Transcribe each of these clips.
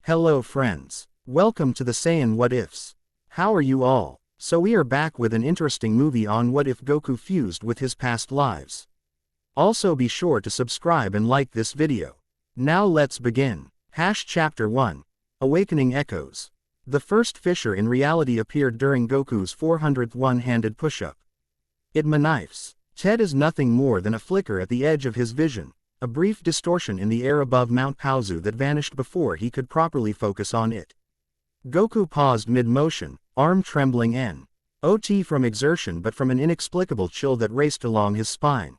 Hello friends. Welcome to the Saiyan What Ifs. How are you all? So we are back with an interesting movie on what if Goku fused with his past lives. Also be sure to subscribe and like this video. Now let's begin. Chapter 1. Awakening Echoes. The first fissure in reality appeared during Goku's 400th one-handed push-up. It manifests. Ted is nothing more than a flicker at the edge of his vision. A brief distortion in the air above Mount Paozu that vanished before he could properly focus on it. Goku paused mid-motion, arm trembling not from exertion but from an inexplicable chill that raced along his spine.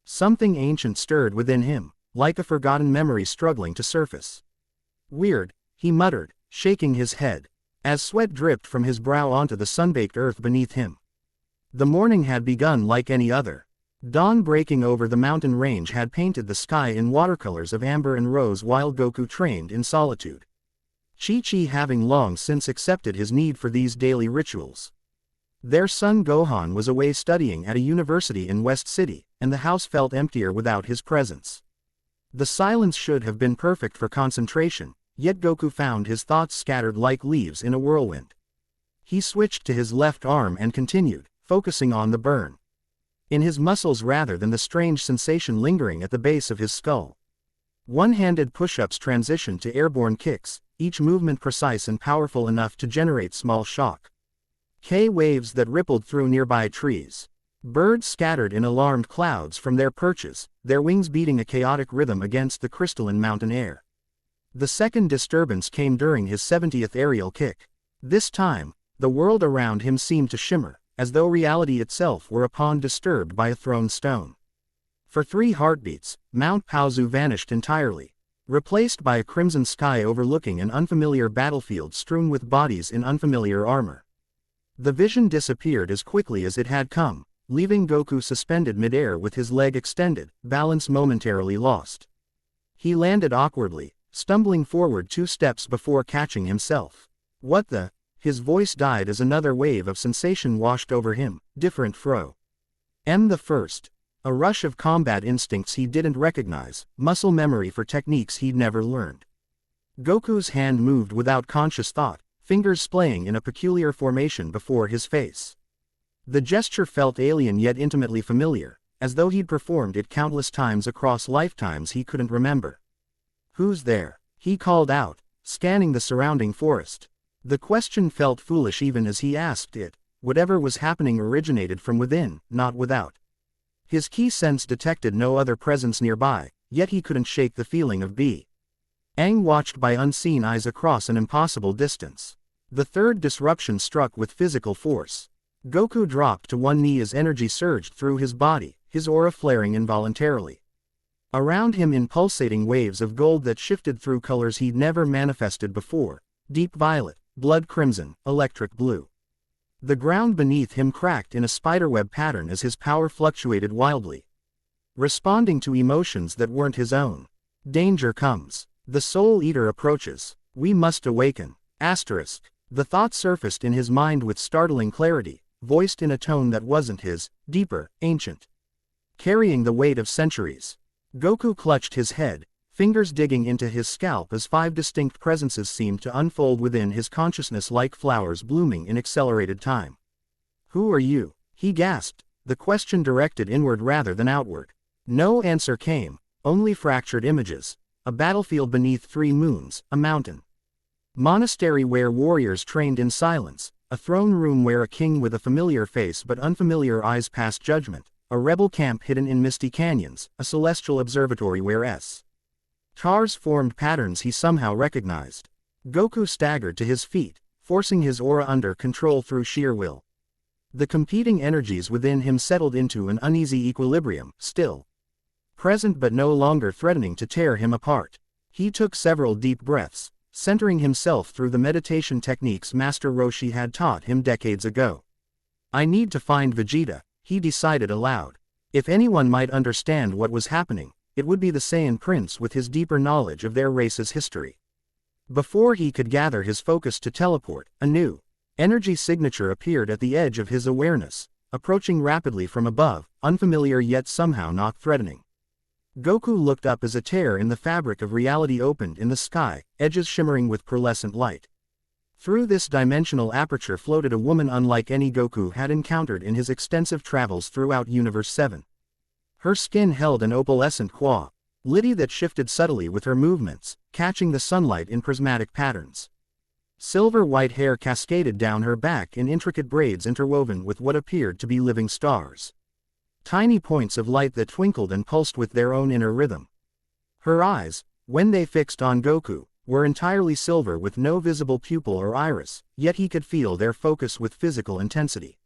Something ancient stirred within him, like a forgotten memory struggling to surface. Weird, he muttered, shaking his head, as sweat dripped from his brow onto the sun-baked earth beneath him. The morning had begun like any other. Dawn breaking over the mountain range had painted the sky in watercolors of amber and rose while Goku trained in solitude. Chi-Chi having long since accepted his need for these daily rituals. Their son Gohan was away studying at a university in West City, and the house felt emptier without his presence. The silence should have been perfect for concentration, yet Goku found his thoughts scattered like leaves in a whirlwind. He switched to his left arm and continued, focusing on the burn in his muscles rather than the strange sensation lingering at the base of his skull. One-handed push-ups transitioned to airborne kicks, each movement precise and powerful enough to generate small shock waves that rippled through nearby trees. Birds scattered in alarmed clouds from their perches, their wings beating a chaotic rhythm against the crystalline mountain air. The second disturbance came during his 70th aerial kick. This time, the world around him seemed to shimmer, as though reality itself were a pond disturbed by a thrown stone. For 3 heartbeats, Mount Paozu vanished entirely, replaced by a crimson sky overlooking an unfamiliar battlefield strewn with bodies in unfamiliar armor. The vision disappeared as quickly as it had come, leaving Goku suspended mid-air with his leg extended, balance momentarily lost. He landed awkwardly, stumbling forward 2 steps before catching himself. What the? His voice died as another wave of sensation washed over him, different fro. The first. A rush of combat instincts he didn't recognize, muscle memory for techniques he'd never learned. Goku's hand moved without conscious thought, fingers splaying in a peculiar formation before his face. The gesture felt alien yet intimately familiar, as though he'd performed it countless times across lifetimes he couldn't remember. "Who's there?" he called out, scanning the surrounding forest. The question felt foolish even as he asked it. Whatever was happening originated from within, not without. His key sense detected no other presence nearby, yet he couldn't shake the feeling of being watched by unseen eyes across an impossible distance. The third disruption struck with physical force. Goku dropped to one knee as energy surged through his body, his aura flaring involuntarily. Around him in pulsating waves of gold that shifted through colors he'd never manifested before, deep violet, blood crimson, electric blue. The ground beneath him cracked in a spiderweb pattern as his power fluctuated wildly, responding to emotions that weren't his own. Danger comes. The Soul Eater approaches. We must awaken. The thought surfaced in his mind with startling clarity, voiced in a tone that wasn't his, deeper, ancient, carrying the weight of centuries. Goku clutched his head, fingers digging into his scalp as 5 distinct presences seemed to unfold within his consciousness like flowers blooming in accelerated time. "Who are you?" he gasped, the question directed inward rather than outward. No answer came, only fractured images. A battlefield beneath 3 moons, a mountain monastery where warriors trained in silence, a throne room where a king with a familiar face but unfamiliar eyes passed judgment, a rebel camp hidden in misty canyons, a celestial observatory where stars formed patterns he somehow recognized. Goku staggered to his feet, forcing his aura under control through sheer will. The competing energies within him settled into an uneasy equilibrium, still present but no longer threatening to tear him apart. He took several deep breaths, centering himself through the meditation techniques Master Roshi had taught him decades ago. "I need to find Vegeta," he decided aloud. If anyone might understand what was happening, it would be the Saiyan Prince with his deeper knowledge of their race's history. Before he could gather his focus to teleport, a new energy signature appeared at the edge of his awareness, approaching rapidly from above, unfamiliar yet somehow not threatening. Goku looked up as a tear in the fabric of reality opened in the sky, edges shimmering with pearlescent light. Through this dimensional aperture floated a woman unlike any Goku had encountered in his extensive travels throughout Universe 7. Her skin held an opalescent quality that shifted subtly with her movements, catching the sunlight in prismatic patterns. Silver-white hair cascaded down her back in intricate braids interwoven with what appeared to be living stars. Tiny points of light that twinkled and pulsed with their own inner rhythm. Her eyes, when they fixed on Goku, were entirely silver with no visible pupil or iris, yet he could feel their focus with physical intensity.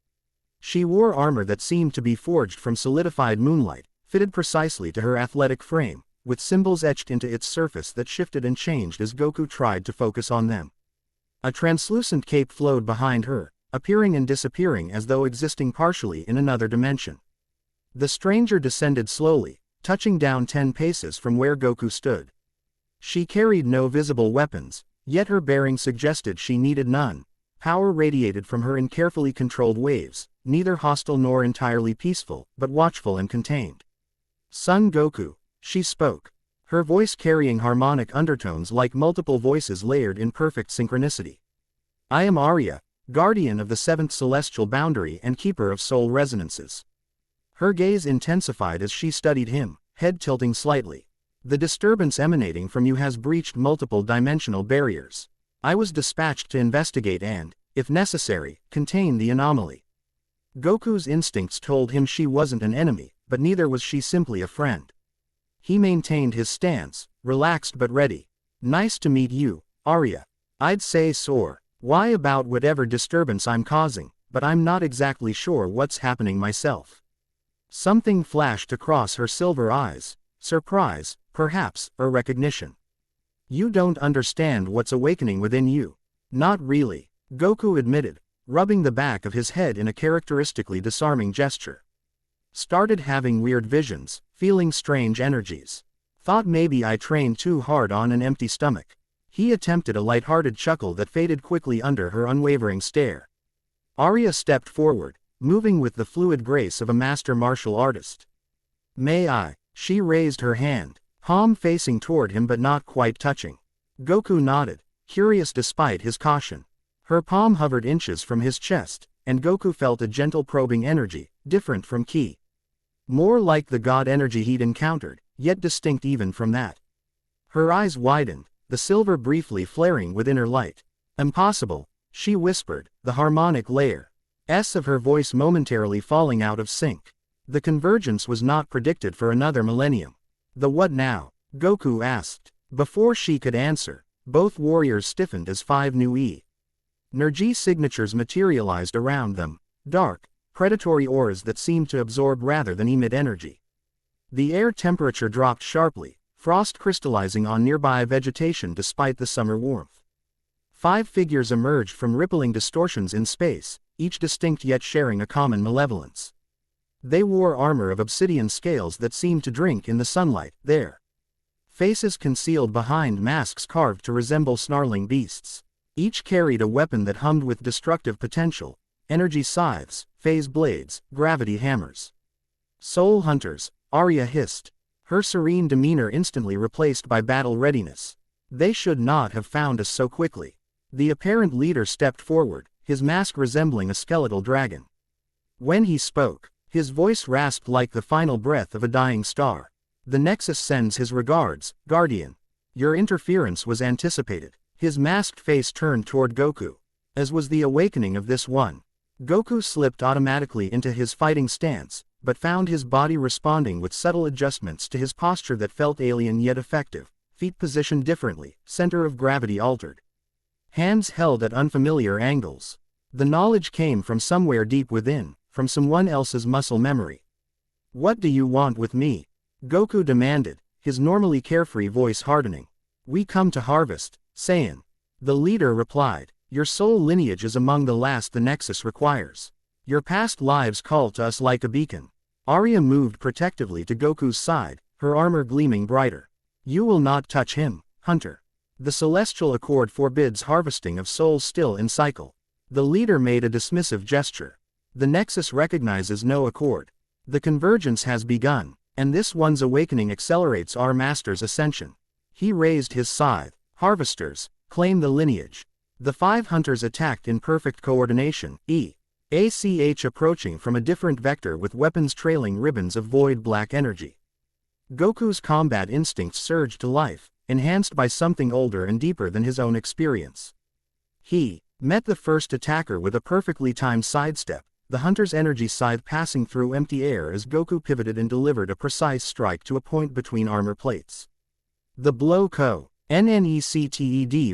She wore armor that seemed to be forged from solidified moonlight, fitted precisely to her athletic frame, with symbols etched into its surface that shifted and changed as Goku tried to focus on them. A translucent cape flowed behind her, appearing and disappearing as though existing partially in another dimension. The stranger descended slowly, touching down 10 paces from where Goku stood. She carried no visible weapons, yet her bearing suggested she needed none. Power radiated from her in carefully controlled waves, neither hostile nor entirely peaceful, but watchful and contained. "Son Goku," she spoke, her voice carrying harmonic undertones like multiple voices layered in perfect synchronicity. "I am Arya, guardian of the 7th celestial boundary and keeper of soul resonances." Her gaze intensified as she studied him, head tilting slightly. "The disturbance emanating from you has breached multiple dimensional barriers. I was dispatched to investigate and, if necessary, contain the anomaly." Goku's instincts told him she wasn't an enemy, but neither was she simply a friend. He maintained his stance, relaxed but ready. "Nice to meet you, Arya. I'd say soar. Why about whatever disturbance I'm causing, but I'm not exactly sure what's happening myself." Something flashed across her silver eyes. Surprise, perhaps, or recognition. "You don't understand what's awakening within you." "Not really," Goku admitted, rubbing the back of his head in a characteristically disarming gesture. "Started having weird visions, feeling strange energies. Thought maybe I trained too hard on an empty stomach." He attempted a light-hearted chuckle that faded quickly under her unwavering stare. Arya stepped forward, moving with the fluid grace of a master martial artist. "May I?" She raised her hand, palm facing toward him but not quite touching. Goku nodded, curious despite his caution. Her palm hovered inches from his chest, and Goku felt a gentle probing energy, different from Ki. More like the god energy he'd encountered, yet distinct even from that. Her eyes widened, the silver briefly flaring with inner light. "Impossible," she whispered, the harmonic layer of her voice momentarily falling out of sync. The convergence was not predicted for another millennium. "The what now?" Goku asked. Before she could answer, both warriors stiffened as 5 new energy signatures materialized around them, dark, predatory auras that seemed to absorb rather than emit energy. The air temperature dropped sharply, frost crystallizing on nearby vegetation despite the summer warmth. 5 figures emerged from rippling distortions in space, each distinct yet sharing a common malevolence. They wore armor of obsidian scales that seemed to drink in the sunlight, their faces concealed behind masks carved to resemble snarling beasts. Each carried a weapon that hummed with destructive potential: energy scythes, phase blades, gravity hammers. "Soul hunters," Arya hissed, her serene demeanor instantly replaced by battle readiness. "They should not have found us so quickly." The apparent leader stepped forward, his mask resembling a skeletal dragon. When he spoke, his voice rasped like the final breath of a dying star. "The Nexus sends his regards, Guardian. Your interference was anticipated." His masked face turned toward Goku. As was the awakening of this one. Goku slipped automatically into his fighting stance, but found his body responding with subtle adjustments to his posture that felt alien yet effective. Feet positioned differently, center of gravity altered. Hands held at unfamiliar angles. The knowledge came from somewhere deep within, from someone else's muscle memory. "What do you want with me?" Goku demanded, his normally carefree voice hardening. "We come to harvest, Saiyan." The leader replied, "Your soul lineage is among the last the Nexus requires. Your past lives call to us like a beacon." Arya moved protectively to Goku's side, her armor gleaming brighter. "You will not touch him, Hunter. The celestial accord forbids harvesting of souls still in cycle." The leader made a dismissive gesture. "The Nexus recognizes no accord. The convergence has begun, and this one's awakening accelerates our master's ascension. He raised his scythe. Harvesters, claim the lineage. The 5 hunters attacked in perfect coordination, ACH approaching from a different vector with weapons trailing ribbons of void black energy. Goku's combat instincts surged to life, enhanced by something older and deeper than his own experience. He met the first attacker with a perfectly timed sidestep, the hunter's energy scythe passing through empty air as Goku pivoted and delivered a precise strike to a point between armor plates. The blow connected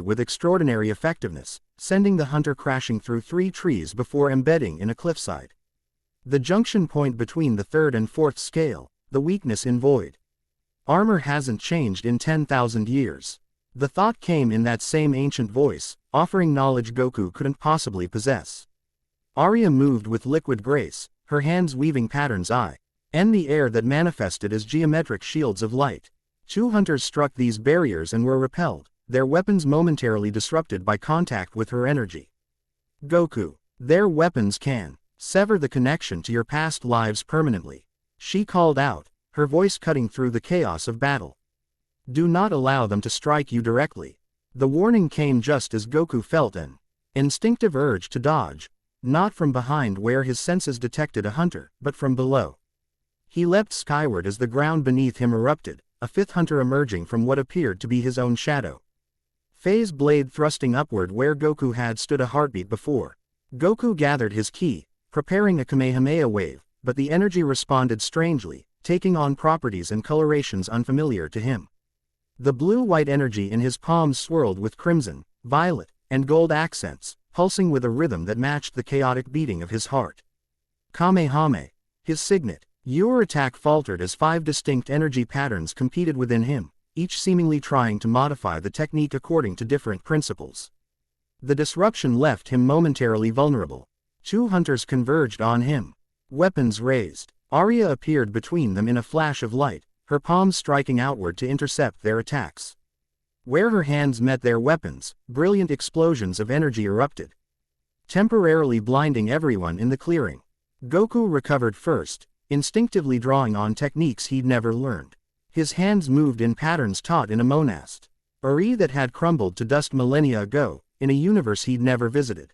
with extraordinary effectiveness, sending the hunter crashing through 3 trees before embedding in a cliffside. The junction point between the 3rd and 4th scale, the weakness in void armor hasn't changed in 10,000 years. The thought came in that same ancient voice, offering knowledge Goku couldn't possibly possess. Arya moved with liquid grace, her hands weaving patterns in the air that manifested as geometric shields of light. 2 hunters struck these barriers and were repelled, their weapons momentarily disrupted by contact with her energy. Goku, their weapons can sever the connection to your past lives permanently. She called out, her voice cutting through the chaos of battle. Do not allow them to strike you directly. The warning came just as Goku felt an instinctive urge to dodge, not from behind where his senses detected a hunter, but from below. He leapt skyward as the ground beneath him erupted, a 5th hunter emerging from what appeared to be his own shadow. Phase blade thrusting upward where Goku had stood a heartbeat before. Goku gathered his ki, preparing a Kamehameha wave, but the energy responded strangely, taking on properties and colorations unfamiliar to him. The blue-white energy in his palms swirled with crimson, violet, and gold accents, pulsing with a rhythm that matched the chaotic beating of his heart. Kamehameha, his signet. Your attack faltered as 5 distinct energy patterns competed within him, each seemingly trying to modify the technique according to different principles. The disruption left him momentarily vulnerable. 2 hunters converged on him. Weapons raised. Arya appeared between them in a flash of light, her palms striking outward to intercept their attacks. Where her hands met their weapons, brilliant explosions of energy erupted, temporarily blinding everyone in the clearing. Goku recovered first, instinctively drawing on techniques he'd never learned. His hands moved in patterns taught in a monast that had crumbled to dust millennia ago, in a universe he'd never visited.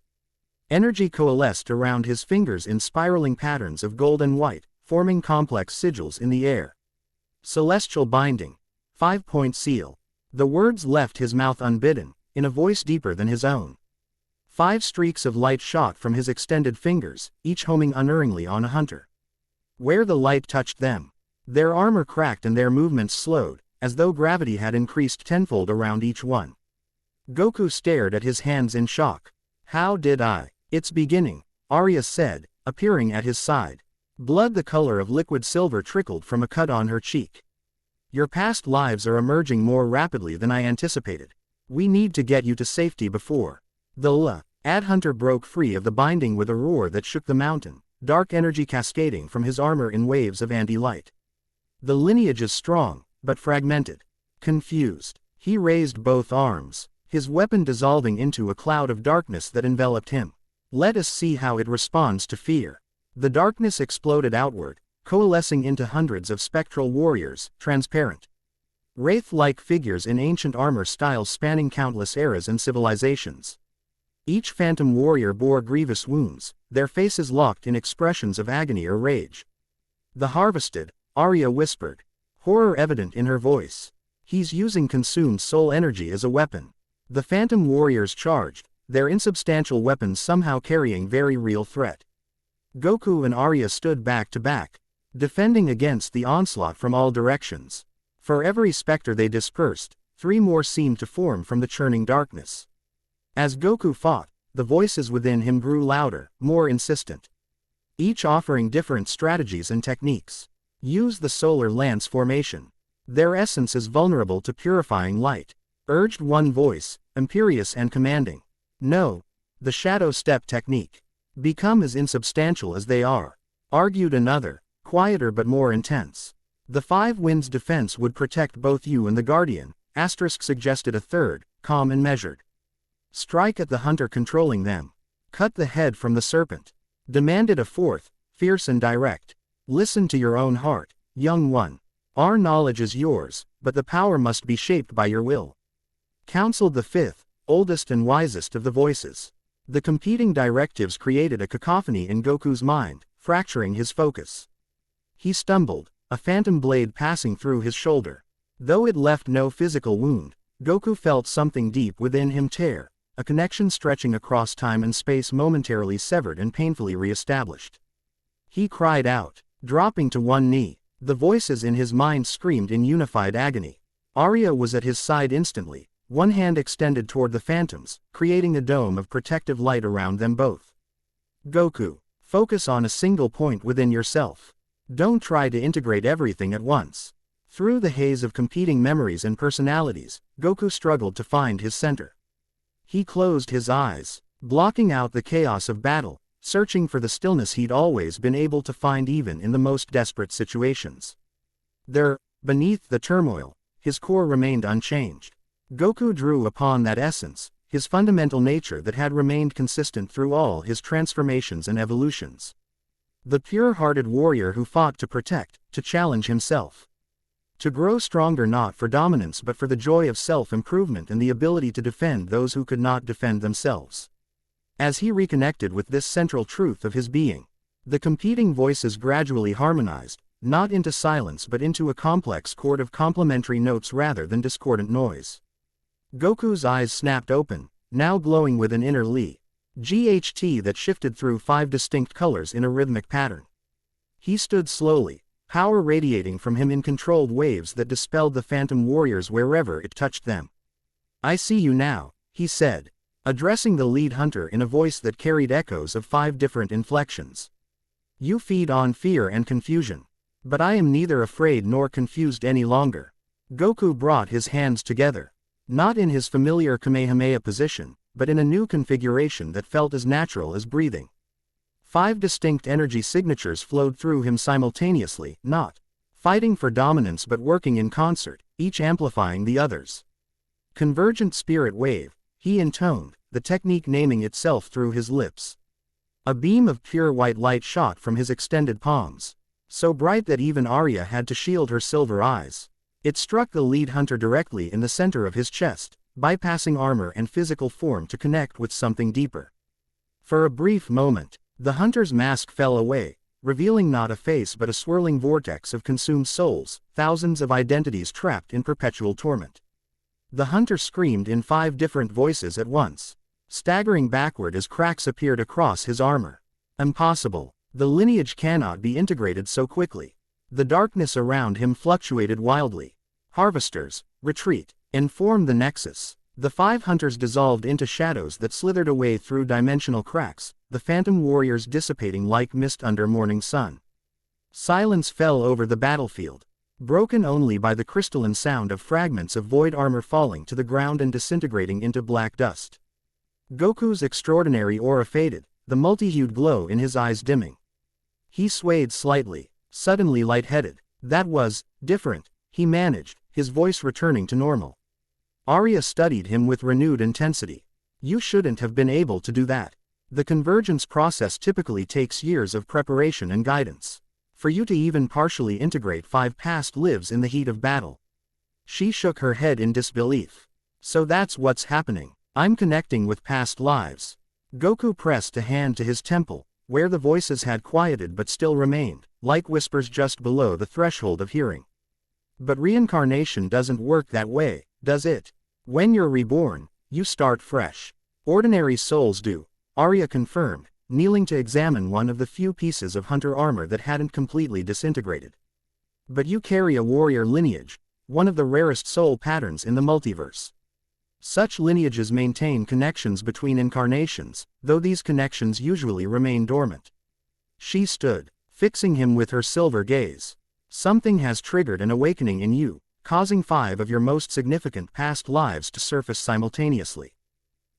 Energy coalesced around his fingers in spiraling patterns of gold and white, forming complex sigils in the air. Celestial binding. 5-point seal. The words left his mouth unbidden, in a voice deeper than his own. 5 streaks of light shot from his extended fingers, each homing unerringly on a hunter. Where the light touched them, their armor cracked and their movements slowed, as though gravity had increased tenfold around each one. Goku stared at his hands in shock. How did I? It's beginning, Arya said, appearing at his side. Blood the color of liquid silver trickled from a cut on her cheek. Your past lives are emerging more rapidly than I anticipated. We need to get you to safety before. The Ad Hunter broke free of the binding with a roar that shook the mountain, dark energy cascading from his armor in waves of anti-light. The lineage is strong, but fragmented. Confused, he raised both arms, his weapon dissolving into a cloud of darkness that enveloped him. Let us see how it responds to fear. The darkness exploded outward, coalescing into hundreds of spectral warriors, transparent, wraith-like figures in ancient armor styles spanning countless eras and civilizations. Each phantom warrior bore grievous wounds, their faces locked in expressions of agony or rage. The harvested, Arya whispered, horror evident in her voice. He's using consumed soul energy as a weapon. The phantom warriors charged, their insubstantial weapons somehow carrying very real threat. Goku and Arya stood back to back, defending against the onslaught from all directions. For every specter they dispersed, 3 more seemed to form from the churning darkness. As Goku fought, the voices within him grew louder, more insistent, each offering different strategies and techniques. Use the solar lance formation. Their essence is vulnerable to purifying light, urged one voice, imperious and commanding. No, the shadow step technique. Become as insubstantial as they are, argued another, quieter but more intense. The 5 winds defense would protect both you and the Guardian, suggested a third, calm and measured. Strike at the hunter controlling them. Cut the head from the serpent, demanded a fourth, fierce and direct. Listen to your own heart, young one. Our knowledge is yours, but the power must be shaped by your will," counseled the fifth, oldest and wisest of the voices. The competing directives created a cacophony in Goku's mind, fracturing his focus. He stumbled, a phantom blade passing through his shoulder. Though it left no physical wound, Goku felt something deep within him tear, a connection stretching across time and space momentarily severed and painfully re-established. He cried out, dropping to one knee. The voices in his mind screamed in unified agony. Arya was at his side instantly, one hand extended toward the phantoms, creating a dome of protective light around them both. "Goku, focus on a single point within yourself. Don't try to integrate everything at once." Through the haze of competing memories and personalities, Goku struggled to find his center. He closed his eyes, blocking out the chaos of battle, searching for the stillness he'd always been able to find even in the most desperate situations. There, beneath the turmoil, his core remained unchanged. Goku drew upon that essence, his fundamental nature that had remained consistent through all his transformations and evolutions. The pure-hearted warrior who fought to protect, to challenge himself. To grow stronger not for dominance but for the joy of self-improvement and the ability to defend those who could not defend themselves. As he reconnected with this central truth of his being, the competing voices gradually harmonized, not into silence but into a complex chord of complementary notes rather than discordant noise. Goku's eyes snapped open, now glowing with an inner GHT that shifted through 5 distinct colors in a rhythmic pattern. He stood slowly, power radiating from him in controlled waves that dispelled the phantom warriors wherever it touched them. "I see you now," he said, addressing the lead hunter in a voice that carried echoes of 5 different inflections. "You feed on fear and confusion. But I am neither afraid nor confused any longer." Goku brought his hands together, not in his familiar Kamehameha position, but in a new configuration that felt as natural as breathing. 5 distinct energy signatures flowed through him simultaneously, not fighting for dominance but working in concert, each amplifying the others. "Convergent spirit wave," he intoned, the technique naming itself through his lips. A beam of pure white light shot from his extended palms, so bright that even Arya had to shield her silver eyes. It struck the lead hunter directly in the center of his chest, bypassing armor and physical form to connect with something deeper. For a brief moment, the hunter's mask fell away, revealing not a face but a swirling vortex of consumed souls, thousands of identities trapped in perpetual torment. The hunter screamed in 5 different voices at once, staggering backward as cracks appeared across his armor. "Impossible. The lineage cannot be integrated so quickly." The darkness around him fluctuated wildly. "Harvesters, retreat, and form the nexus." The 5 hunters dissolved into shadows that slithered away through dimensional cracks, the phantom warriors dissipating like mist under morning sun. Silence fell over the battlefield, broken only by the crystalline sound of fragments of void armor falling to the ground and disintegrating into black dust. Goku's extraordinary aura faded, the multi-hued glow in his eyes dimming. He swayed slightly, suddenly lightheaded. "That was different," he managed, his voice returning to normal. Arya studied him with renewed intensity. "You shouldn't have been able to do that. The convergence process typically takes years of preparation and guidance. For you to even partially integrate 5 past lives in the heat of battle." She shook her head in disbelief. "So that's what's happening. I'm connecting with past lives." Goku pressed a hand to his temple, where the voices had quieted but still remained, like whispers just below the threshold of hearing. "But reincarnation doesn't work that way, does it? When you're reborn, you start fresh." "Ordinary souls do," Arya confirmed, kneeling to examine one of the few pieces of hunter armor that hadn't completely disintegrated. "But you carry a warrior lineage, one of the rarest soul patterns in the multiverse. Such lineages maintain connections between incarnations, though these connections usually remain dormant." She stood, fixing him with her silver gaze. "Something has triggered an awakening in you, causing 5 of your most significant past lives to surface simultaneously.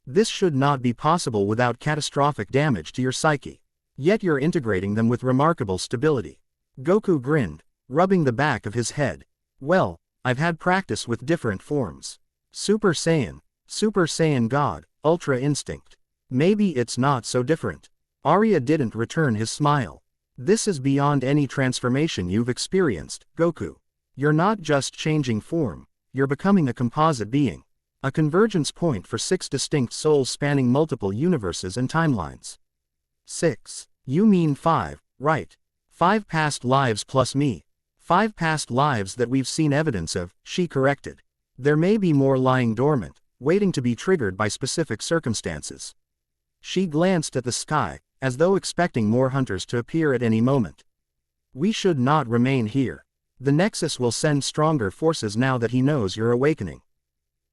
This should not be possible without catastrophic damage to your psyche. Yet you're integrating them with remarkable stability." Goku grinned, rubbing the back of his head. "Well, I've had practice with different forms. Super Saiyan God, Ultra Instinct. Maybe it's not so different." Arya didn't return his smile. "This is beyond any transformation you've experienced, Goku. You're not just changing form, you're becoming a composite being. A convergence point for 6 distinct souls spanning multiple universes and timelines. 6. You mean 5, right? 5 past lives plus me. 5 past lives that we've seen evidence of, she corrected. There may be more lying dormant, waiting to be triggered by specific circumstances. She glanced at the sky, as though expecting more hunters to appear at any moment. We should not remain here. The Nexus will send stronger forces now that he knows you're awakening.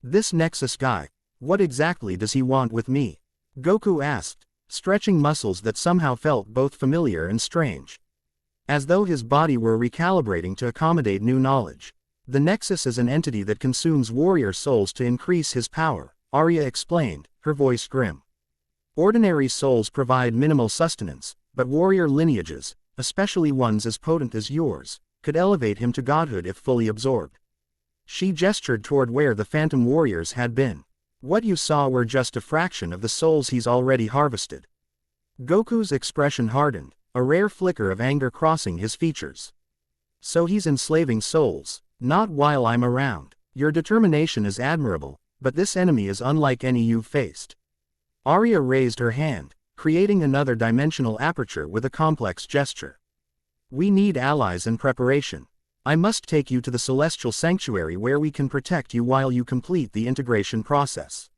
This Nexus guy, what exactly does he want with me? Goku asked, stretching muscles that somehow felt both familiar and strange. As though his body were recalibrating to accommodate new knowledge. The Nexus is an entity that consumes warrior souls to increase his power, Arya explained, her voice grim. Ordinary souls provide minimal sustenance, but warrior lineages, especially ones as potent as yours, could elevate him to godhood if fully absorbed. She gestured toward where the phantom warriors had been. What you saw were just a fraction of the souls he's already harvested. Goku's expression hardened, a rare flicker of anger crossing his features. So he's enslaving souls, not while I'm around. Your determination is admirable, but this enemy is unlike any you've faced. Arya raised her hand, creating another dimensional aperture with a complex gesture. We need allies and preparation. I must take you to the Celestial Sanctuary where we can protect you while you complete the integration process.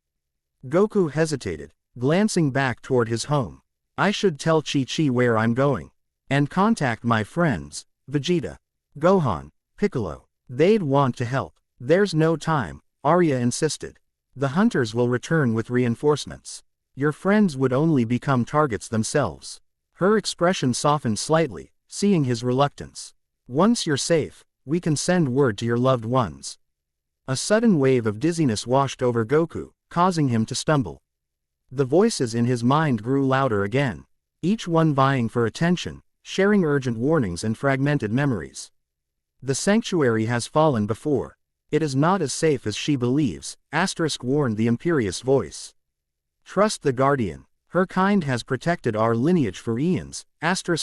Goku hesitated, glancing back toward his home. I should tell Chi-Chi where I'm going. And contact my friends, Vegeta, Gohan, Piccolo. They'd want to help. There's no time, Arya insisted. The hunters will return with reinforcements. Your friends would only become targets themselves. Her expression softened slightly, seeing his reluctance. Once you're safe, we can send word to your loved ones. A sudden wave of dizziness washed over Goku, causing him to stumble. The voices in his mind grew louder again, each one vying for attention, sharing urgent warnings and fragmented memories. The sanctuary has fallen before. It is not as safe as she believes, warned the imperious voice. Trust the Guardian. Her kind has protected our lineage for eons,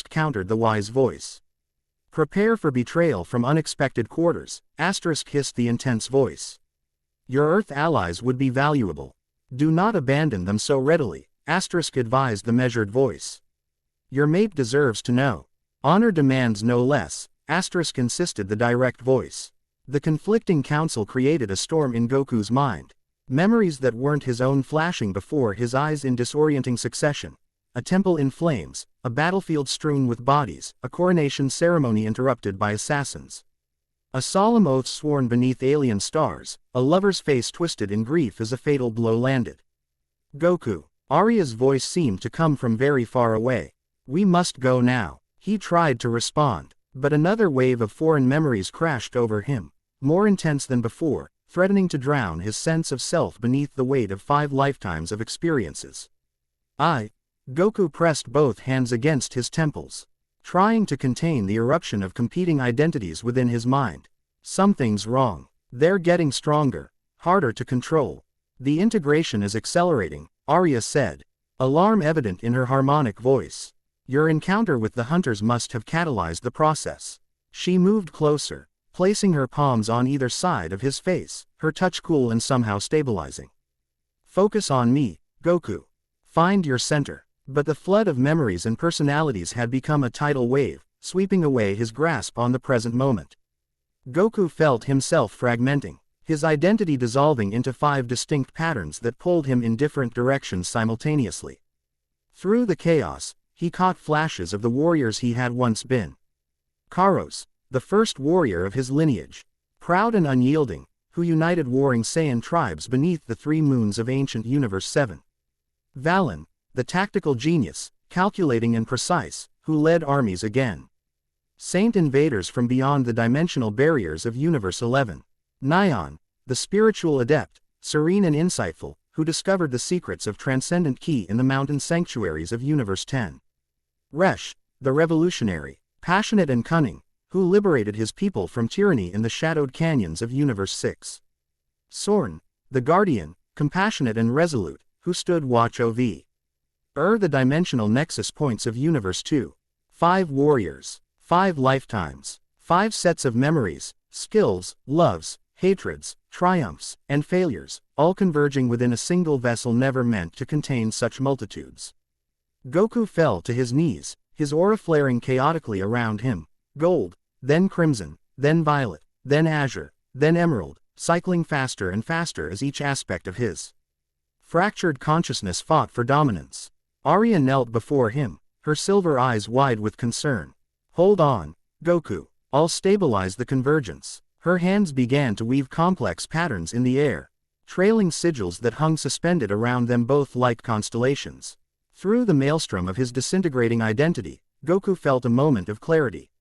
countered the wise voice. Prepare for betrayal from unexpected quarters, hissed the intense voice. Your Earth allies would be valuable. Do not abandon them so readily, advised the measured voice. Your mate deserves to know. Honor demands no less, insisted the direct voice. The conflicting counsel created a storm in Goku's mind. Memories that weren't his own flashing before his eyes in disorienting succession. A temple in flames, a battlefield strewn with bodies, a coronation ceremony interrupted by assassins. A solemn oath sworn beneath alien stars, a lover's face twisted in grief as a fatal blow landed. Goku, Arya's voice seemed to come from very far away. We must go now. He tried to respond, but another wave of foreign memories crashed over him, more intense than before, threatening to drown his sense of self beneath the weight of 5 lifetimes of experiences. Goku pressed both hands against his temples, trying to contain the eruption of competing identities within his mind. Something's wrong. They're getting stronger, harder to control. The integration is accelerating, Arya said, alarm evident in her harmonic voice. Your encounter with the hunters must have catalyzed the process. She moved closer, placing her palms on either side of his face, her touch cool and somehow stabilizing. Focus on me, Goku. Find your center. But the flood of memories and personalities had become a tidal wave, sweeping away his grasp on the present moment. Goku felt himself fragmenting, his identity dissolving into 5 distinct patterns that pulled him in different directions simultaneously. Through the chaos, he caught flashes of the warriors he had once been. Kairos, the first warrior of his lineage, proud and unyielding, who united warring Saiyan tribes beneath the 3 moons of ancient Universe 7. Valen, the tactical genius, calculating and precise, who led armies again. Saint invaders from beyond the dimensional barriers of Universe 11. Nyan, the spiritual adept, serene and insightful, who discovered the secrets of transcendent ki in the mountain sanctuaries of Universe 10. Resh, the revolutionary, passionate and cunning, who liberated his people from tyranny in the shadowed canyons of Universe 6. Sorn, the guardian, compassionate and resolute, who stood watch over the dimensional nexus points of Universe 2. 5 warriors, 5 lifetimes, 5 sets of memories, skills, loves, hatreds, triumphs, and failures, all converging within a single vessel never meant to contain such multitudes. Goku fell to his knees, his aura flaring chaotically around him, gold, then crimson, then violet, then azure, then emerald, cycling faster and faster as each aspect of his fractured consciousness fought for dominance. Arya knelt before him, her silver eyes wide with concern. Hold on, Goku, I'll stabilize the convergence. Her hands began to weave complex patterns in the air, trailing sigils that hung suspended around them both like constellations. Through the maelstrom of his disintegrating identity, Goku felt a moment of clarity.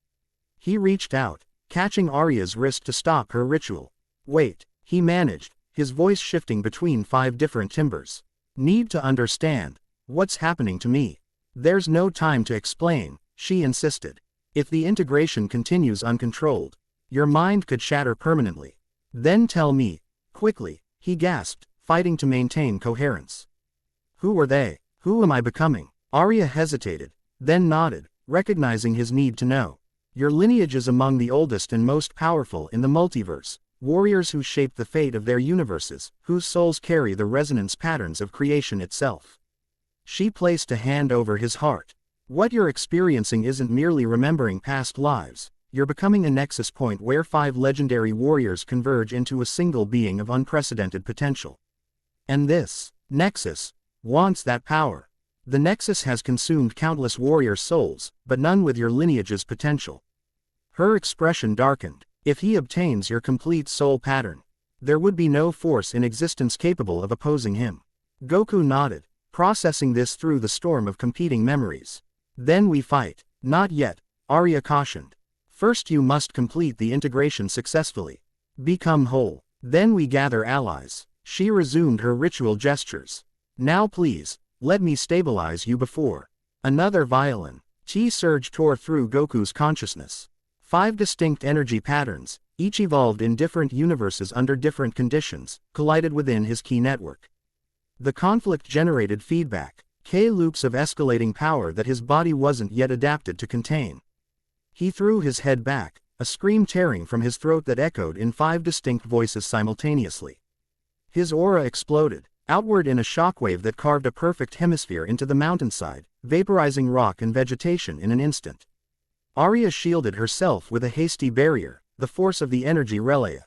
He reached out, catching Arya's wrist to stop her ritual. Wait, he managed, his voice shifting between 5 different timbres. Need to understand. What's happening to me? There's no time to explain, she insisted. If the integration continues uncontrolled, your mind could shatter permanently. Then tell me, quickly, he gasped, fighting to maintain coherence. Who are they? Who am I becoming? Arya hesitated, then nodded, recognizing his need to know. Your lineage is among the oldest and most powerful in the multiverse, warriors who shape the fate of their universes, whose souls carry the resonance patterns of creation itself. She placed a hand over his heart. What you're experiencing isn't merely remembering past lives, you're becoming a nexus point where 5 legendary warriors converge into a single being of unprecedented potential. And this nexus wants that power. The nexus has consumed countless warrior souls, but none with your lineage's potential. Her expression darkened. If he obtains your complete soul pattern, there would be no force in existence capable of opposing him. Goku nodded, processing this through the storm of competing memories. Then we fight. Not yet, Arya cautioned. First you must complete the integration successfully. Become whole. Then we gather allies. She resumed her ritual gestures. Now please, let me stabilize you before. Another violin. Chi surge tore through Goku's consciousness. 5 distinct energy patterns, each evolved in different universes under different conditions, collided within his key network. The conflict generated feedback, K-loops of escalating power that his body wasn't yet adapted to contain. He threw his head back, a scream tearing from his throat that echoed in 5 distinct voices simultaneously. His aura exploded, outward in a shockwave that carved a perfect hemisphere into the mountainside, vaporizing rock and vegetation in an instant. Arya shielded herself with a hasty barrier, the force of the energy relay.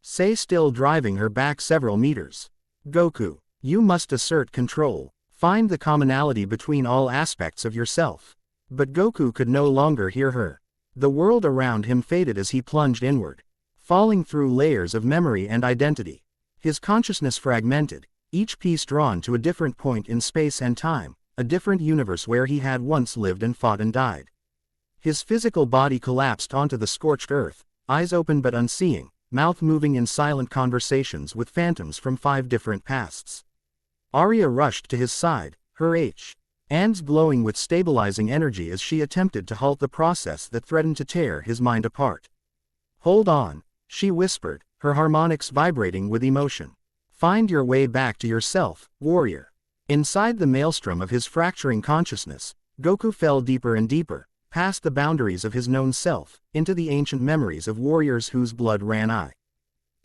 Say still driving her back several meters. Goku, you must assert control. Find the commonality between all aspects of yourself. But Goku could no longer hear her. The world around him faded as he plunged inward, falling through layers of memory and identity. His consciousness fragmented, each piece drawn to a different point in space and time, a different universe where he had once lived and fought and died. His physical body collapsed onto the scorched earth, eyes open but unseeing, mouth moving in silent conversations with phantoms from 5 different pasts. Arya rushed to his side, her hands glowing with stabilizing energy as she attempted to halt the process that threatened to tear his mind apart. Hold on, she whispered, her harmonics vibrating with emotion. Find your way back to yourself, warrior. Inside the maelstrom of his fracturing consciousness, Goku fell deeper and deeper, past the boundaries of his known self, into the ancient memories of warriors whose blood ran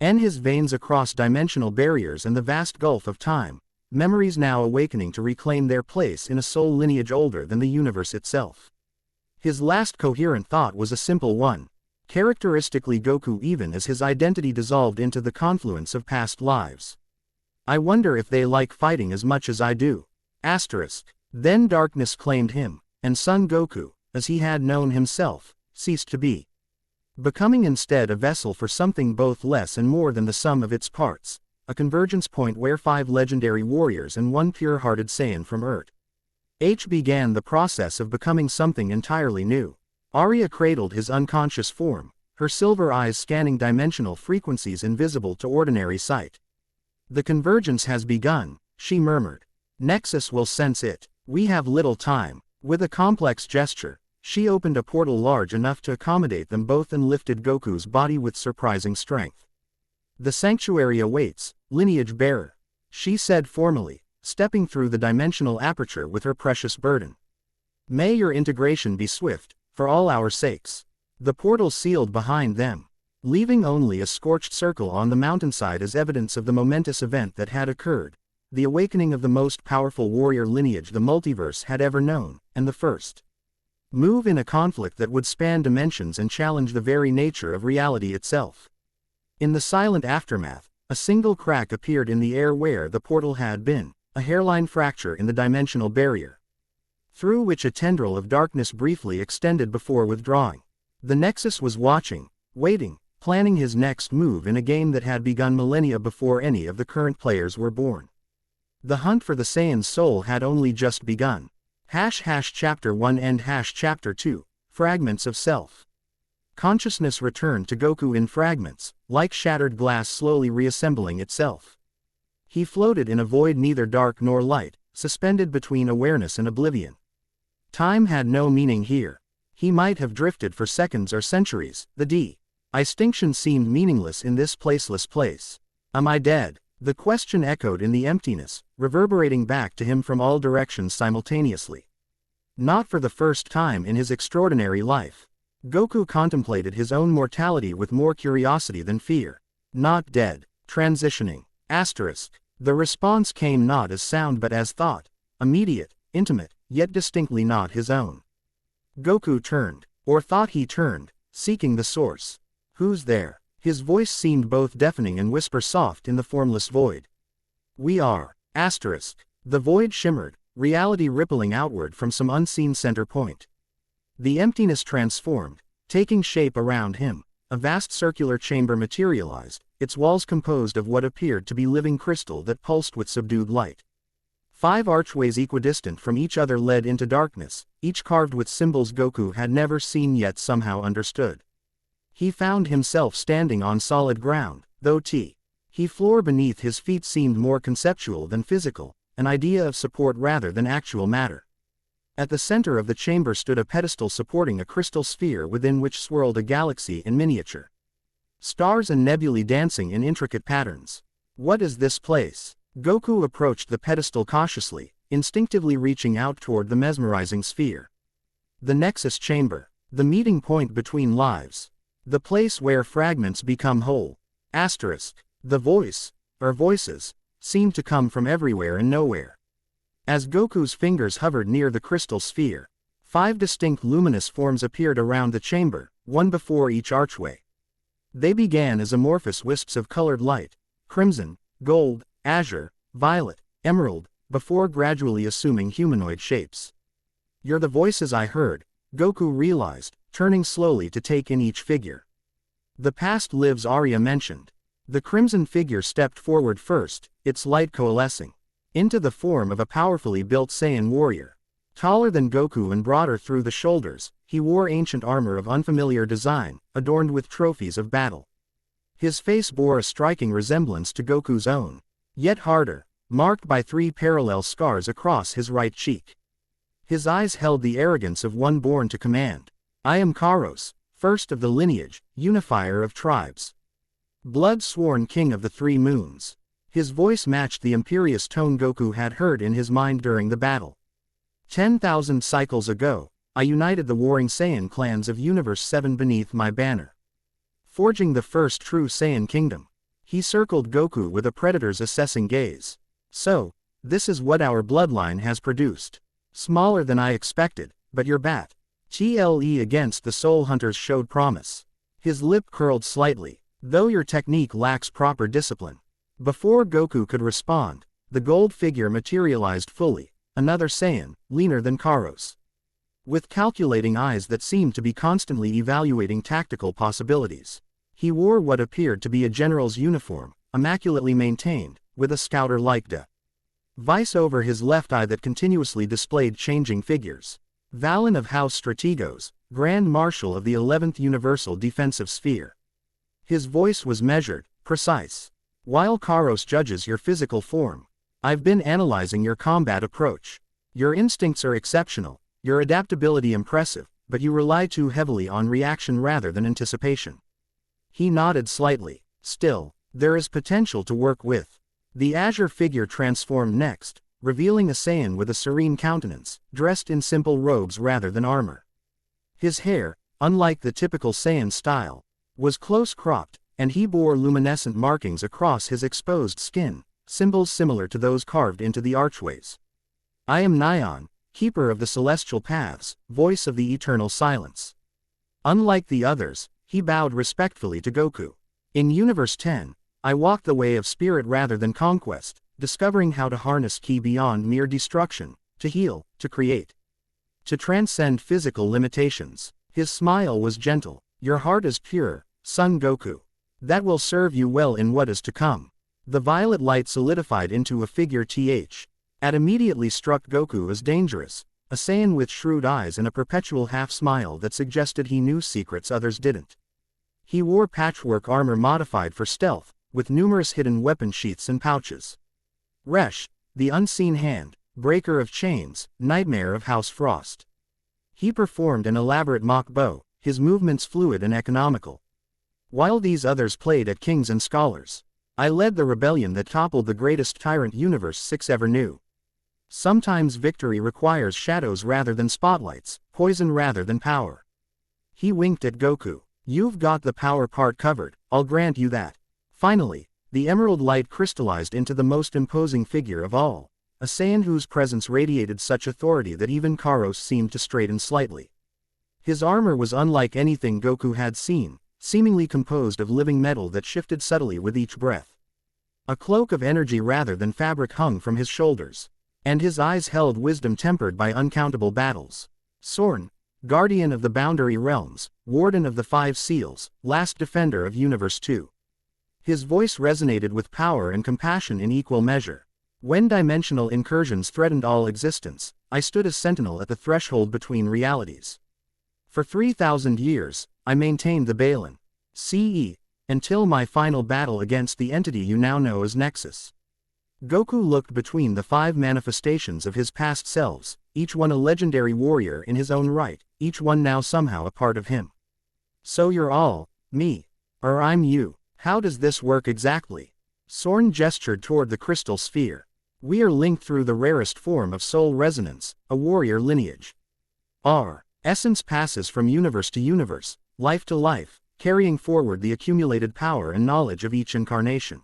in his veins across dimensional barriers and the vast gulf of time, memories now awakening to reclaim their place in a soul lineage older than the universe itself. His last coherent thought was a simple one, characteristically Goku even as his identity dissolved into the confluence of past lives. I wonder if they like fighting as much as I do. Then darkness claimed him, and Son Goku, as he had known himself, ceased to be. Becoming instead a vessel for something both less and more than the sum of its parts, a convergence point where 5 legendary warriors and 1 pure-hearted Saiyan from Earth began the process of becoming something entirely new. Arya cradled his unconscious form, her silver eyes scanning dimensional frequencies invisible to ordinary sight. The convergence has begun, she murmured. Nexus will sense it. We have little time. With a complex gesture, she opened a portal large enough to accommodate them both and lifted Goku's body with surprising strength. The sanctuary awaits, lineage bearer, she said formally, stepping through the dimensional aperture with her precious burden. May your integration be swift, for all our sakes. The portal sealed behind them. leaving only a scorched circle on the mountainside as evidence of the momentous event that had occurred, the awakening of the most powerful warrior lineage the multiverse had ever known, and the first move in a conflict that would span dimensions and challenge the very nature of reality itself. In the silent aftermath, a single crack appeared in the air where the portal had been, a hairline fracture in the dimensional barrier, through which a tendril of darkness briefly extended before withdrawing. The Nexus was watching, waiting, planning his next move in a game that had begun millennia before any of the current players were born. The hunt for the Saiyan's soul had only just begun. Chapter 1 End Chapter 2, Fragments of Self. Consciousness returned to Goku in fragments, like shattered glass slowly reassembling itself. He floated in a void neither dark nor light, suspended between awareness and oblivion. Time had no meaning here. He might have drifted for seconds or centuries. The distinction seemed meaningless in this placeless place. Am I dead? The question echoed in the emptiness, reverberating back to him from all directions simultaneously. Not for the first time in his extraordinary life, Goku contemplated his own mortality with more curiosity than fear. Not dead. Transitioning. The response came not as sound but as thought, immediate, intimate, yet distinctly not his own. Goku turned, or thought he turned, seeking the source. Who's there? His voice seemed both deafening and whisper-soft in the formless void. We are. The void shimmered, reality rippling outward from some unseen center point. The emptiness transformed, taking shape around him. A vast circular chamber materialized, its walls composed of what appeared to be living crystal that pulsed with subdued light. 5 archways equidistant from each other led into darkness, each carved with symbols Goku had never seen yet somehow understood. He found himself standing on solid ground, though the floor beneath his feet seemed more conceptual than physical, an idea of support rather than actual matter. At the center of the chamber stood a pedestal supporting a crystal sphere within which swirled a galaxy in miniature. Stars and nebulae dancing in intricate patterns. What is this place? Goku approached the pedestal cautiously, instinctively reaching out toward the mesmerizing sphere. The Nexus Chamber. The meeting point between lives. The place where fragments become whole. The voice, or voices, seemed to come from everywhere and nowhere. As Goku's fingers hovered near the crystal sphere, 5 distinct luminous forms appeared around the chamber, one before each archway. They began as amorphous wisps of colored light, crimson, gold, azure, violet, emerald, before gradually assuming humanoid shapes. You're the voices I heard, Goku realized, turning slowly to take in each figure. The past lives Arya mentioned. The crimson figure stepped forward first, its light coalescing into the form of a powerfully built Saiyan warrior. Taller than Goku and broader through the shoulders, he wore ancient armor of unfamiliar design, adorned with trophies of battle. His face bore a striking resemblance to Goku's own, yet harder, marked by 3 parallel scars across his right cheek. His eyes held the arrogance of one born to command. I am Kairos, first of the lineage, unifier of tribes. Blood-sworn king of the 3 moons. His voice matched the imperious tone Goku had heard in his mind during the battle. 10,000 cycles ago, I united the warring Saiyan clans of Universe 7 beneath my banner, forging the first true Saiyan kingdom. He circled Goku with a predator's assessing gaze. So, this is what our bloodline has produced. Smaller than I expected, but your TLE against the Soul Hunters showed promise. His lip curled slightly, though your technique lacks proper discipline. Before Goku could respond, the gold figure materialized fully, another Saiyan, leaner than Kairos, with calculating eyes that seemed to be constantly evaluating tactical possibilities. He wore what appeared to be a general's uniform, immaculately maintained, with a scouter-like device over his left eye that continuously displayed changing figures. Valen of House Strategos, Grand Marshal of the 11th Universal Defensive Sphere. His voice was measured, precise. While Kairos judges your physical form, I've been analyzing your combat approach. Your instincts are exceptional, your adaptability impressive, but you rely too heavily on reaction rather than anticipation. He nodded slightly. Still, there is potential to work with. The azure figure transformed next, revealing a Saiyan with a serene countenance, dressed in simple robes rather than armor. His hair, unlike the typical Saiyan style, was close-cropped, and he bore luminescent markings across his exposed skin, symbols similar to those carved into the archways. I am Nyan, keeper of the celestial paths, voice of the eternal silence. Unlike the others, he bowed respectfully to Goku. In Universe 10, I walked the way of spirit rather than conquest, discovering how to harness ki beyond mere destruction, to heal, to create, to transcend physical limitations. His smile was gentle. Your heart is pure, son Goku. That will serve you well in what is to come. The violet light solidified into a figure th. It immediately struck Goku as dangerous, a Saiyan with shrewd eyes and a perpetual half-smile that suggested he knew secrets others didn't. He wore patchwork armor modified for stealth, with numerous hidden weapon sheaths and pouches. Resh, the unseen hand, breaker of chains, nightmare of House Frost. He performed an elaborate mock bow, his movements fluid and economical. While these others played at kings and scholars, I led the rebellion that toppled the greatest tyrant Universe 6 ever knew. Sometimes victory requires shadows rather than spotlights, poison rather than power. He winked at Goku. You've got the power part covered, I'll grant you that. Finally, the emerald light crystallized into the most imposing figure of all, a Saiyan whose presence radiated such authority that even Karos seemed to straighten slightly. His armor was unlike anything Goku had seen, seemingly composed of living metal that shifted subtly with each breath. A cloak of energy rather than fabric hung from his shoulders, and his eyes held wisdom tempered by uncountable battles. Sorn, guardian of the boundary realms, warden of the five seals, last defender of Universe 2. His voice resonated with power and compassion in equal measure. When dimensional incursions threatened all existence, I stood as sentinel at the threshold between realities. For 3,000 years, I maintained the Balin CE, until my final battle against the entity you now know as Nexus. Goku looked between the 5 manifestations of his past selves, each one a legendary warrior in his own right, each one now somehow a part of him. So you're all me, or I'm you. How does this work exactly? Sorn gestured toward the crystal sphere. We are linked through the rarest form of soul resonance, a warrior lineage. Our essence passes from universe to universe, life to life, carrying forward the accumulated power and knowledge of each incarnation.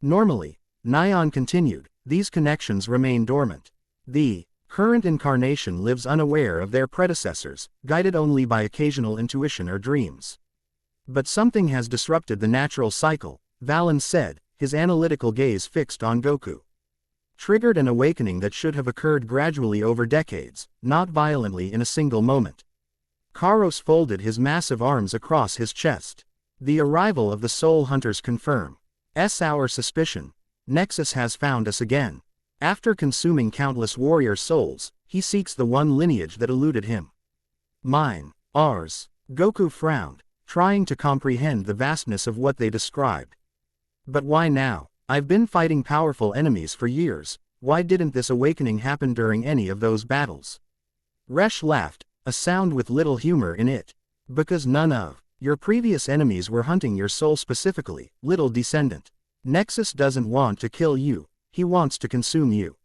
Normally, Nyan continued, these connections remain dormant. The current incarnation lives unaware of their predecessors, guided only by occasional intuition or dreams. But something has disrupted the natural cycle, Valen said, his analytical gaze fixed on Goku. Triggered an awakening that should have occurred gradually over decades, not violently in a single moment. Karos folded his massive arms across his chest. The arrival of the soul hunters confirms our suspicion. Nexus has found us again. After consuming countless warrior souls, he seeks the one lineage that eluded him. Mine, ours. Goku frowned, trying to comprehend the vastness of what they described. But why now? I've been fighting powerful enemies for years, why didn't this awakening happen during any of those battles? Resh laughed, a sound with little humor in it. Because none of your previous enemies were hunting your soul specifically, little descendant. Nexus doesn't want to kill you, he wants to consume you.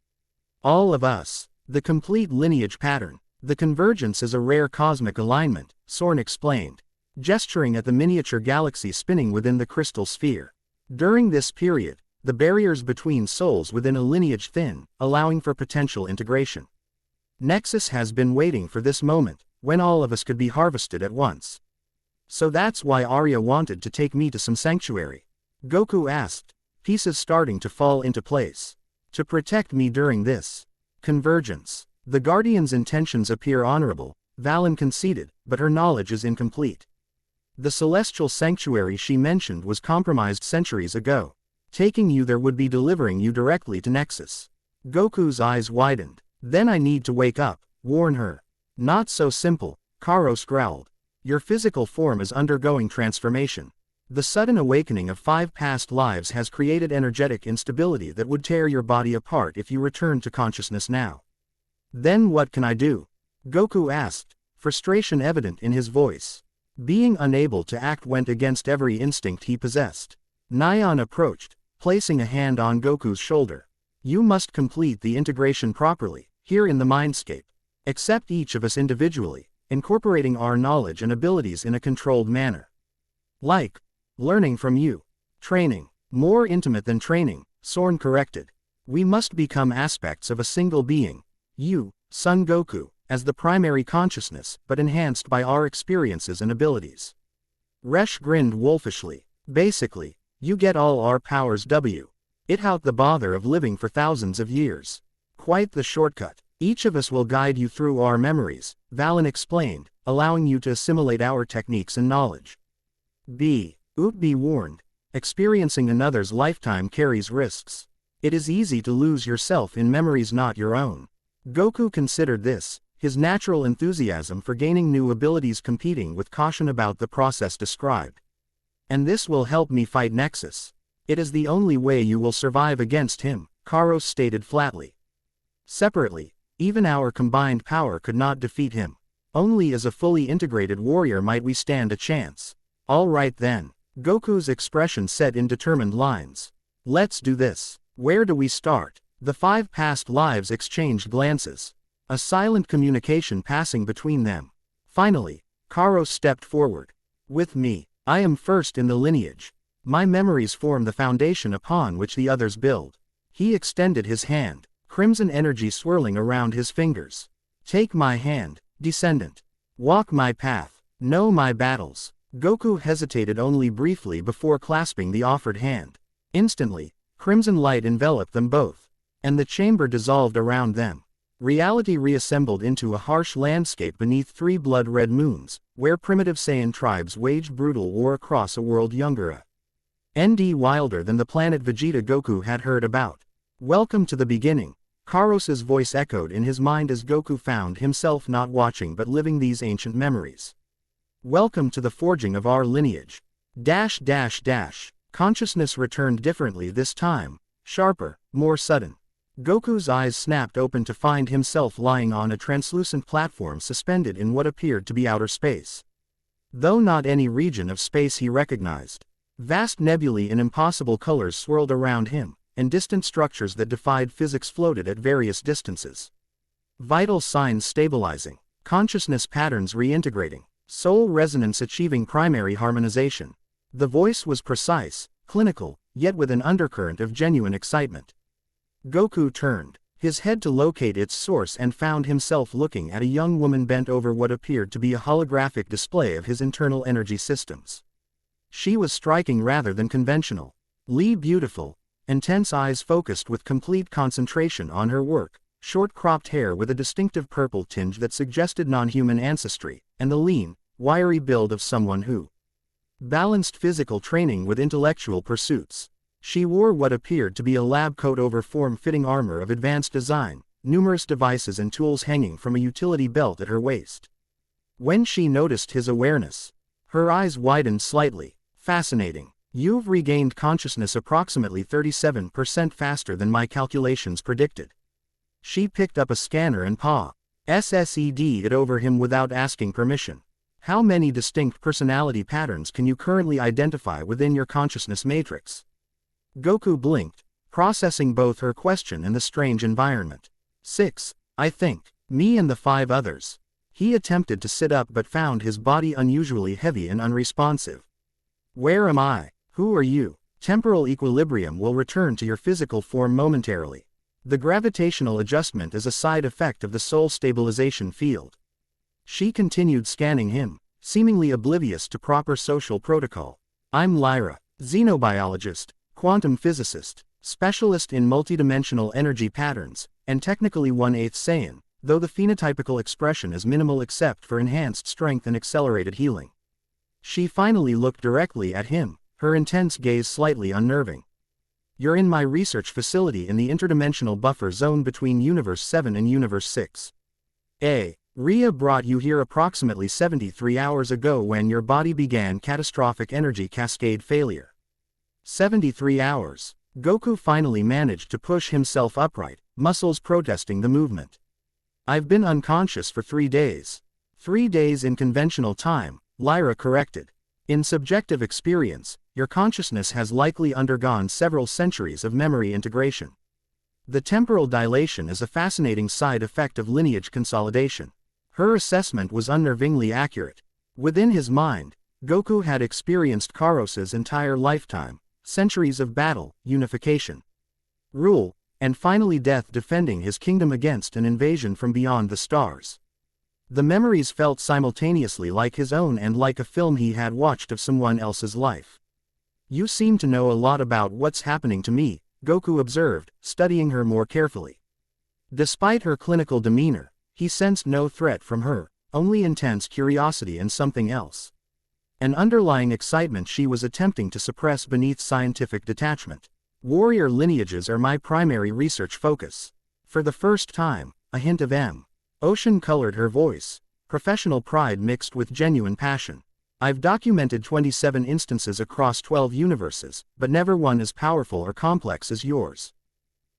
All of us. The complete lineage pattern. The convergence is a rare cosmic alignment, Sorn explained, gesturing at the miniature galaxy spinning within the crystal sphere. During this period, the barriers between souls within a lineage thin, allowing for potential integration. Nexus has been waiting for this moment, when all of us could be harvested at once. So that's why Arya wanted to take me to some sanctuary. Goku asked, pieces starting to fall into place. To protect me during this convergence. The Guardian's intentions appear honorable, Valen conceded, but her knowledge is incomplete. The celestial sanctuary she mentioned was compromised centuries ago. Taking you there would be delivering you directly to Nexus. Goku's eyes widened. Then I need to wake up, warn her. Not so simple, Karos growled. Your physical form is undergoing transformation. The sudden awakening of 5 past lives has created energetic instability that would tear your body apart if you return to consciousness now. Then what can I do? Goku asked, frustration evident in his voice. Being unable to act went against every instinct he possessed. Nyan approached, placing a hand on Goku's shoulder. You must complete the integration properly, here in the mindscape. Accept each of us individually, incorporating our knowledge and abilities in a controlled manner. Like, learning from you. Training. More intimate than training, Sorn corrected. We must become aspects of a single being, you, Son Goku, as the primary consciousness, but enhanced by our experiences and abilities. Resh grinned wolfishly. Basically, you get all our powers it out the bother of living for thousands of years. Quite the shortcut. Each of us will guide you through our memories, Valen explained, allowing you to assimilate our techniques and knowledge. Be warned. Experiencing another's lifetime carries risks. It is easy to lose yourself in memories not your own. Goku considered this, his natural enthusiasm for gaining new abilities competing with caution about the process described. And this will help me fight Nexus. It is the only way you will survive against him, Karos stated flatly. Separately, even our combined power could not defeat him. Only as a fully integrated warrior might we stand a chance. All right then. Goku's expression set in determined lines. Let's do this. Where do we start? The 5 past lives exchanged glances. A silent communication passing between them. Finally, Karos stepped forward. With me, I am first in the lineage. My memories form the foundation upon which the others build. He extended his hand, crimson energy swirling around his fingers. Take my hand, descendant. Walk my path. Know my battles. Goku hesitated only briefly before clasping the offered hand. Instantly, crimson light enveloped them both, and the chamber dissolved around them. Reality reassembled into a harsh landscape beneath 3 blood-red moons, where primitive Saiyan tribes waged brutal war across a world younger and wilder than the planet Vegeta Goku had heard about. Welcome to the beginning, Karos's voice echoed in his mind as Goku found himself not watching but living these ancient memories. Welcome to the forging of our lineage. Consciousness returned differently this time, sharper, more sudden. Goku's eyes snapped open to find himself lying on a translucent platform suspended in what appeared to be outer space. Though not any region of space he recognized. Vast nebulae in impossible colors swirled around him, and distant structures that defied physics floated at various distances. Vital signs stabilizing, consciousness patterns reintegrating, soul resonance achieving primary harmonization. The voice was precise, clinical, yet with an undercurrent of genuine excitement. Goku turned his head to locate its source and found himself looking at a young woman bent over what appeared to be a holographic display of his internal energy systems. She was striking rather than conventional. Beautiful, intense eyes focused with complete concentration on her work, short cropped hair with a distinctive purple tinge that suggested non-human ancestry, and the lean, wiry build of someone who balanced physical training with intellectual pursuits. She wore what appeared to be a lab coat over form-fitting armor of advanced design, numerous devices and tools hanging from a utility belt at her waist. When she noticed his awareness, her eyes widened slightly. Fascinating. You've regained consciousness approximately 37% faster than my calculations predicted. She picked up a scanner and SSED'd it over him without asking permission. How many distinct personality patterns can you currently identify within your consciousness matrix? Goku blinked, processing both her question and the strange environment. 6, I think. Me and the 5 others. He attempted to sit up but found his body unusually heavy and unresponsive. Where am I? Who are you? Temporal equilibrium will return to your physical form momentarily. The gravitational adjustment is a side effect of the soul stabilization field. She continued scanning him, seemingly oblivious to proper social protocol. I'm Lyra, xenobiologist, quantum physicist, specialist in multidimensional energy patterns, and technically 1/8 Saiyan, though the phenotypical expression is minimal except for enhanced strength and accelerated healing. She finally looked directly at him, her intense gaze slightly unnerving. You're in my research facility in the interdimensional buffer zone between Universe 7 and Universe 6. Rhea brought you here approximately 73 hours ago when your body began catastrophic energy cascade failure. 73 hours. Goku finally managed to push himself upright, muscles protesting the movement. I've been unconscious for 3 days. 3 days in conventional time, Lyra corrected. In subjective experience, your consciousness has likely undergone several centuries of memory integration. The temporal dilation is a fascinating side effect of lineage consolidation. Her assessment was unnervingly accurate. Within his mind, Goku had experienced Karos's entire lifetime, centuries of battle, unification, rule, and finally death defending his kingdom against an invasion from beyond the stars. The memories felt simultaneously like his own and like a film he had watched of someone else's life. "You seem to know a lot about what's happening to me," Goku observed, studying her more carefully. Despite her clinical demeanor, he sensed no threat from her, only intense curiosity and something else. An underlying excitement she was attempting to suppress beneath scientific detachment. "Warrior lineages are my primary research focus." For the first time, a hint of emotion colored her voice, professional pride mixed with genuine passion. "I've documented 27 instances across 12 universes, but never one as powerful or complex as yours."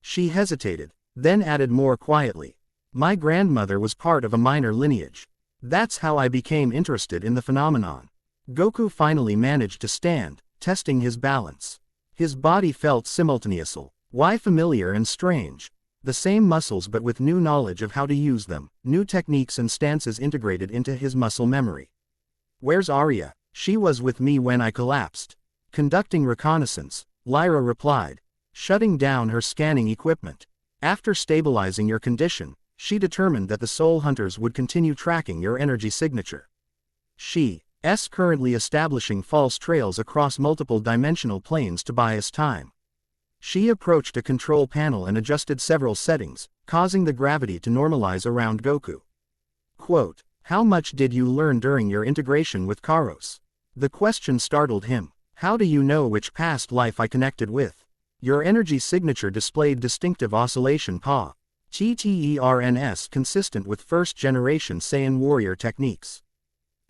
She hesitated, then added more quietly, "My grandmother was part of a minor lineage. That's how I became interested in the phenomenon." Goku finally managed to stand, testing his balance. His body felt simultaneously familiar and strange. The same muscles but with new knowledge of how to use them, new techniques and stances integrated into his muscle memory. "Where's Arya?" "She was with me when I collapsed." "Conducting reconnaissance," Lyra replied, shutting down her scanning equipment. "After stabilizing your condition, she determined that the Soul Hunters would continue tracking your energy signature. She's currently establishing false trails across multiple dimensional planes to buy us time." She approached a control panel and adjusted several settings, causing the gravity to normalize around Goku. Quote, "How much did you learn during your integration with Karos?" The question startled him. "How do you know which past life I connected with? Your energy signature displayed distinctive oscillation patterns consistent with first-generation Saiyan warrior techniques."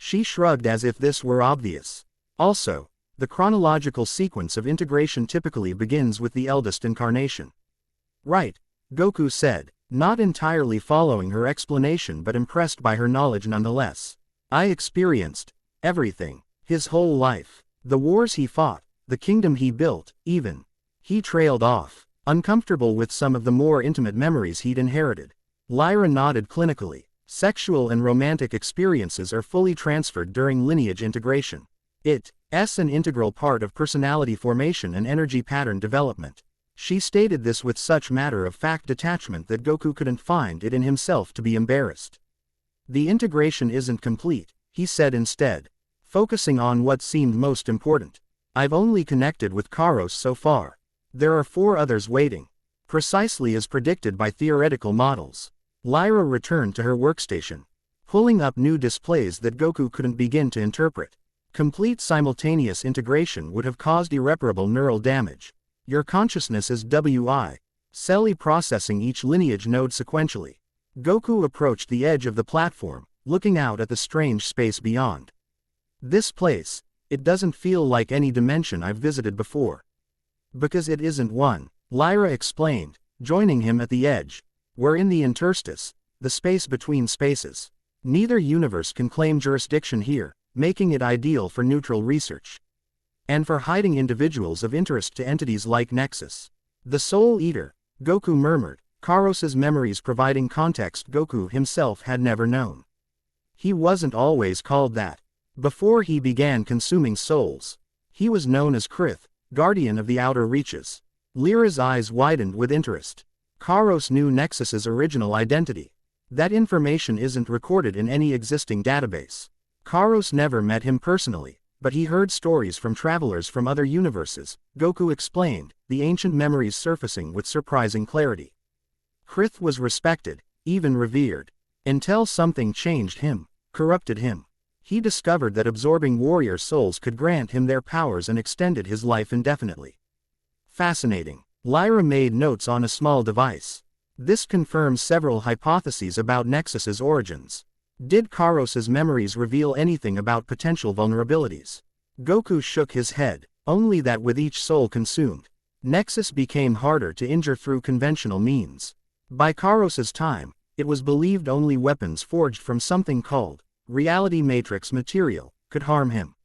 She shrugged as if this were obvious. "Also, the chronological sequence of integration typically begins with the eldest incarnation." "Right," Goku said, not entirely following her explanation but impressed by her knowledge nonetheless. "I experienced everything. His whole life. The wars he fought, the kingdom he built, even." He trailed off, uncomfortable with some of the more intimate memories he'd inherited. Lyra nodded clinically. "Sexual and romantic experiences are fully transferred during lineage integration. It's an integral part of personality formation and energy pattern development." She stated this with such matter-of-fact detachment that Goku couldn't find it in himself to be embarrassed. "The integration isn't complete," he said instead, focusing on what seemed most important. "I've only connected with Karos so far. There are 4 others waiting." Precisely as predicted by theoretical models. Lyra returned to her workstation, pulling up new displays that Goku couldn't begin to interpret. Complete simultaneous integration would have caused irreparable neural damage. "Your consciousness is celly processing each lineage node sequentially." Goku approached the edge of the platform, looking out at the strange space beyond. "This place, it doesn't feel like any dimension I've visited before." "Because it isn't one," Lyra explained, joining him at the edge. "We're in the interstice, the space between spaces. Neither universe can claim jurisdiction here, making it ideal for neutral research. And for hiding individuals of interest to entities like Nexus." "The Soul Eater," Goku murmured, Karos's memories providing context Goku himself had never known. He wasn't always called that. Before he began consuming souls, he was known as Krith, Guardian of the Outer Reaches. Lyra's eyes widened with interest. Karos knew Nexus's original identity. That information isn't recorded in any existing database. Karos never met him personally, but he heard stories from travelers from other universes, Goku explained, the ancient memories surfacing with surprising clarity. Krith was respected, even revered, until something changed him, corrupted him. He discovered that absorbing warrior souls could grant him their powers and extended his life indefinitely. Fascinating. Lyra made notes on a small device. This confirms several hypotheses about Nexus's origins. Did Karos's memories reveal anything about potential vulnerabilities? Goku shook his head, only that with each soul consumed, Nexus became harder to injure through conventional means. By Karos's time, it was believed only weapons forged from something called reality matrix material could harm him.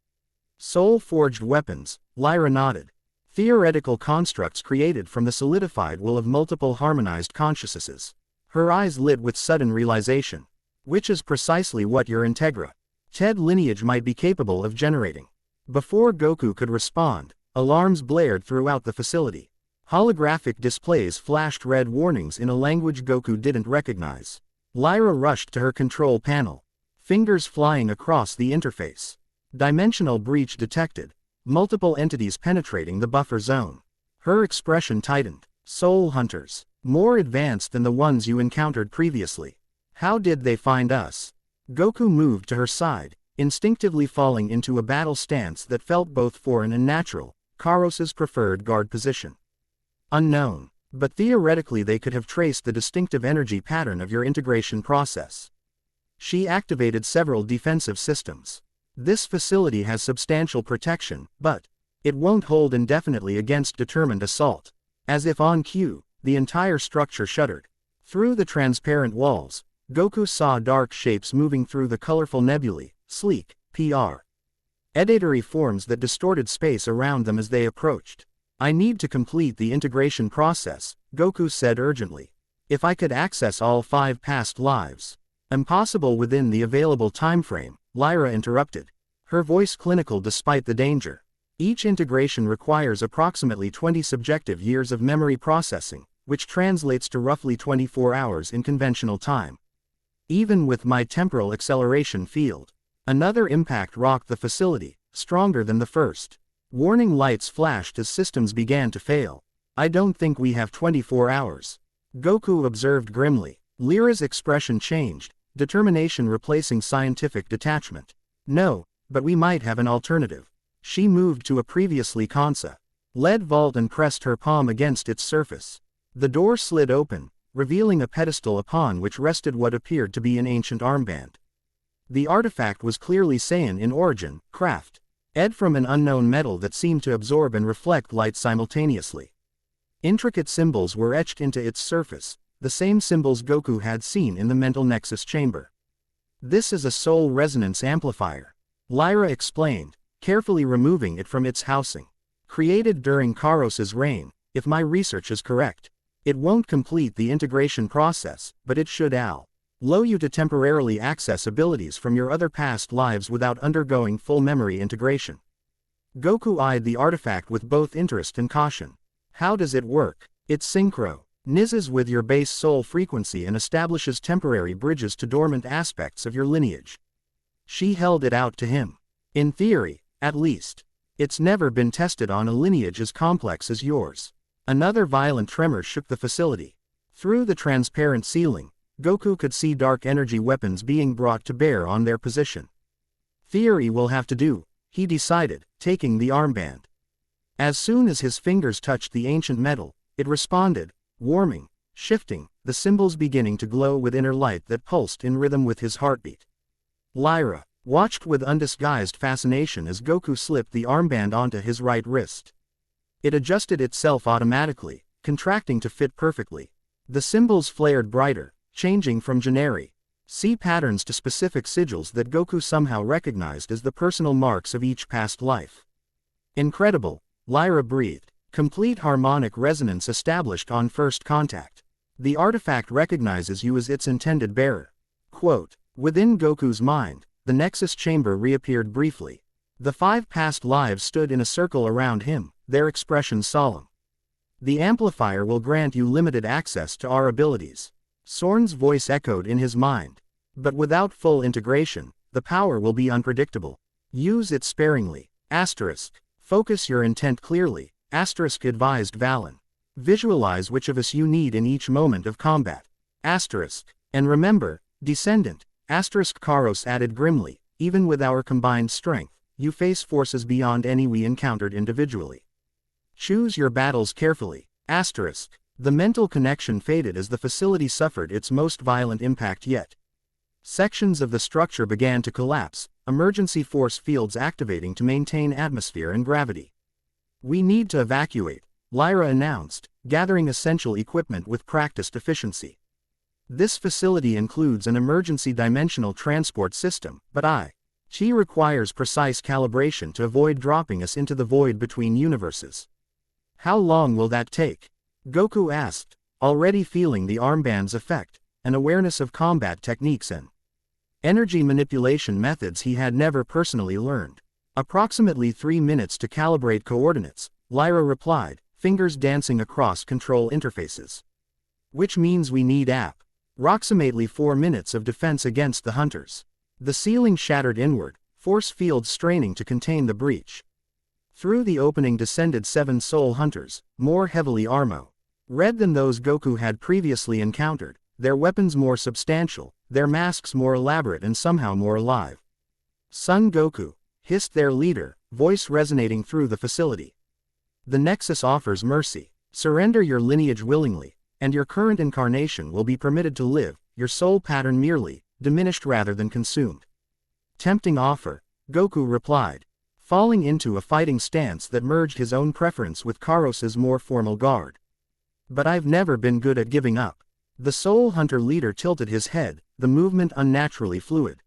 Soul-forged weapons, Lyra nodded. Theoretical constructs created from the solidified will of multiple harmonized consciousnesses. Her eyes lit with sudden realization. Which is precisely what your Integra Ted lineage might be capable of generating. Before Goku could respond, alarms blared throughout the facility. Holographic displays flashed red warnings in a language Goku didn't recognize. Lyra rushed to her control panel, fingers flying across the interface. Dimensional breach detected, multiple entities penetrating the buffer zone. Her expression tightened. Soul hunters, more advanced than the ones you encountered previously. How did they find us? Goku moved to her side, instinctively falling into a battle stance that felt both foreign and natural, Karos's preferred guard position. Unknown, but theoretically they could have traced the distinctive energy pattern of your integration process. She activated several defensive systems. This facility has substantial protection, but it won't hold indefinitely against determined assault. As if on cue, the entire structure shuddered. Through the transparent walls, Goku saw dark shapes moving through the colorful nebulae, sleek, predatory forms that distorted space around them as they approached. I need to complete the integration process, Goku said urgently. If I could access all 5 past lives. Impossible within the available timeframe, Lyra interrupted. Her voice clinical despite the danger. Each integration requires approximately 20 subjective years of memory processing, which translates to roughly 24 hours in conventional time. Even with my temporal acceleration field. Another impact rocked the facility, stronger than the first. Warning lights flashed as systems began to fail. I don't think we have 24 hours. Goku observed grimly. Lyra's expression changed, determination replacing scientific detachment. No, but we might have an alternative. She moved to a previously lead vault and pressed her palm against its surface. The door slid open, revealing a pedestal upon which rested what appeared to be an ancient armband. The artifact was clearly Saiyan in origin, craft. From an unknown metal that seemed to absorb and reflect light simultaneously. Intricate symbols were etched into its surface, the same symbols Goku had seen in the mental nexus chamber. This is a soul resonance amplifier, Lyra explained, carefully removing it from its housing. Created during Karos's reign, if my research is correct. It won't complete the integration process, but it should allow you to temporarily access abilities from your other past lives without undergoing full memory integration. Goku eyed the artifact with both interest and caution. How does it work? It synchronizes with your base soul frequency and establishes temporary bridges to dormant aspects of your lineage. She held it out to him. In theory, at least. It's never been tested on a lineage as complex as yours. Another violent tremor shook the facility. Through the transparent ceiling, Goku could see dark energy weapons being brought to bear on their position. Theory will have to do, he decided, taking the armband. As soon as his fingers touched the ancient metal, it responded, warming, shifting, the symbols beginning to glow with inner light that pulsed in rhythm with his heartbeat. Lyra watched with undisguised fascination as Goku slipped the armband onto his right wrist. It adjusted itself automatically, contracting to fit perfectly. The symbols flared brighter, changing from generic C patterns to specific sigils that Goku somehow recognized as the personal marks of each past life. Incredible, Lyra breathed. Complete harmonic resonance established on first contact. The artifact recognizes you as its intended bearer. Quote, within Goku's mind, the Nexus chamber reappeared briefly. The 5 past lives stood in a circle around him, their expressions solemn. The amplifier will grant you limited access to our abilities. Sorn's voice echoed in his mind. But without full integration, the power will be unpredictable. Use it sparingly. Focus your intent clearly, advised Valen. Visualize which of us you need in each moment of combat. And remember, descendant, Karos added grimly, even with our combined strength, you face forces beyond any we encountered individually. Choose your battles carefully. The mental connection faded as the facility suffered its most violent impact yet. Sections of the structure began to collapse, emergency force fields activating to maintain atmosphere and gravity. We need to evacuate, Lyra announced, gathering essential equipment with practiced efficiency. This facility includes an emergency dimensional transport system, but she requires precise calibration to avoid dropping us into the void between universes. How long will that take? Goku asked, already feeling the armband's effect, an awareness of combat techniques and Energy manipulation methods he had never personally learned. Approximately 3 minutes to calibrate coordinates, Lyra replied, fingers dancing across control interfaces. Which means we need approximately 4 minutes of defense against the hunters. The ceiling shattered inward, force fields straining to contain the breach. Through the opening descended 7 soul hunters, more heavily armor-red than those Goku had previously encountered, their weapons more substantial, their masks more elaborate and somehow more alive. Son Goku, hissed their leader, voice resonating through the facility. The Nexus offers mercy. Surrender your lineage willingly, and your current incarnation will be permitted to live, your soul pattern merely, diminished rather than consumed. Tempting offer, Goku replied, falling into a fighting stance that merged his own preference with Karos's more formal guard. But I've never been good at giving up. The Soul Hunter leader tilted his head, the movement unnaturally fluid.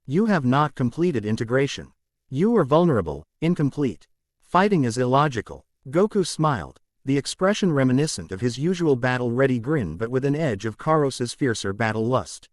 You have not completed integration. You are vulnerable, incomplete. Fighting is illogical. Goku smiled, the expression reminiscent of his usual battle-ready grin but with an edge of Karos's fiercer battle lust.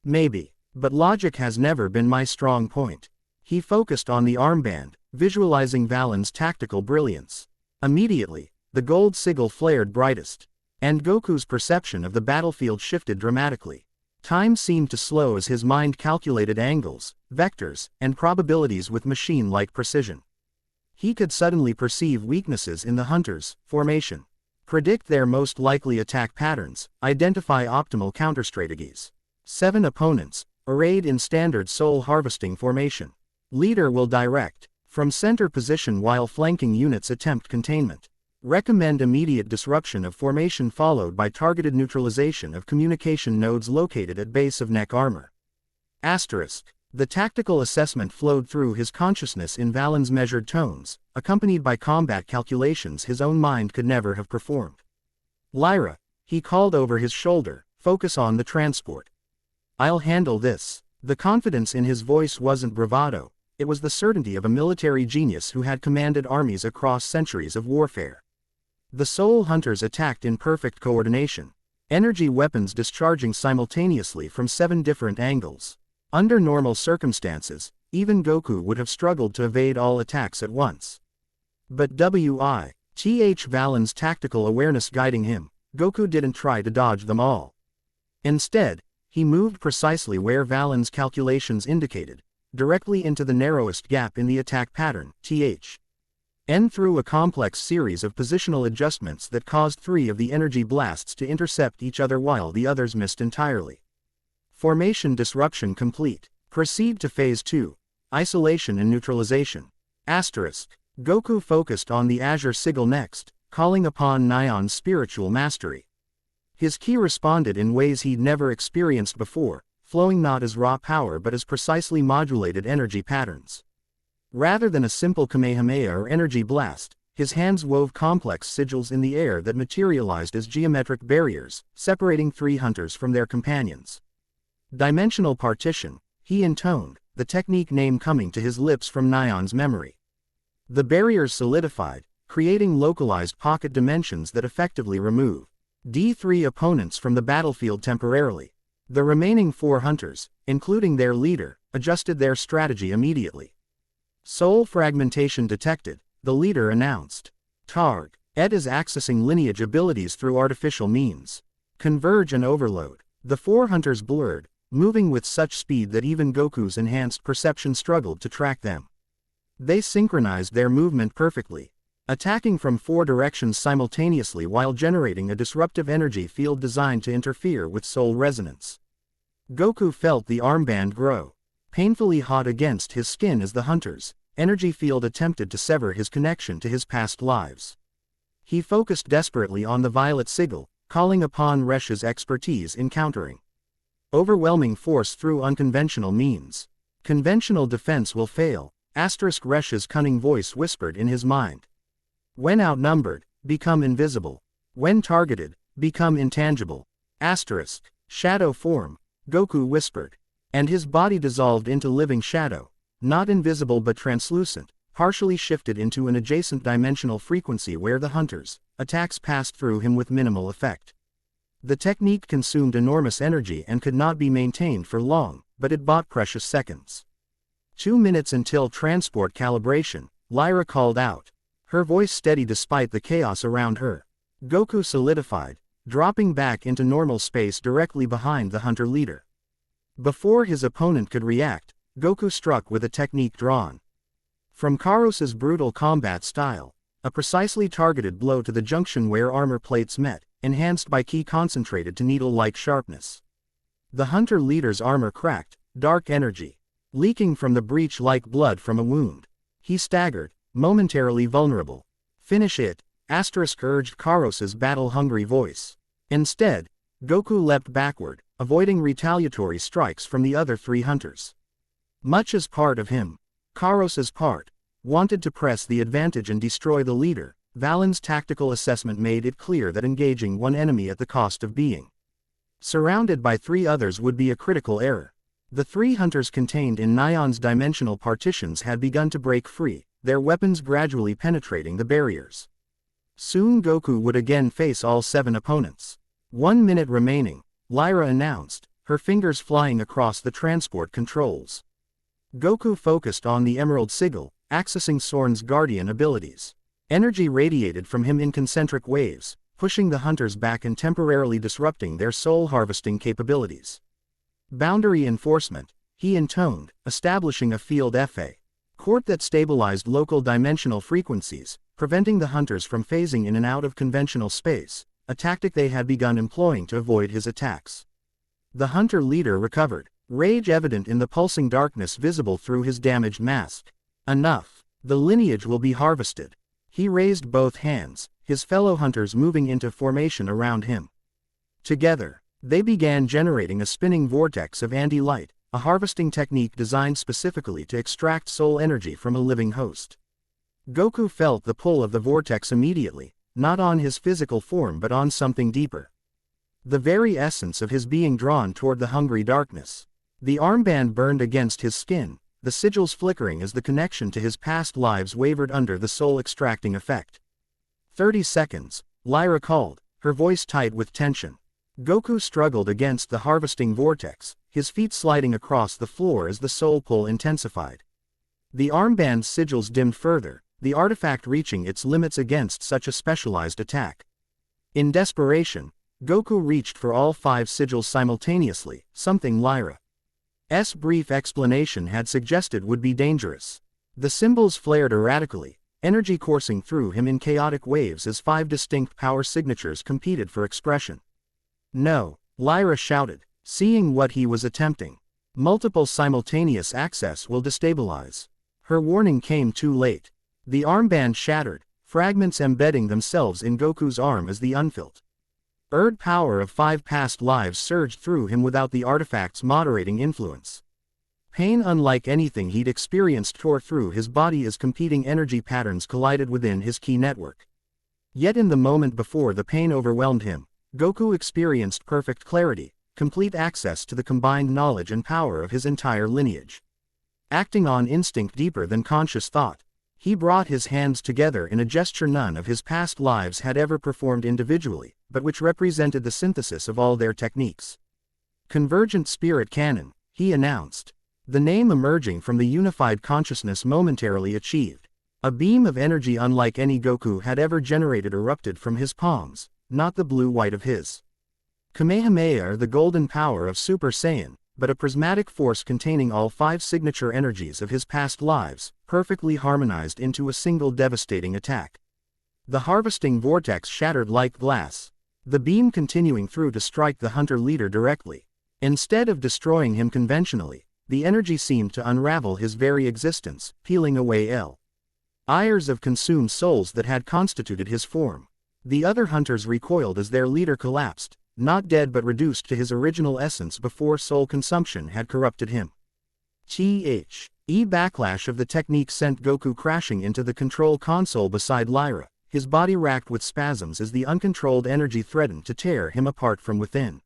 Maybe, but logic has never been my strong point. He focused on the armband, visualizing Valen's tactical brilliance. Immediately, the gold sigil flared brightest, and Goku's perception of the battlefield shifted dramatically. Time seemed to slow as his mind calculated angles, vectors, and probabilities with machine-like precision. He could suddenly perceive weaknesses in the hunters' formation, predict their most likely attack patterns, identify optimal counter-strategies. 7 opponents, arrayed in standard soul harvesting formation. Leader will direct, from center position while flanking units attempt containment. Recommend immediate disruption of formation followed by targeted neutralization of communication nodes located at base of neck armor. Asterisk. The tactical assessment flowed through his consciousness in Valen's measured tones, accompanied by combat calculations his own mind could never have performed. Lyra, he called over his shoulder, focus on the transport. I'll handle this. The confidence in his voice wasn't bravado, it was the certainty of a military genius who had commanded armies across centuries of warfare. The Soul Hunters attacked in perfect coordination, energy weapons discharging simultaneously from 7 different angles. Under normal circumstances, even Goku would have struggled to evade all attacks at once. But with Valen's tactical awareness guiding him, Goku didn't try to dodge them all. Instead, he moved precisely where Valen's calculations indicated, directly into the narrowest gap in the attack pattern, through a complex series of positional adjustments that caused 3 of the energy blasts to intercept each other while the others missed entirely. Formation disruption complete. Proceed to Phase 2. Isolation and neutralization. Asterisk. Goku focused on the Azure Sigil next, calling upon Nion's spiritual mastery. His ki responded in ways he'd never experienced before, flowing not as raw power but as precisely modulated energy patterns. Rather than a simple Kamehameha or energy blast, his hands wove complex sigils in the air that materialized as geometric barriers, separating 3 hunters from their companions. Dimensional partition, he intoned, the technique name coming to his lips from Nion's memory. The barriers solidified, creating localized pocket dimensions that effectively remove D3 opponents from the battlefield temporarily. The remaining 4 hunters, including their leader, adjusted their strategy immediately. Soul fragmentation detected, the leader announced. Targ, Ed is accessing lineage abilities through artificial means. Converge and overload. The 4 hunters blurred, moving with such speed that even Goku's enhanced perception struggled to track them. They synchronized their movement perfectly, attacking from 4 directions simultaneously while generating a disruptive energy field designed to interfere with soul resonance. Goku felt the armband grow, painfully hot against his skin as the hunter's energy field attempted to sever his connection to his past lives. He focused desperately on the violet sigil, calling upon Resh's expertise in countering overwhelming force through unconventional means. Conventional defense will fail, Resh's cunning voice whispered in his mind. When outnumbered, become invisible. When targeted, become intangible. Shadow form, Goku whispered. And his body dissolved into living shadow, not invisible but translucent, partially shifted into an adjacent dimensional frequency where the hunters' attacks passed through him with minimal effect. The technique consumed enormous energy and could not be maintained for long, but it bought precious seconds. 2 minutes until transport calibration, Lyra called out, her voice steady despite the chaos around her. Goku solidified, dropping back into normal space directly behind the hunter leader. Before his opponent could react, Goku struck with a technique drawn from Karos's brutal combat style, a precisely targeted blow to the junction where armor plates met, enhanced by ki concentrated to needle-like sharpness. The hunter leader's armor cracked, dark energy leaking from the breach like blood from a wound. He staggered, momentarily vulnerable. Finish it, urged Karos's battle-hungry voice. Instead, Goku leapt backward, avoiding retaliatory strikes from the other 3 hunters. Much as part of him, Karos's part, wanted to press the advantage and destroy the leader, Valen's tactical assessment made it clear that engaging one enemy at the cost of being surrounded by 3 others would be a critical error. The 3 hunters contained in Nyan's dimensional partitions had begun to break free, their weapons gradually penetrating the barriers. Soon Goku would again face all 7 opponents. 1 minute remaining, Lyra announced, her fingers flying across the transport controls. Goku focused on the Emerald Sigil, accessing Sorn's guardian abilities. Energy radiated from him in concentric waves, pushing the hunters back and temporarily disrupting their soul harvesting capabilities. Boundary enforcement, he intoned, establishing a field FA court that stabilized local dimensional frequencies, preventing the hunters from phasing in and out of conventional space, a tactic they had begun employing to avoid his attacks. The hunter leader recovered, rage evident in the pulsing darkness visible through his damaged mask. Enough. The lineage will be harvested. He raised both hands, his fellow hunters moving into formation around him. Together, they began generating a spinning vortex of anti-light, a harvesting technique designed specifically to extract soul energy from a living host. Goku felt the pull of the vortex immediately, not on his physical form but on something deeper. The very essence of his being drawn toward the hungry darkness. The armband burned against his skin, the sigils flickering as the connection to his past lives wavered under the soul-extracting effect. 30 seconds, Lyra called, her voice tight with tension. Goku struggled against the harvesting vortex, his feet sliding across the floor as the soul pull intensified. The armband's sigils dimmed further, the artifact reaching its limits against such a specialized attack. In desperation, Goku reached for all 5 sigils simultaneously, something Lyra's brief explanation had suggested would be dangerous. The symbols flared erratically, energy coursing through him in chaotic waves as 5 distinct power signatures competed for expression. No, Lyra shouted, seeing what he was attempting. Multiple simultaneous access will destabilize. Her warning came too late. The armband shattered, fragments embedding themselves in Goku's arm as the unfelt power of 5 past lives surged through him without the artifact's moderating influence. Pain unlike anything he'd experienced tore through his body as competing energy patterns collided within his ki network. Yet in the moment before the pain overwhelmed him, Goku experienced perfect clarity, complete access to the combined knowledge and power of his entire lineage. Acting on instinct deeper than conscious thought, he brought his hands together in a gesture none of his past lives had ever performed individually, but which represented the synthesis of all their techniques. Convergent Spirit Cannon, he announced. The name emerging from the unified consciousness momentarily achieved. A beam of energy unlike any Goku had ever generated erupted from his palms, not the blue-white of his Kamehameha or the golden power of Super Saiyan, but a prismatic force containing all 5 signature energies of his past lives, perfectly harmonized into a single devastating attack. The harvesting vortex shattered like glass, the beam continuing through to strike the hunter leader directly. Instead of destroying him conventionally, the energy seemed to unravel his very existence, peeling away layers of consumed souls that had constituted his form. The other hunters recoiled as their leader collapsed, not dead but reduced to his original essence before soul consumption had corrupted him. Backlash of the technique sent Goku crashing into the control console beside Lyra, his body racked with spasms as the uncontrolled energy threatened to tear him apart from within.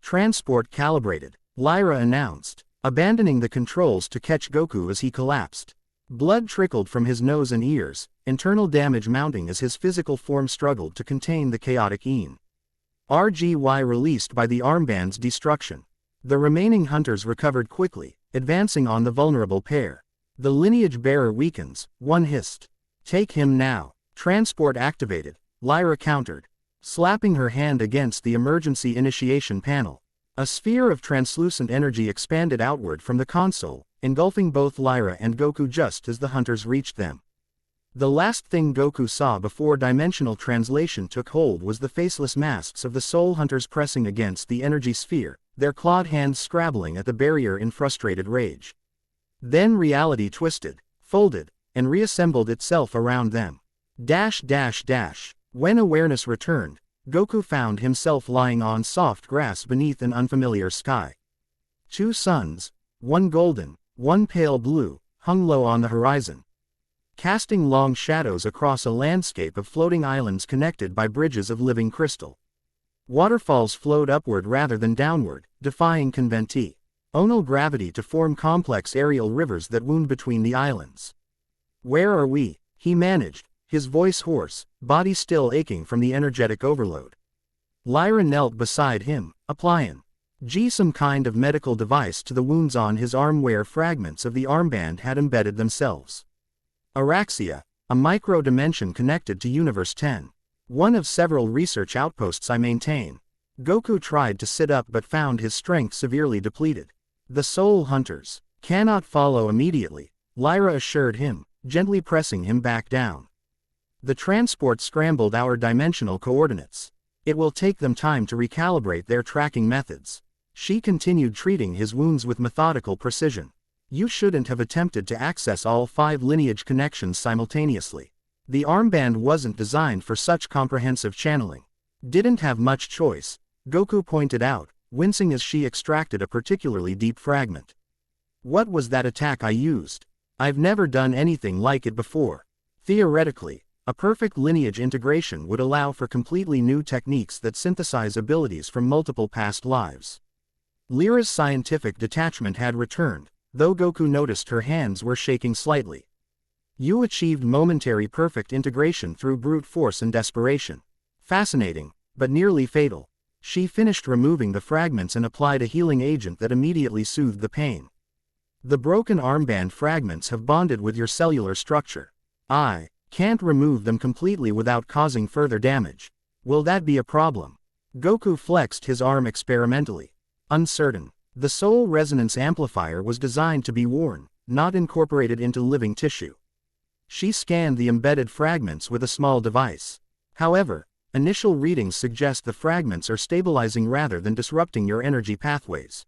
Transport calibrated, Lyra announced, abandoning the controls to catch Goku as he collapsed. Blood trickled from his nose and ears, internal damage mounting as his physical form struggled to contain the chaotic energy released by the armband's destruction. The remaining hunters recovered quickly, advancing on the vulnerable pair. The lineage bearer weakens, one hissed. Take him now. Transport activated, Lyra countered, slapping her hand against the emergency initiation panel. A sphere of translucent energy expanded outward from the console, engulfing both Lyra and Goku just as the hunters reached them. The last thing Goku saw before dimensional translation took hold was the faceless masks of the soul hunters pressing against the energy sphere, their clawed hands scrabbling at the barrier in frustrated rage. Then reality twisted, folded, and reassembled itself around them. When awareness returned, Goku found himself lying on soft grass beneath an unfamiliar sky. Two suns, one golden, one pale blue, hung low on the horizon, casting long shadows across a landscape of floating islands connected by bridges of living crystal. Waterfalls flowed upward rather than downward, defying conventional gravity to form complex aerial rivers that wound between the islands. "Where are we?" he managed, his voice hoarse, body still aching from the energetic overload. Lyra knelt beside him, applying some kind of medical device to the wounds on his arm where fragments of the armband had embedded themselves. Araxia, a micro-dimension connected to Universe 10. One of several research outposts I maintain. Goku tried to sit up but found his strength severely depleted. The soul hunters cannot follow immediately, Lyra assured him, gently pressing him back down. The transport scrambled our dimensional coordinates. It will take them time to recalibrate their tracking methods. She continued treating his wounds with methodical precision. You shouldn't have attempted to access all 5 lineage connections simultaneously. The armband wasn't designed for such comprehensive channeling. Didn't have much choice, Goku pointed out, wincing as she extracted a particularly deep fragment. What was that attack I used? I've never done anything like it before. Theoretically, a perfect lineage integration would allow for completely new techniques that synthesize abilities from multiple past lives. Lyra's scientific detachment had returned, though Goku noticed her hands were shaking slightly. You achieved momentary perfect integration through brute force and desperation. Fascinating, but nearly fatal. She finished removing the fragments and applied a healing agent that immediately soothed the pain. The broken armband fragments have bonded with your cellular structure. I can't remove them completely without causing further damage. Will that be a problem? Goku flexed his arm experimentally. Uncertain. The soul resonance amplifier was designed to be worn, not incorporated into living tissue. She scanned the embedded fragments with a small device. However, initial readings suggest the fragments are stabilizing rather than disrupting your energy pathways.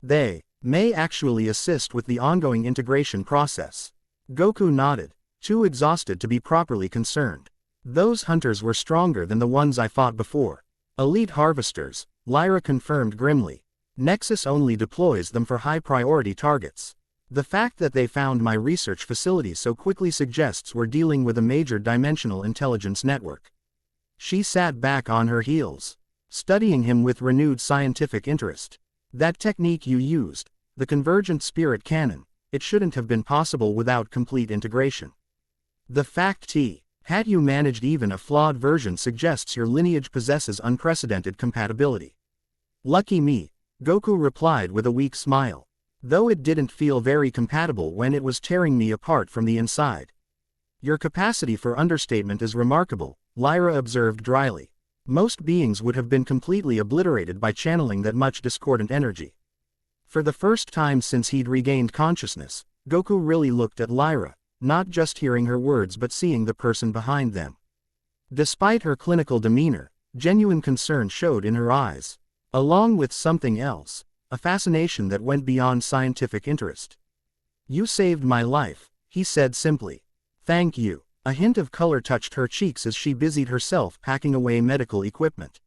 They may actually assist with the ongoing integration process. Goku nodded, too exhausted to be properly concerned. Those hunters were stronger than the ones I fought before. Elite harvesters, Lyra confirmed grimly. Nexus only deploys them for high-priority targets. The fact that they found my research facility so quickly suggests we're dealing with a major dimensional intelligence network. She sat back on her heels, studying him with renewed scientific interest. That technique you used, the convergent spirit cannon, it shouldn't have been possible without complete integration. The fact had you managed even a flawed version suggests your lineage possesses unprecedented compatibility. Lucky me, Goku replied with a weak smile. Though it didn't feel very compatible when it was tearing me apart from the inside. Your capacity for understatement is remarkable, Lyra observed dryly. Most beings would have been completely obliterated by channeling that much discordant energy. For the first time since he'd regained consciousness, Goku really looked at Lyra, not just hearing her words but seeing the person behind them. Despite her clinical demeanor, genuine concern showed in her eyes. Along with something else, a fascination that went beyond scientific interest. You saved my life, he said simply. Thank you. A hint of color touched her cheeks as she busied herself packing away medical equipment.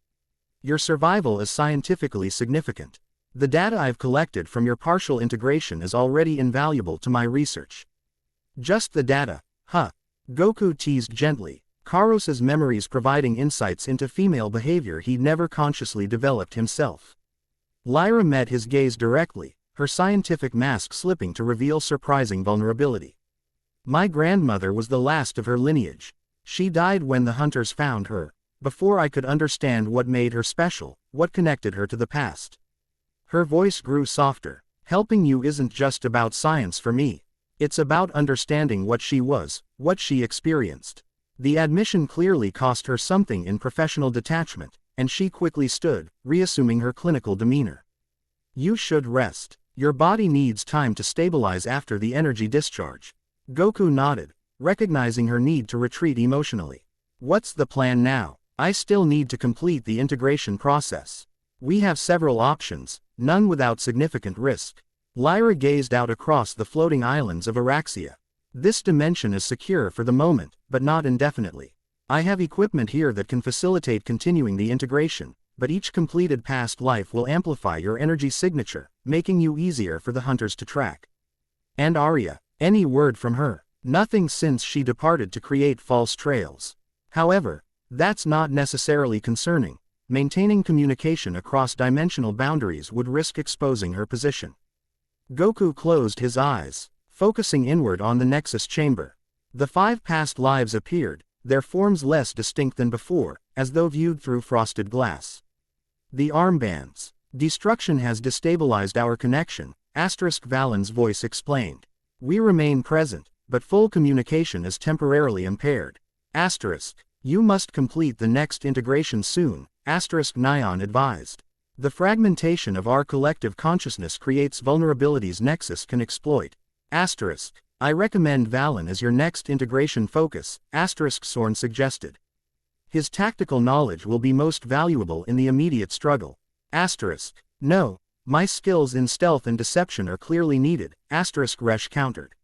Your survival is scientifically significant. The data I've collected from your partial integration is already invaluable to my research. Just the data, huh? Goku teased gently, Karos's memories providing insights into female behavior he'd never consciously developed himself. Lyra met his gaze directly, her scientific mask slipping to reveal surprising vulnerability. My grandmother was the last of her lineage. She died when the hunters found her, before I could understand what made her special, what connected her to the past. Her voice grew softer. Helping you isn't just about science for me. It's about understanding what she was, what she experienced. The admission clearly cost her something in professional detachment, and she quickly stood, reassuming her clinical demeanor. You should rest. Your body needs time to stabilize after the energy discharge. Goku nodded, recognizing her need to retreat emotionally. What's the plan now? I still need to complete the integration process. We have several options, none without significant risk. Lyra gazed out across the floating islands of Araxia. This dimension is secure for the moment, but not indefinitely. I have equipment here that can facilitate continuing the integration, but each completed past life will amplify your energy signature, making you easier for the hunters to track. And Arya, any word from her? Nothing since she departed to create false trails. However, that's not necessarily concerning. Maintaining communication across dimensional boundaries would risk exposing her position. Goku closed his eyes, focusing inward on the Nexus chamber. The 5 past lives appeared, their forms less distinct than before, as though viewed through frosted glass. The armbands. Destruction has destabilized our connection, Valen's voice explained. We remain present, but full communication is temporarily impaired. You must complete the next integration soon, Nyan advised. The fragmentation of our collective consciousness creates vulnerabilities Nexus can exploit. I recommend Valen as your next integration focus, Sorn suggested. His tactical knowledge will be most valuable in the immediate struggle. No, my skills in stealth and deception are clearly needed, Resh countered.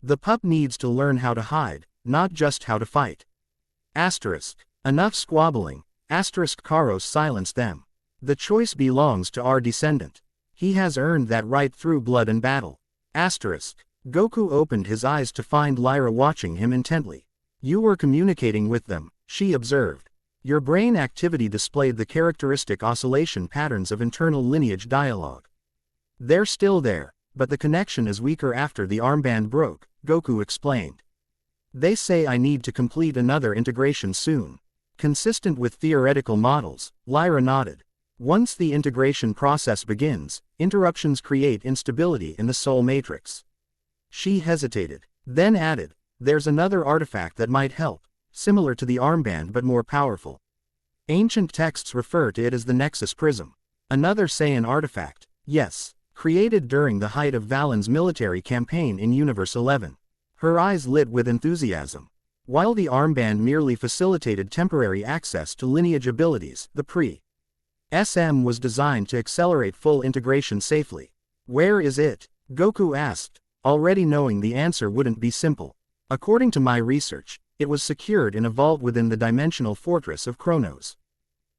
The pup needs to learn how to hide, not just how to fight. Enough squabbling, Karos silenced them. The choice belongs to our descendant. He has earned that right through blood and battle. Goku opened his eyes to find Lyra watching him intently. You were communicating with them, she observed. Your brain activity displayed the characteristic oscillation patterns of internal lineage dialogue. They're still there, but the connection is weaker after the armband broke, Goku explained. They say I need to complete another integration soon. Consistent with theoretical models, Lyra nodded. Once the integration process begins, interruptions create instability in the soul matrix. She hesitated, then added, there's another artifact that might help, similar to the armband but more powerful. Ancient texts refer to it as the Nexus Prism. Another Saiyan artifact, yes, created during the height of Valen's military campaign in Universe 11. Her eyes lit with enthusiasm. While the armband merely facilitated temporary access to lineage abilities, the Pre-SM was designed to accelerate full integration safely. Where is it? Goku asked, already knowing the answer wouldn't be simple. According to my research, it was secured in a vault within the dimensional fortress of Kronos.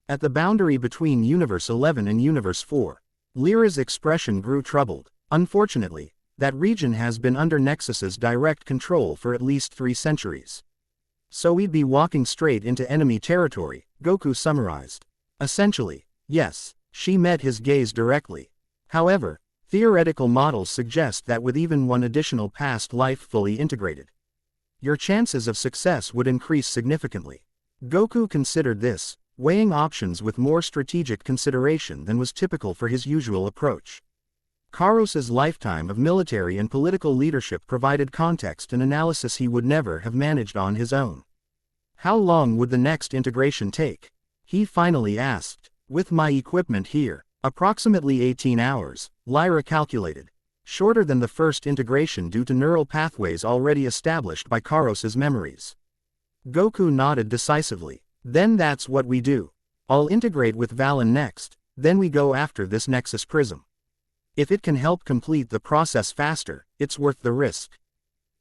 At the boundary between Universe 11 and Universe 4, Lyra's expression grew troubled. Unfortunately, that region has been under Nexus's direct control for at least 3 centuries. So we'd be walking straight into enemy territory, Goku summarized. Essentially, yes, she met his gaze directly. However, theoretical models suggest that with even one additional past life fully integrated, your chances of success would increase significantly. Goku considered this, weighing options with more strategic consideration than was typical for his usual approach. Karos's lifetime of military and political leadership provided context and analysis he would never have managed on his own. How long would the next integration take? He finally asked. With my equipment here, approximately 18 hours, Lyra calculated. Shorter than the first integration due to neural pathways already established by Karos's memories. Goku nodded decisively. Then that's what we do. I'll integrate with Valen next, then we go after this Nexus Prism. If it can help complete the process faster, it's worth the risk.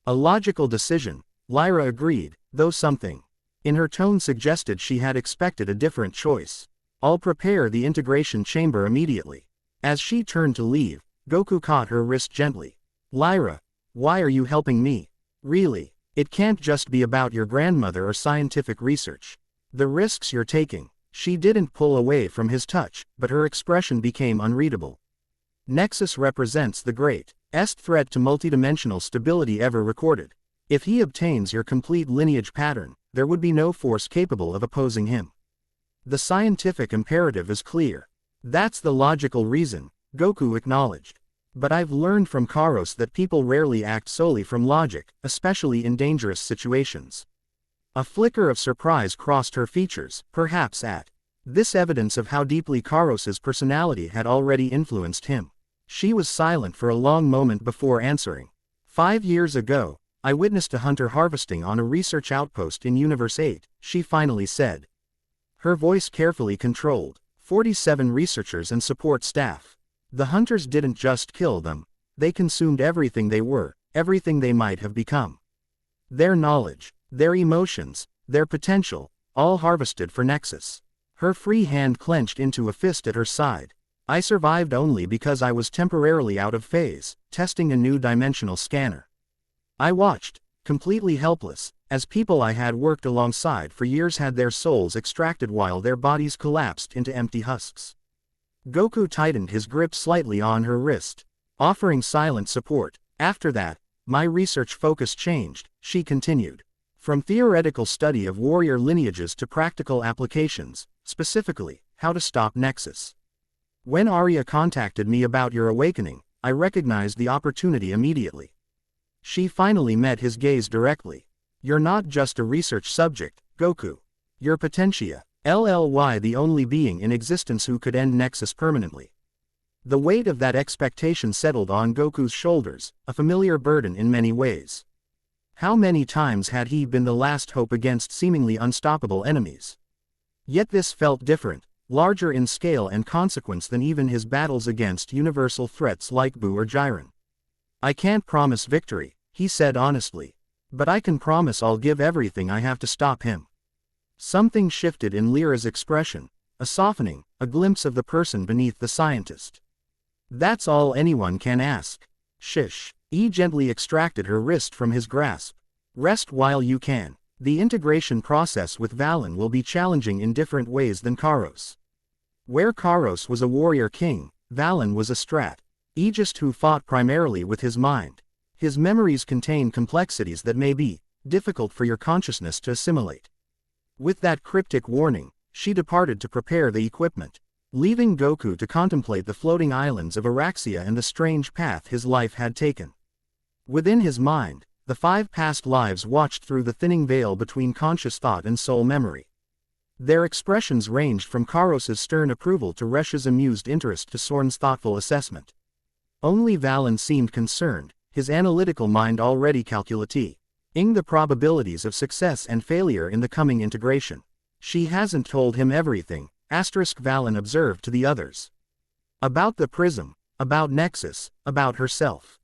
A logical decision, Lyra agreed, though something in her tone suggested she had expected a different choice. I'll prepare the integration chamber immediately. As she turned to leave, Goku caught her wrist gently. Lyra, why are you helping me? Really, it can't just be about your grandmother or scientific research. The risks you're taking. She didn't pull away from his touch, but her expression became unreadable. Nexus represents the greatest threat to multidimensional stability ever recorded. If he obtains your complete lineage pattern, there would be no force capable of opposing him. The scientific imperative is clear. That's the logical reason, Goku acknowledged. But I've learned from Karos that people rarely act solely from logic, especially in dangerous situations. A flicker of surprise crossed her features, perhaps at this evidence of how deeply Karos's personality had already influenced him. She was silent for a long moment before answering. 5 years ago, I witnessed a hunter harvesting on a research outpost in Universe 8, she finally said. Her voice carefully controlled. 47 researchers and support staff. The hunters didn't just kill them, they consumed everything they were, everything they might have become. Their knowledge, their emotions, their potential, all harvested for Nexus. Her free hand clenched into a fist at her side. I survived only because I was temporarily out of phase, testing a new dimensional scanner. I watched, completely helpless, as people I had worked alongside for years had their souls extracted while their bodies collapsed into empty husks. Goku tightened his grip slightly on her wrist, offering silent support. After that, my research focus changed, she continued. From theoretical study of warrior lineages to practical applications, specifically, how to stop Nexus. When Arya contacted me about your awakening, I recognized the opportunity immediately. She finally met his gaze directly. You're not just a research subject, Goku. You're Potentia, LLY, the only being in existence who could end Nexus permanently. The weight of that expectation settled on Goku's shoulders, a familiar burden in many ways. How many times had he been the last hope against seemingly unstoppable enemies? Yet this felt different, larger in scale and consequence than even his battles against universal threats like Buu or Jiren. I can't promise victory, he said honestly. But I can promise I'll give everything I have to stop him. Something shifted in Lyra's expression, a softening, a glimpse of the person beneath the scientist. That's all anyone can ask. Shish. He gently extracted her wrist from his grasp. Rest while you can. The integration process with Valen will be challenging in different ways than Karos. Where Karos was a warrior king, Valen was a strategist who fought primarily with his mind. His memories contain complexities that may be difficult for your consciousness to assimilate. With that cryptic warning, she departed to prepare the equipment, leaving Goku to contemplate the floating islands of Araxia and the strange path his life had taken. Within his mind, the 5 past lives watched through the thinning veil between conscious thought and soul memory. Their expressions ranged from Karos's stern approval to Resh's amused interest to Sorn's thoughtful assessment. Only Valen seemed concerned, his analytical mind already calculating the probabilities of success and failure in the coming integration. She hasn't told him everything, Valen observed to the others. About the prism, about Nexus, about herself.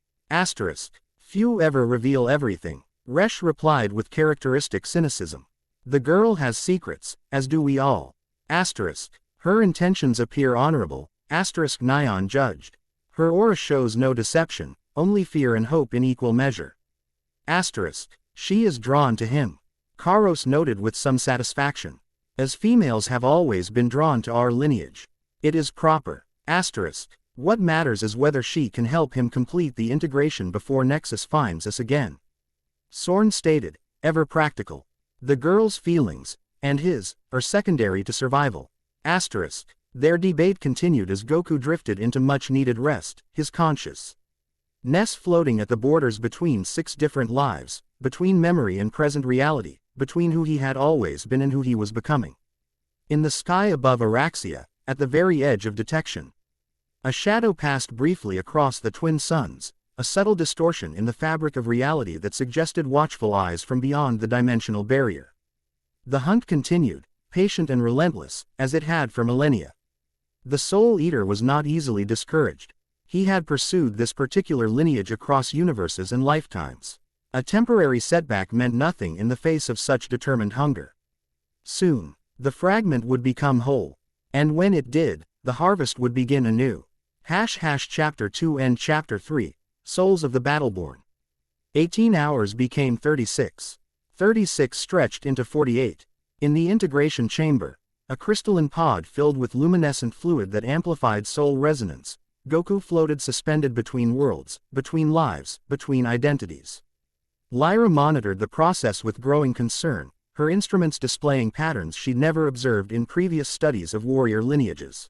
Few ever reveal everything, Resh replied with characteristic cynicism. The girl has secrets, as do we all. Her intentions appear honorable, Nyan judged. Her aura shows no deception, only fear and hope in equal measure. She is drawn to him. Karos noted with some satisfaction. As females have always been drawn to our lineage. It is proper. What matters is whether she can help him complete the integration before Nexus finds us again. Sorn stated, ever practical. The girl's feelings, and his, are secondary to survival. Their debate continued as Goku drifted into much-needed rest, his consciousness floating at the borders between 6 different lives, between memory and present reality, between who he had always been and who he was becoming. In the sky above Araxia, at the very edge of detection, a shadow passed briefly across the twin suns, a subtle distortion in the fabric of reality that suggested watchful eyes from beyond the dimensional barrier. The hunt continued, patient and relentless, as it had for millennia. The Soul Eater was not easily discouraged. He had pursued this particular lineage across universes and lifetimes. A temporary setback meant nothing in the face of such determined hunger. Soon, the fragment would become whole. And when it did, the harvest would begin anew. Chapter 2 and Chapter 3, Souls of the Battleborn. 18 hours became 36. 36 stretched into 48. In the integration chamber, a crystalline pod filled with luminescent fluid that amplified soul resonance, Goku floated suspended between worlds, between lives, between identities. Lyra monitored the process with growing concern, her instruments displaying patterns she'd never observed in previous studies of warrior lineages.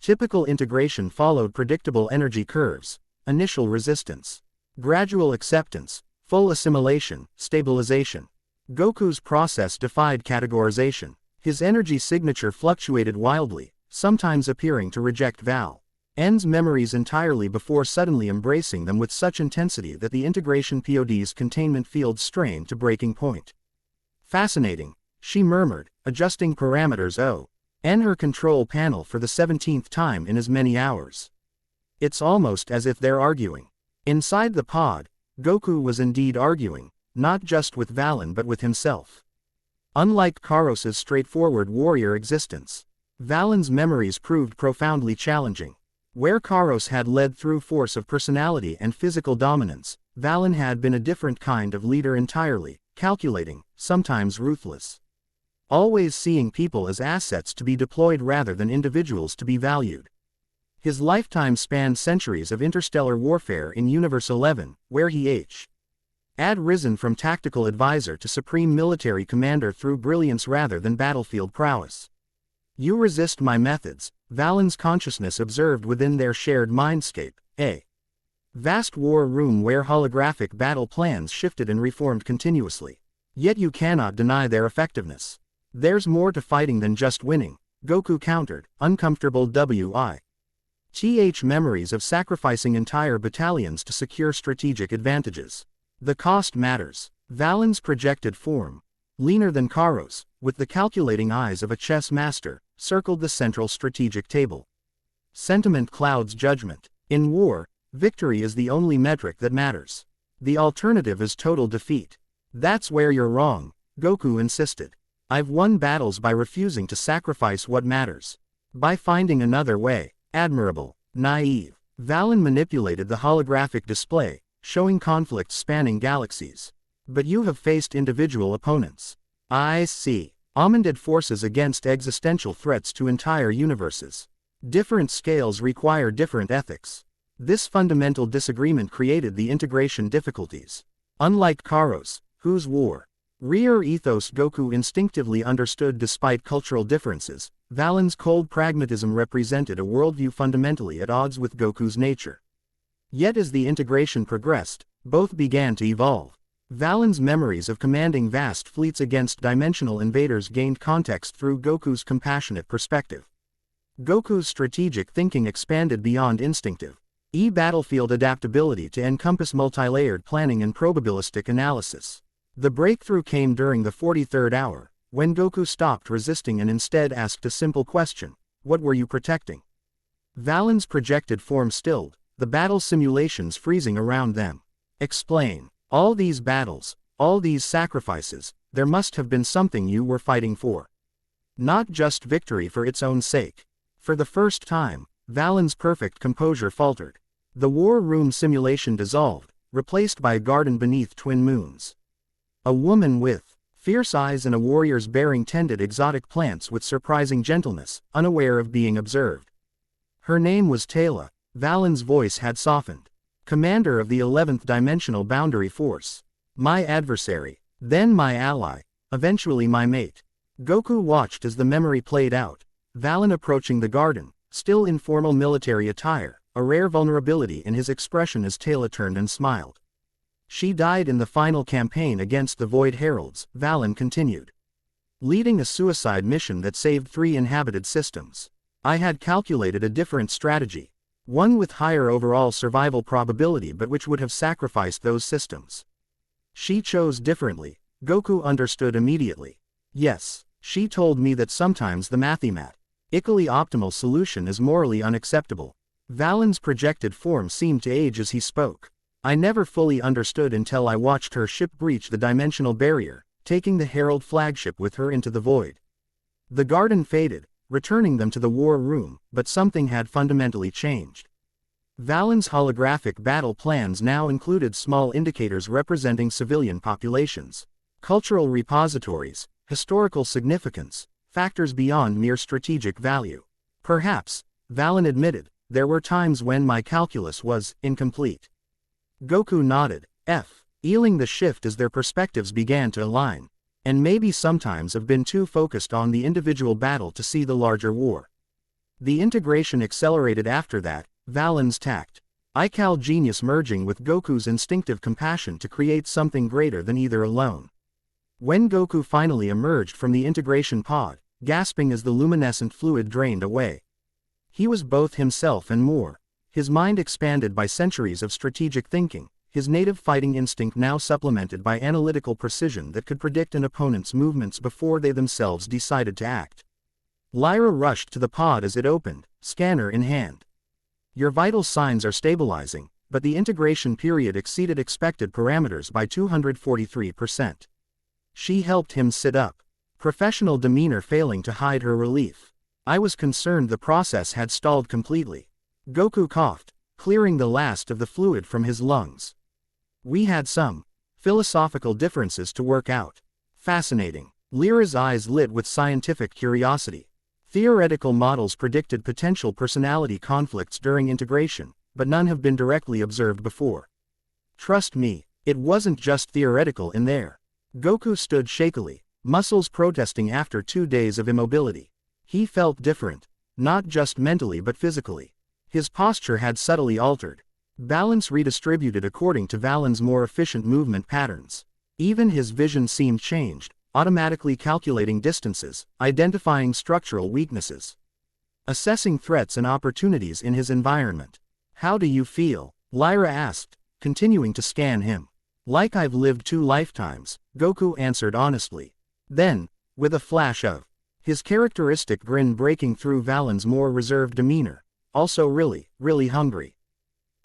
Typical integration followed predictable energy curves: initial resistance, gradual acceptance, full assimilation, stabilization. Goku's process defied categorization. His energy signature fluctuated wildly, sometimes appearing to reject Val's memories entirely before suddenly embracing them with such intensity that the integration pod's containment field strained to breaking point. Fascinating, she murmured, adjusting parameters on her control panel for the 17th time in as many hours. It's almost as if they're arguing. Inside the pod, Goku was indeed arguing, not just with Valen but with himself. Unlike Karos's straightforward warrior existence, Valen's memories proved profoundly challenging. Where Karos had led through force of personality and physical dominance, Valen had been a different kind of leader entirely, calculating, sometimes ruthless. Always seeing people as assets to be deployed rather than individuals to be valued. His lifetime spanned centuries of interstellar warfare in Universe 11, where he had risen from tactical advisor to supreme military commander through brilliance rather than battlefield prowess. You resist my methods, Valen's consciousness observed within their shared mindscape, a vast war room where holographic battle plans shifted and reformed continuously. Yet you cannot deny their effectiveness. There's more to fighting than just winning, Goku countered, uncomfortable with memories of sacrificing entire battalions to secure strategic advantages. The cost matters. Valen's projected form, leaner than Karos, with the calculating eyes of a chess master, circled the central strategic table. Sentiment clouds judgment. In war, victory is the only metric that matters. The alternative is total defeat. That's where you're wrong, Goku insisted. I've won battles by refusing to sacrifice what matters. By finding another way. Admirable. Naive. Valen manipulated the holographic display, showing conflicts spanning galaxies. But you have faced individual opponents. I see. Amended forces against existential threats to entire universes. Different scales require different ethics. This fundamental disagreement created the integration difficulties. Unlike Karos, whose warrior ethos Goku instinctively understood despite cultural differences, Valen's cold pragmatism represented a worldview fundamentally at odds with Goku's nature. Yet as the integration progressed, both began to evolve. Valen's memories of commanding vast fleets against dimensional invaders gained context through Goku's compassionate perspective. Goku's strategic thinking expanded beyond instinctive battlefield adaptability to encompass multi-layered planning and probabilistic analysis. The breakthrough came during the 43rd hour, when Goku stopped resisting and instead asked a simple question: what were you protecting? Valen's projected form stilled, the battle simulations freezing around them. Explain. All these battles, all these sacrifices, there must have been something you were fighting for. Not just victory for its own sake. For the first time, Valen's perfect composure faltered. The war room simulation dissolved, replaced by a garden beneath twin moons. A woman with fierce eyes and a warrior's bearing tended exotic plants with surprising gentleness, unaware of being observed. Her name was Taylor. Valen's voice had softened. Commander of the 11th Dimensional Boundary Force. My adversary, then my ally, eventually my mate. Goku watched as the memory played out. Valen approaching the garden, still in formal military attire, a rare vulnerability in his expression as Taylor turned and smiled. She died in the final campaign against the Void Heralds, Valen continued. Leading a suicide mission that saved 3 inhabited systems. I had calculated a different strategy. One with higher overall survival probability but which would have sacrificed those systems. She chose differently, Goku understood immediately. Yes, she told me that sometimes the mathematically optimal solution is morally unacceptable. Valen's projected form seemed to age as he spoke. I never fully understood until I watched her ship breach the dimensional barrier, taking the Herald flagship with her into the void. The garden faded, returning them to the war room, but something had fundamentally changed. Valen's holographic battle plans now included small indicators representing civilian populations, cultural repositories, historical significance, factors beyond mere strategic value. Perhaps, Valen admitted, there were times when my calculus was incomplete. Goku nodded, feeling the shift as their perspectives began to align. And maybe sometimes have been too focused on the individual battle to see the larger war. The integration accelerated after that, Valen's tact. Ical genius merging with Goku's instinctive compassion to create something greater than either alone. When Goku finally emerged from the integration pod, gasping as the luminescent fluid drained away, he was both himself and more. His mind expanded by centuries of strategic thinking, his native fighting instinct now supplemented by analytical precision that could predict an opponent's movements before they themselves decided to act. Lyra rushed to the pod as it opened, scanner in hand. Your vital signs are stabilizing, but the integration period exceeded expected parameters by 243%. She helped him sit up, professional demeanor failing to hide her relief. I was concerned the process had stalled completely. Goku coughed, clearing the last of the fluid from his lungs. We had some philosophical differences to work out. Fascinating. Lyra's eyes lit with scientific curiosity. Theoretical models predicted potential personality conflicts during integration, but none have been directly observed before. Trust me, it wasn't just theoretical in there. Goku stood shakily, muscles protesting after 2 days of immobility. He felt different, not just mentally but physically. His posture had subtly altered. Balance redistributed according to Valen's more efficient movement patterns. Even his vision seemed changed, automatically calculating distances, identifying structural weaknesses, assessing threats and opportunities in his environment. How do you feel? Lyra asked, continuing to scan him. Like I've lived 2 lifetimes, Goku answered honestly. Then, with a flash of his characteristic grin breaking through Valen's more reserved demeanor, also really hungry.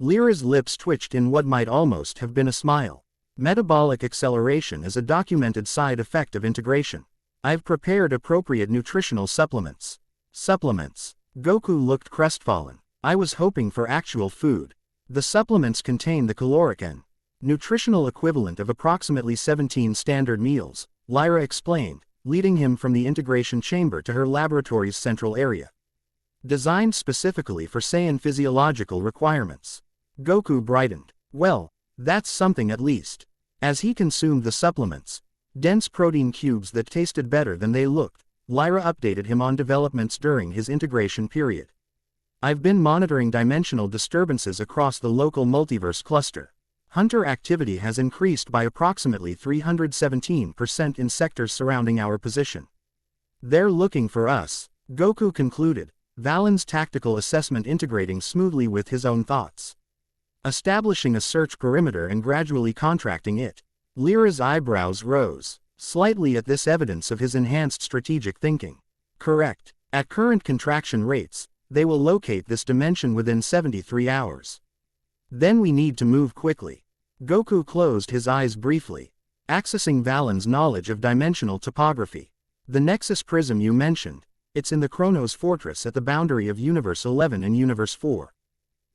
Lyra's lips twitched in what might almost have been a smile. Metabolic acceleration is a documented side effect of integration. I've prepared appropriate nutritional supplements. Supplements. Goku looked crestfallen. I was hoping for actual food. The supplements contain the caloric and nutritional equivalent of approximately 17 standard meals, Lyra explained, leading him from the integration chamber to her laboratory's central area. Designed specifically for Saiyan physiological requirements. Goku brightened. Well, that's something at least. As he consumed the supplements, dense protein cubes that tasted better than they looked, Lyra updated him on developments during his integration period. I've been monitoring dimensional disturbances across the local multiverse cluster. Hunter activity has increased by approximately 317% in sectors surrounding our position. They're looking for us, Goku concluded, Valen's tactical assessment integrating smoothly with his own thoughts. Establishing a search perimeter and gradually contracting it. Lyra's eyebrows rose, slightly at this evidence of his enhanced strategic thinking. Correct. At current contraction rates, they will locate this dimension within 73 hours. Then we need to move quickly. Goku closed his eyes briefly, accessing Valen's knowledge of dimensional topography. The Nexus Prism you mentioned, it's in the Chronos Fortress at the boundary of Universe 11 and Universe 4.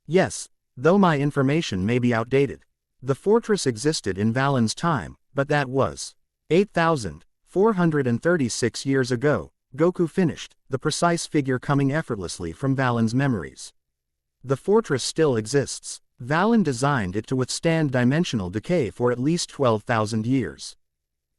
Yes, though my information may be outdated. The fortress existed in Valen's time, but that was 8,436 years ago, Goku finished, the precise figure coming effortlessly from Valen's memories. The fortress still exists. Valen designed it to withstand dimensional decay for at least 12,000 years.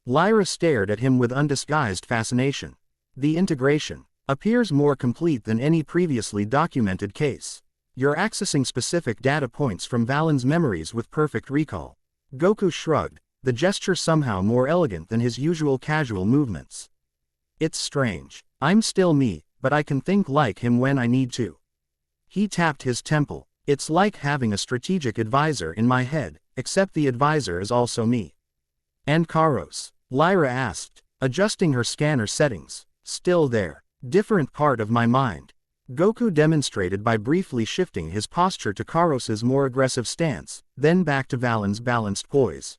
Lyra stared at him with undisguised fascination. The integration appears more complete than any previously documented case. You're accessing specific data points from Valen's memories with perfect recall. Goku shrugged, the gesture somehow more elegant than his usual casual movements. It's strange. I'm still me, but I can think like him when I need to. He tapped his temple. It's like having a strategic advisor in my head, except the advisor is also me. And Karos? Lyra asked, adjusting her scanner settings. Still there. Different part of my mind. Goku demonstrated by briefly shifting his posture to Karos's more aggressive stance, then back to Valen's balanced poise.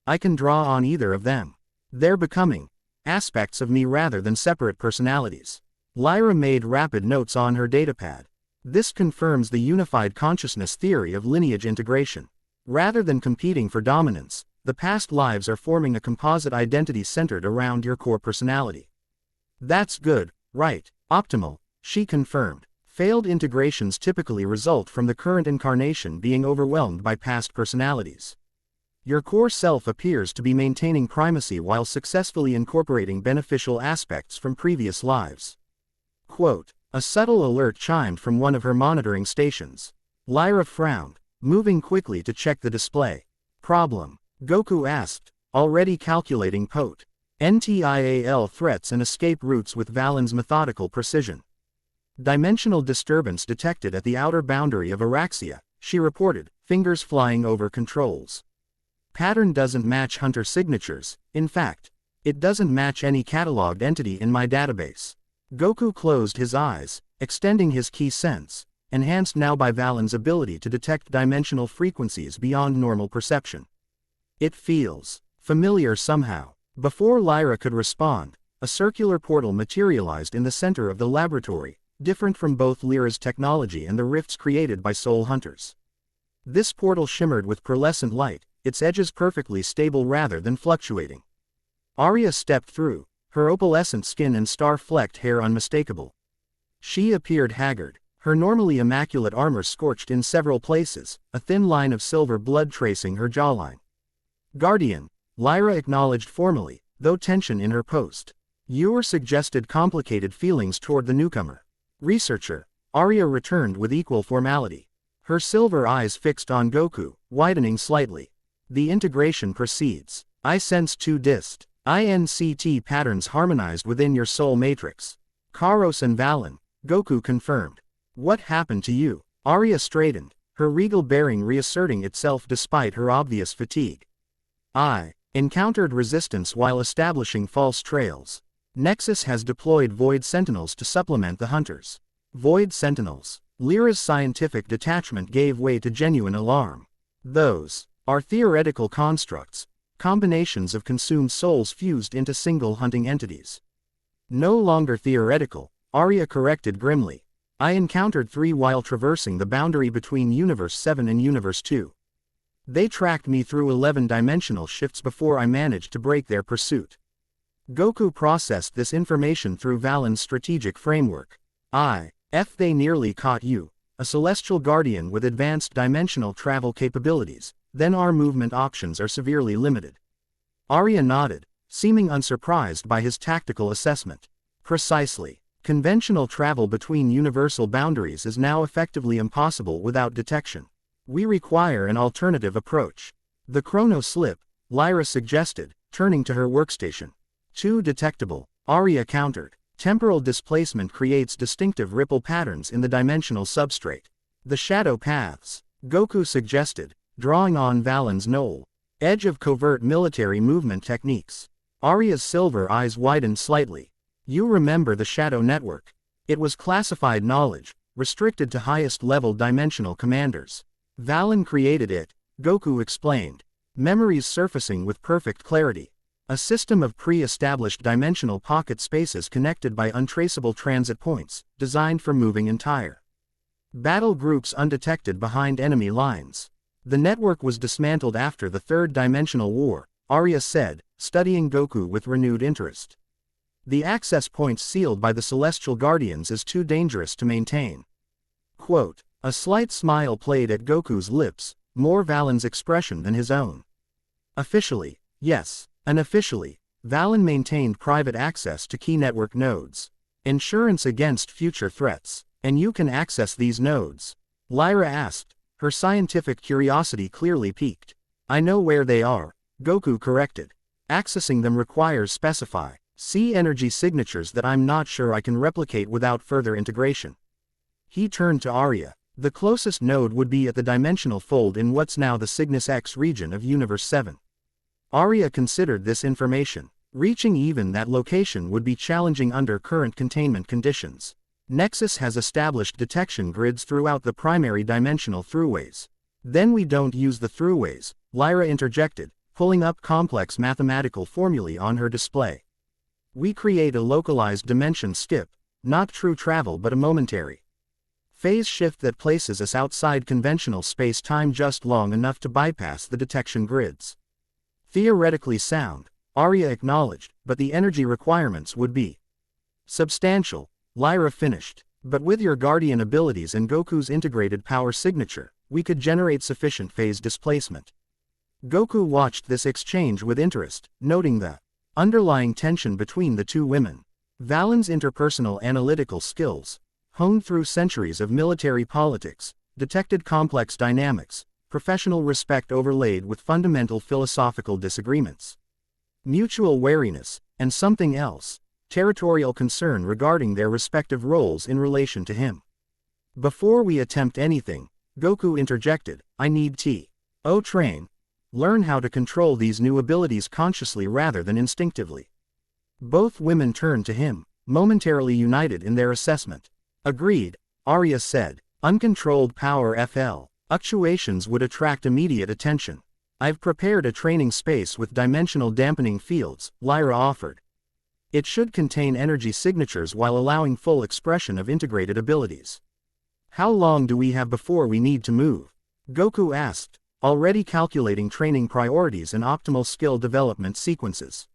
I can draw on either of them. They're becoming aspects of me rather than separate personalities. Lyra made rapid notes on her datapad. This confirms the unified consciousness theory of lineage integration. Rather than competing for dominance, the past lives are forming a composite identity centered around your core personality. That's good, right? Optimal, she confirmed. Failed integrations typically result from the current incarnation being overwhelmed by past personalities. Your core self appears to be maintaining primacy while successfully incorporating beneficial aspects from previous lives. Quote, A subtle alert chimed from one of her monitoring stations. Lyra frowned, moving quickly to check the display. Problem? Goku asked, already calculating NTIAL threats and escape routes with Valen's methodical precision. Dimensional disturbance detected at the outer boundary of Araxia, she reported, fingers flying over controls. Pattern doesn't match hunter signatures, in fact, it doesn't match any cataloged entity in my database. Goku closed his eyes, extending his key sense, enhanced now by Valen's ability to detect dimensional frequencies beyond normal perception. It feels familiar somehow. Before Lyra could respond, a circular portal materialized in the center of the laboratory, different from both Lyra's technology and the rifts created by soul hunters. This portal shimmered with pearlescent light, its edges perfectly stable rather than fluctuating. Arya stepped through, her opalescent skin and star-flecked hair unmistakable. She appeared haggard, her normally immaculate armor scorched in several places, a thin line of silver blood tracing her jawline. Guardian, Lyra acknowledged formally, though tension in her post. Yor suggested complicated feelings toward the newcomer. Researcher, Arya returned with equal formality. Her silver eyes fixed on Goku, widening slightly. The integration proceeds. I sense two dist INCT patterns harmonized within your soul matrix. Karos and Valen, Goku confirmed. What happened to you? Arya straightened, her regal bearing reasserting itself despite her obvious fatigue. I encountered resistance while establishing false trails. Nexus has deployed Void Sentinels to supplement the hunters. Void Sentinels. Lyra's scientific detachment gave way to genuine alarm. Those are theoretical constructs, combinations of consumed souls fused into single hunting entities. No longer theoretical, Arya corrected grimly. I encountered 3 while traversing the boundary between Universe 7 and Universe 2. They tracked me through 11 dimensional shifts before I managed to break their pursuit. Goku processed this information through Valen's strategic framework. They nearly caught you, a celestial guardian with advanced dimensional travel capabilities, then our movement options are severely limited. Arya nodded, seeming unsurprised by his tactical assessment. Precisely. Conventional travel between universal boundaries is now effectively impossible without detection. We require an alternative approach. The chrono slip, Lyra suggested, turning to her workstation. Too detectable, Arya countered. Temporal displacement creates distinctive ripple patterns in the dimensional substrate. The shadow paths, Goku suggested, drawing on Valen's knoll edge of covert military movement techniques. Arya's silver eyes widened slightly. You remember the shadow network. It was classified knowledge, restricted to highest-level dimensional commanders. Valen created it, Goku explained. Memories surfacing with perfect clarity. A system of pre-established dimensional pocket spaces connected by untraceable transit points, designed for moving entire battle groups undetected behind enemy lines. The network was dismantled after the Third Dimensional War, Arya said, studying Goku with renewed interest. The access points sealed by the Celestial Guardians is too dangerous to maintain. Quote, a slight smile played at Goku's lips, more Valen's expression than his own. Officially, yes. Unofficially, Valen maintained private access to key network nodes. Insurance against future threats. And you can access these nodes? Lyra asked, her scientific curiosity clearly piqued. I know where they are, Goku corrected. Accessing them requires specify energy signatures that I'm not sure I can replicate without further integration. He turned to Arya. The closest node would be at the dimensional fold in what's now the Cygnus X region of Universe 7. Arya considered this information. Reaching even that location would be challenging under current containment conditions. Nexus has established detection grids throughout the primary dimensional throughways. Then we don't use the throughways, Lyra interjected, pulling up complex mathematical formulae on her display. We create a localized dimension skip, not true travel but a momentary phase shift that places us outside conventional space-time just long enough to bypass the detection grids. Theoretically sound, Arya acknowledged, but the energy requirements would be substantial, Lyra finished. But with your Guardian abilities and Goku's integrated power signature, we could generate sufficient phase displacement. Goku watched this exchange with interest, noting the underlying tension between the two women. Valen's interpersonal analytical skills, honed through centuries of military politics, detected complex dynamics, professional respect overlaid with fundamental philosophical disagreements, mutual wariness, and something else, territorial concern regarding their respective roles in relation to him. Before we attempt anything, Goku interjected, I need to train. Learn how to control these new abilities consciously rather than instinctively. Both women turned to him, momentarily united in their assessment. Agreed, Arya said. Uncontrolled power fluctuations would attract immediate attention. I've prepared a training space with dimensional dampening fields, Lyra offered. It should contain energy signatures while allowing full expression of integrated abilities. How long do we have before we need to move? Goku asked, already calculating training priorities and optimal skill development sequences.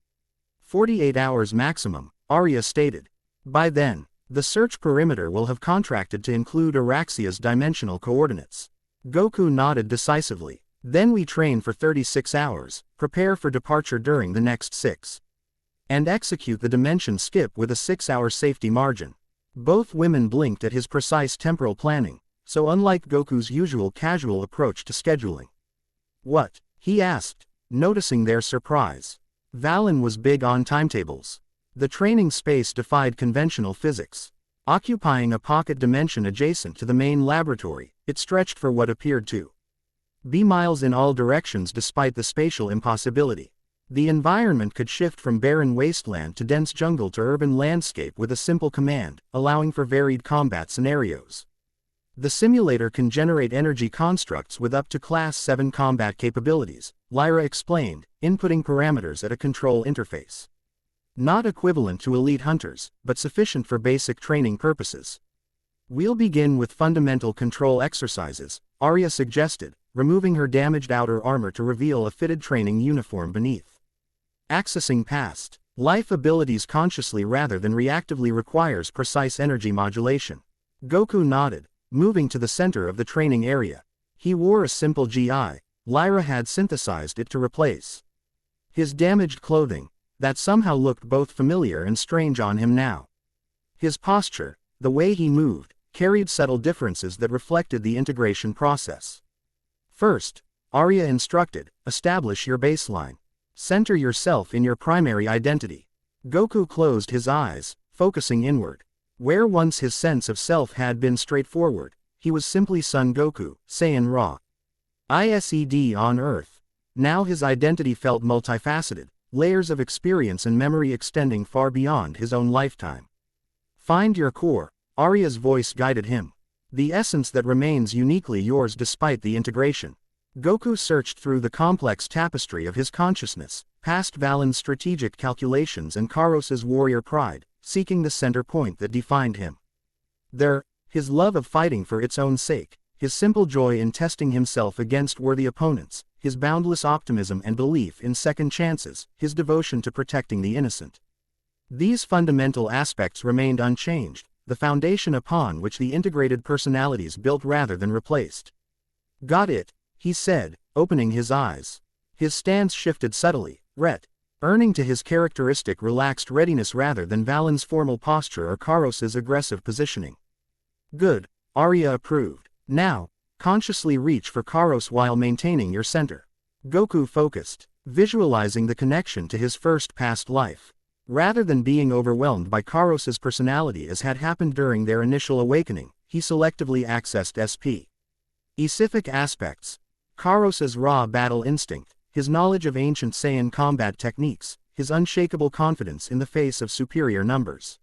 48 hours maximum, Arya stated. By then, the search perimeter will have contracted to include Araxia's dimensional coordinates. Goku nodded decisively. Then we train for 36 hours, prepare for departure during the next 6. And execute the dimension skip with a 6-hour safety margin. Both women blinked at his precise temporal planning, so unlike Goku's usual casual approach to scheduling. What? He asked, noticing their surprise. Valen was big on timetables. The training space defied conventional physics. Occupying a pocket dimension adjacent to the main laboratory, it stretched for what appeared to be miles in all directions despite the spatial impossibility. The environment could shift from barren wasteland to dense jungle to urban landscape with a simple command, allowing for varied combat scenarios. The simulator can generate energy constructs with up to Class 7 combat capabilities, Lyra explained, inputting parameters at a control interface. Not equivalent to elite hunters, but sufficient for basic training purposes. We'll begin with fundamental control exercises, Arya suggested, removing her damaged outer armor to reveal a fitted training uniform beneath. Accessing past life abilities consciously rather than reactively requires precise energy modulation. Goku nodded, moving to the center of the training area. He wore a simple GI, Lyra had synthesized it to replace his damaged clothing, that somehow looked both familiar and strange on him now. His posture, the way he moved, carried subtle differences that reflected the integration process. First, Arya instructed, establish your baseline. Center yourself in your primary identity. Goku closed his eyes, focusing inward. Where once his sense of self had been straightforward, he was simply Son Goku, Saiyan Ra. ISED on Earth. Now his identity felt multifaceted, layers of experience and memory extending far beyond his own lifetime. Find your core, Arya's voice guided him. The essence that remains uniquely yours despite the integration. Goku searched through the complex tapestry of his consciousness, past Valen's strategic calculations and Karos's warrior pride, seeking the center point that defined him. There, his love of fighting for its own sake, his simple joy in testing himself against worthy opponents, his boundless optimism and belief in second chances, his devotion to protecting the innocent. These fundamental aspects remained unchanged, the foundation upon which the integrated personalities built rather than replaced. Got it, he said, opening his eyes. His stance shifted subtly, earning to his characteristic relaxed readiness rather than Valen's formal posture or Karos's aggressive positioning. Good, Arya approved. Now, consciously reach for Karos while maintaining your center. Goku focused, visualizing the connection to his first past life. Rather than being overwhelmed by Karos's personality as had happened during their initial awakening, he selectively accessed specific aspects. Karos's raw battle instinct, his knowledge of ancient Saiyan combat techniques, his unshakable confidence in the face of superior numbers.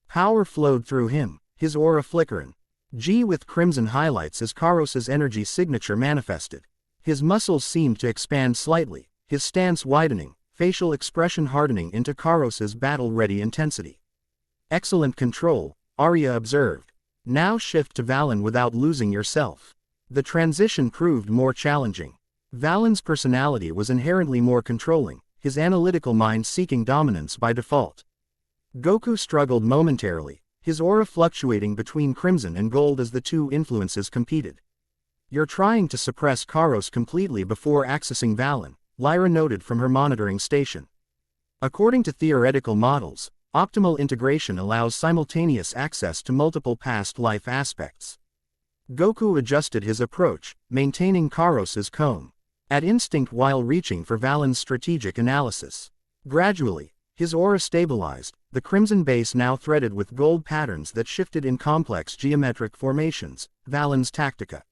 Power flowed through him, his aura flickering. With crimson highlights as Karos's energy signature manifested. His muscles seemed to expand slightly, his stance widening, facial expression hardening into Karos's battle-ready intensity. Excellent control, Arya observed. Now shift to Valen without losing yourself. The transition proved more challenging. Valen's personality was inherently more controlling, his analytical mind seeking dominance by default. Goku struggled momentarily, his aura fluctuating between crimson and gold as the two influences competed. You're trying to suppress Karos completely before accessing Valen, Lyra noted from her monitoring station. According to theoretical models, Optimal integration allows simultaneous access to multiple past life aspects. Goku adjusted his approach, maintaining Karos's comb at instinct while reaching for Valen's strategic analysis. Gradually, his aura stabilized, the crimson base now threaded with gold patterns that shifted in complex geometric formations, Valen's Tactica.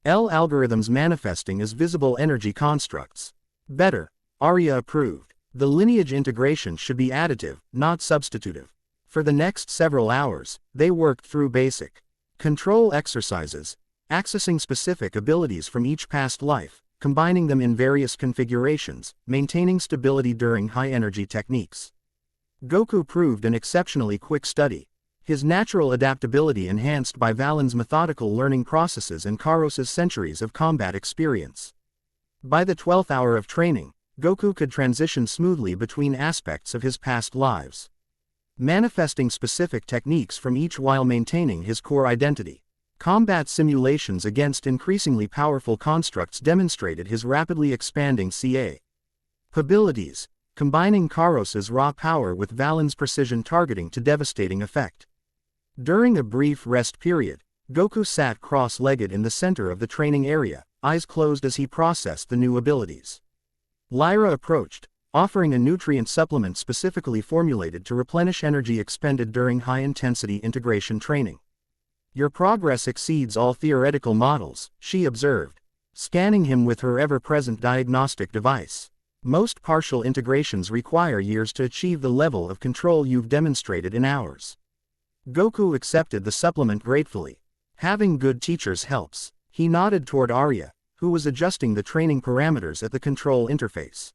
Algorithms manifesting as visible energy constructs. Better, Arya approved. The lineage integration should be additive, not substitutive. For the next several hours, they worked through basic control exercises, accessing specific abilities from each past life, combining them in various configurations, maintaining stability during high-energy techniques. Goku proved an exceptionally quick study, his natural adaptability enhanced by Valen's methodical learning processes and Karos's centuries of combat experience. By the 12th hour of training, Goku could transition smoothly between aspects of his past lives, manifesting specific techniques from each while maintaining his core identity. Combat simulations against increasingly powerful constructs demonstrated his rapidly expanding abilities, combining Karos's raw power with Valen's precision targeting to devastating effect. During a brief rest period, Goku sat cross-legged in the center of the training area, eyes closed as he processed the new abilities. Lyra approached, offering a nutrient supplement specifically formulated to replenish energy expended during high-intensity integration training. Your progress exceeds all theoretical models, she observed, scanning him with her ever-present diagnostic device. Most partial integrations require years to achieve the level of control you've demonstrated in hours. Goku accepted the supplement gratefully. Having good teachers helps. He nodded toward Arya, who was adjusting the training parameters at the control interface.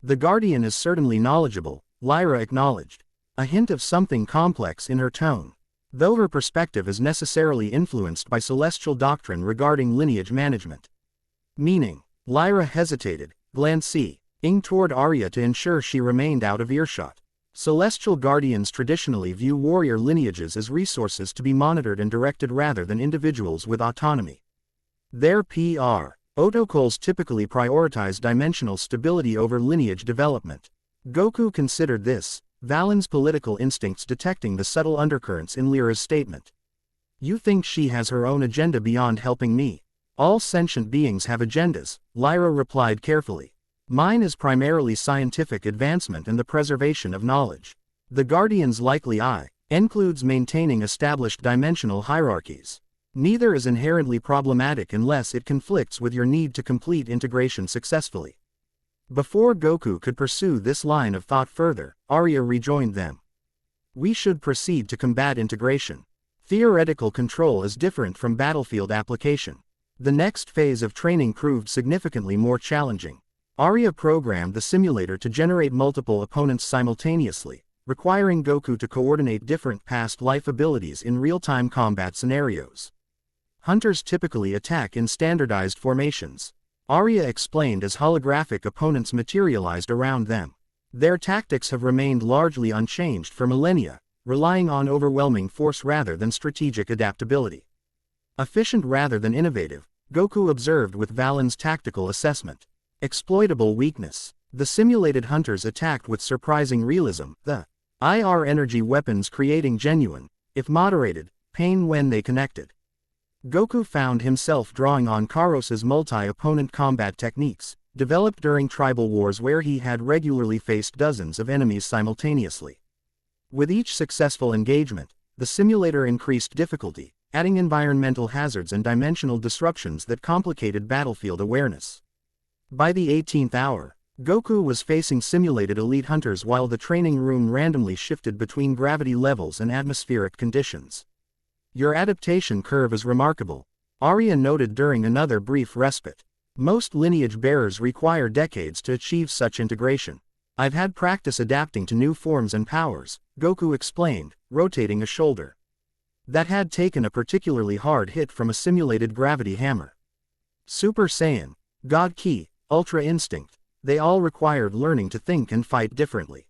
The Guardian is certainly knowledgeable, Lyra acknowledged, a hint of something complex in her tone, though her perspective is necessarily influenced by celestial doctrine regarding lineage management. Meaning, Lyra hesitated, glancing toward Arya to ensure she remained out of earshot. Celestial Guardians traditionally view warrior lineages as resources to be monitored and directed rather than individuals with autonomy. Their protocols typically prioritize dimensional stability over lineage development. Goku considered this, Valen's political instincts detecting the subtle undercurrents in Lyra's statement. You think she has her own agenda beyond helping me? All sentient beings have agendas, Lyra replied carefully. Mine is primarily scientific advancement and the preservation of knowledge. The Guardian's likely includes maintaining established dimensional hierarchies. Neither is inherently problematic unless it conflicts with your need to complete integration successfully. Before Goku could pursue this line of thought further, Arya rejoined them. We should proceed to combat integration. Theoretical control is different from battlefield application. The next phase of training proved significantly more challenging. Arya programmed the simulator to generate multiple opponents simultaneously, requiring Goku to coordinate different past life abilities in real-time combat scenarios. Hunters typically attack in standardized formations, Arya explained as holographic opponents materialized around them. Their tactics have remained largely unchanged for millennia, relying on overwhelming force rather than strategic adaptability. Efficient rather than innovative, Goku observed with Valen's tactical assessment. Exploitable weakness. The simulated hunters attacked with surprising realism, the IR energy weapons creating genuine, if moderated, pain when they connected. Goku found himself drawing on Karos's multi-opponent combat techniques, developed during tribal wars where he had regularly faced dozens of enemies simultaneously. With each successful engagement, the simulator increased difficulty, adding environmental hazards and dimensional disruptions that complicated battlefield awareness. By the 18th hour, Goku was facing simulated elite hunters while the training room randomly shifted between gravity levels and atmospheric conditions. Your adaptation curve is remarkable, Arya noted during another brief respite. Most lineage bearers require decades to achieve such integration. I've had practice adapting to new forms and powers, Goku explained, rotating a shoulder that had taken a particularly hard hit from a simulated gravity hammer. Super Saiyan, God Ki, Ultra Instinct, they all required learning to think and fight differently.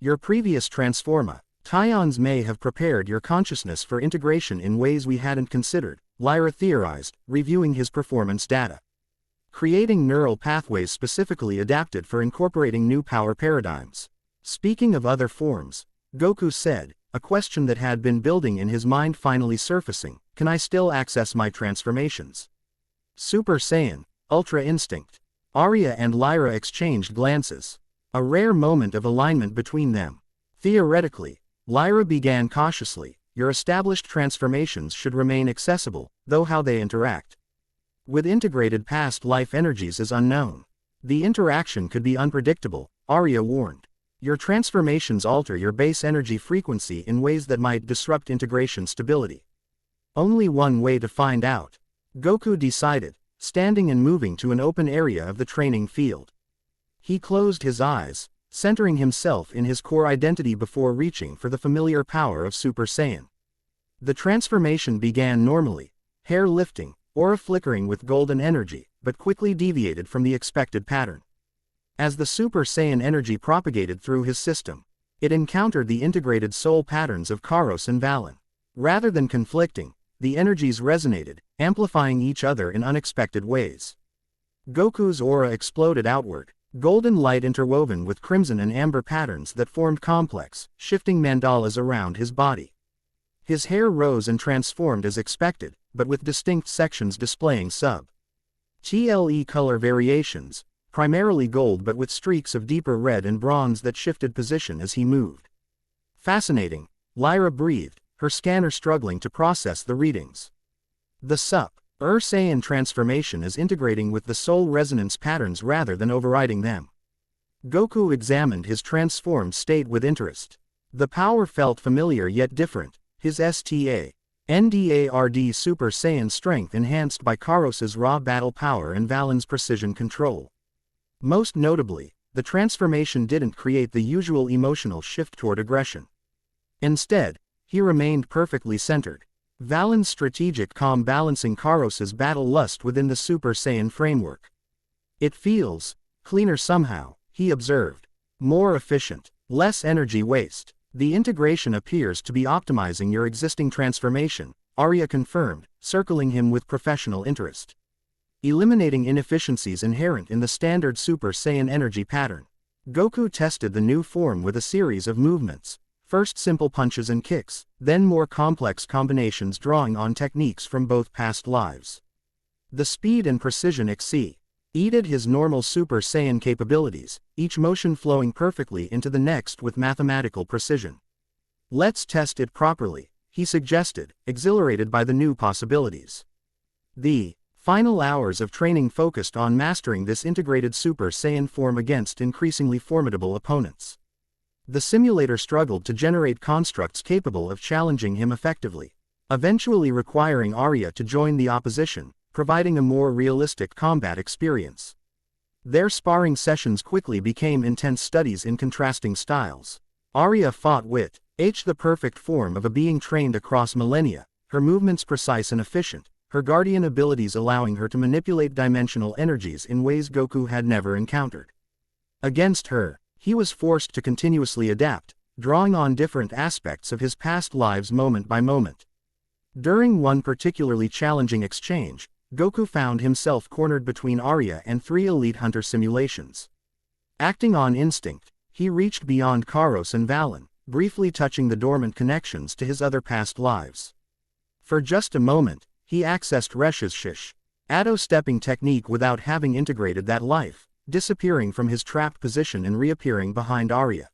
Your previous transforma, Tions may have prepared your consciousness for integration in ways we hadn't considered, Lyra theorized, reviewing his performance data. Creating neural pathways specifically adapted for incorporating new power paradigms. Speaking of other forms, Goku said, a question that had been building in his mind finally surfacing. Can I still access my transformations? Super Saiyan, Ultra Instinct. Arya and Lyra exchanged glances. A rare moment of alignment between them. Theoretically, Lyra began cautiously, your established transformations should remain accessible, though how they interact with integrated past life energies is unknown. The interaction could be unpredictable, Arya warned. Your transformations alter your base energy frequency in ways that might disrupt integration stability. Only one way to find out. Goku decided, standing and moving to an open area of the training field. He closed his eyes, centering himself in his core identity before reaching for the familiar power of Super Saiyan. The transformation began normally, hair lifting, aura flickering with golden energy, but quickly deviated from the expected pattern. As the Super Saiyan energy propagated through his system, it encountered the integrated soul patterns of Kairos and Valen. Rather than conflicting, the energies resonated, amplifying each other in unexpected ways. Goku's aura exploded outward, golden light interwoven with crimson and amber patterns that formed complex, shifting mandalas around his body. His hair rose and transformed as expected, but with distinct sections displaying sub-TLE color variations, primarily gold but with streaks of deeper red and bronze that shifted position as he moved. Fascinating, Lyra breathed, her scanner struggling to process the readings. The Super Saiyan transformation is integrating with the soul resonance patterns rather than overriding them. Goku examined his transformed state with interest. The power felt familiar yet different, his STA-NDARD Super Saiyan strength enhanced by Kairos's raw battle power and Valen's precision control. Most notably, the transformation didn't create the usual emotional shift toward aggression. Instead, he remained perfectly centered. Valen's strategic calm balancing Kairos's battle lust within the Super Saiyan framework. It feels cleaner somehow, he observed. More efficient, less energy waste. The integration appears to be optimizing your existing transformation, Arya confirmed, circling him with professional interest. Eliminating inefficiencies inherent in the standard Super Saiyan energy pattern. Goku tested the new form with a series of movements, first simple punches and kicks, then more complex combinations drawing on techniques from both past lives. The speed and precision exceeded his normal Super Saiyan capabilities, each motion flowing perfectly into the next with mathematical precision. Let's test it properly, he suggested, exhilarated by the new possibilities. The final hours of training focused on mastering this integrated Super Saiyan form against increasingly formidable opponents. The simulator struggled to generate constructs capable of challenging him effectively, eventually requiring Arya to join the opposition, providing a more realistic combat experience. Their sparring sessions quickly became intense studies in contrasting styles. Arya fought with the perfect form of a being trained across millennia, her movements precise and efficient, her guardian abilities allowing her to manipulate dimensional energies in ways Goku had never encountered. Against her, he was forced to continuously adapt, drawing on different aspects of his past lives moment by moment. During one particularly challenging exchange, Goku found himself cornered between Arya and 3 elite hunter simulations. Acting on instinct, he reached beyond Kairos and Valen, briefly touching the dormant connections to his other past lives. For just a moment, he accessed Resh's shadow stepping technique without having integrated that life, disappearing from his trapped position and reappearing behind Arya.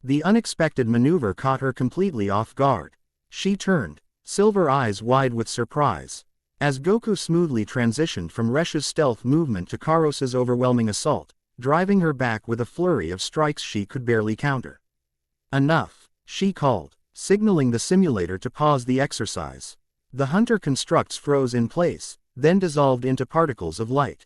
The unexpected maneuver caught her completely off guard. She turned, silver eyes wide with surprise, as Goku smoothly transitioned from Resh's stealth movement to Kairos's overwhelming assault, driving her back with a flurry of strikes she could barely counter. Enough, she called, signaling the simulator to pause the exercise. The hunter constructs froze in place, then dissolved into particles of light.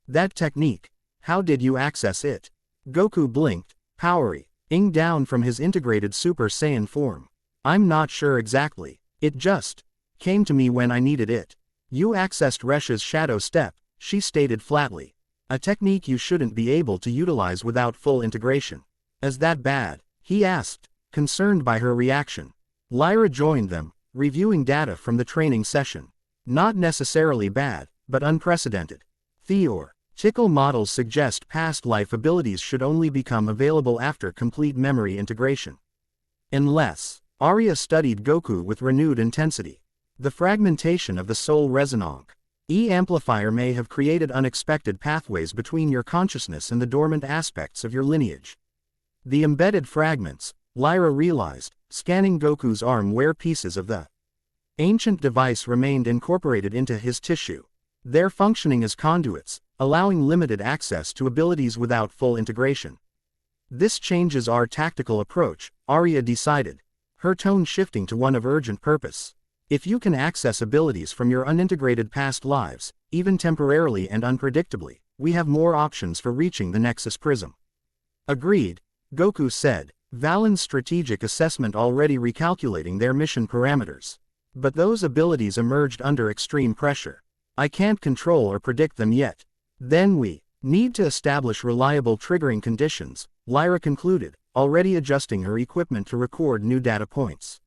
That technique, how did you access it? Goku blinked, powering down from his integrated Super Saiyan form. I'm not sure exactly, it just came to me when I needed it. You accessed Resh's shadow step, she stated flatly. A technique you shouldn't be able to utilize without full integration. Is that bad? He asked, concerned by her reaction. Lyra joined them, reviewing data from the training session. Not necessarily bad, but unprecedented. Theoretical models suggest past life abilities should only become available after complete memory integration. Unless, Arya studied Goku with renewed intensity. The fragmentation of the soul resonance amplifier may have created unexpected pathways between your consciousness and the dormant aspects of your lineage. The embedded fragments, Lyra realized, scanning Goku's arm where pieces of the ancient device remained incorporated into his tissue. Their functioning as conduits, allowing limited access to abilities without full integration. This changes our tactical approach, Arya decided, her tone shifting to one of urgent purpose. If you can access abilities from your unintegrated past lives, even temporarily and unpredictably, we have more options for reaching the Nexus Prism. Agreed, Goku said, Valen's strategic assessment already recalculating their mission parameters. But those abilities emerged under extreme pressure. I can't control or predict them yet. Then we need to establish reliable triggering conditions, Lyra concluded, already adjusting her equipment to record new data points.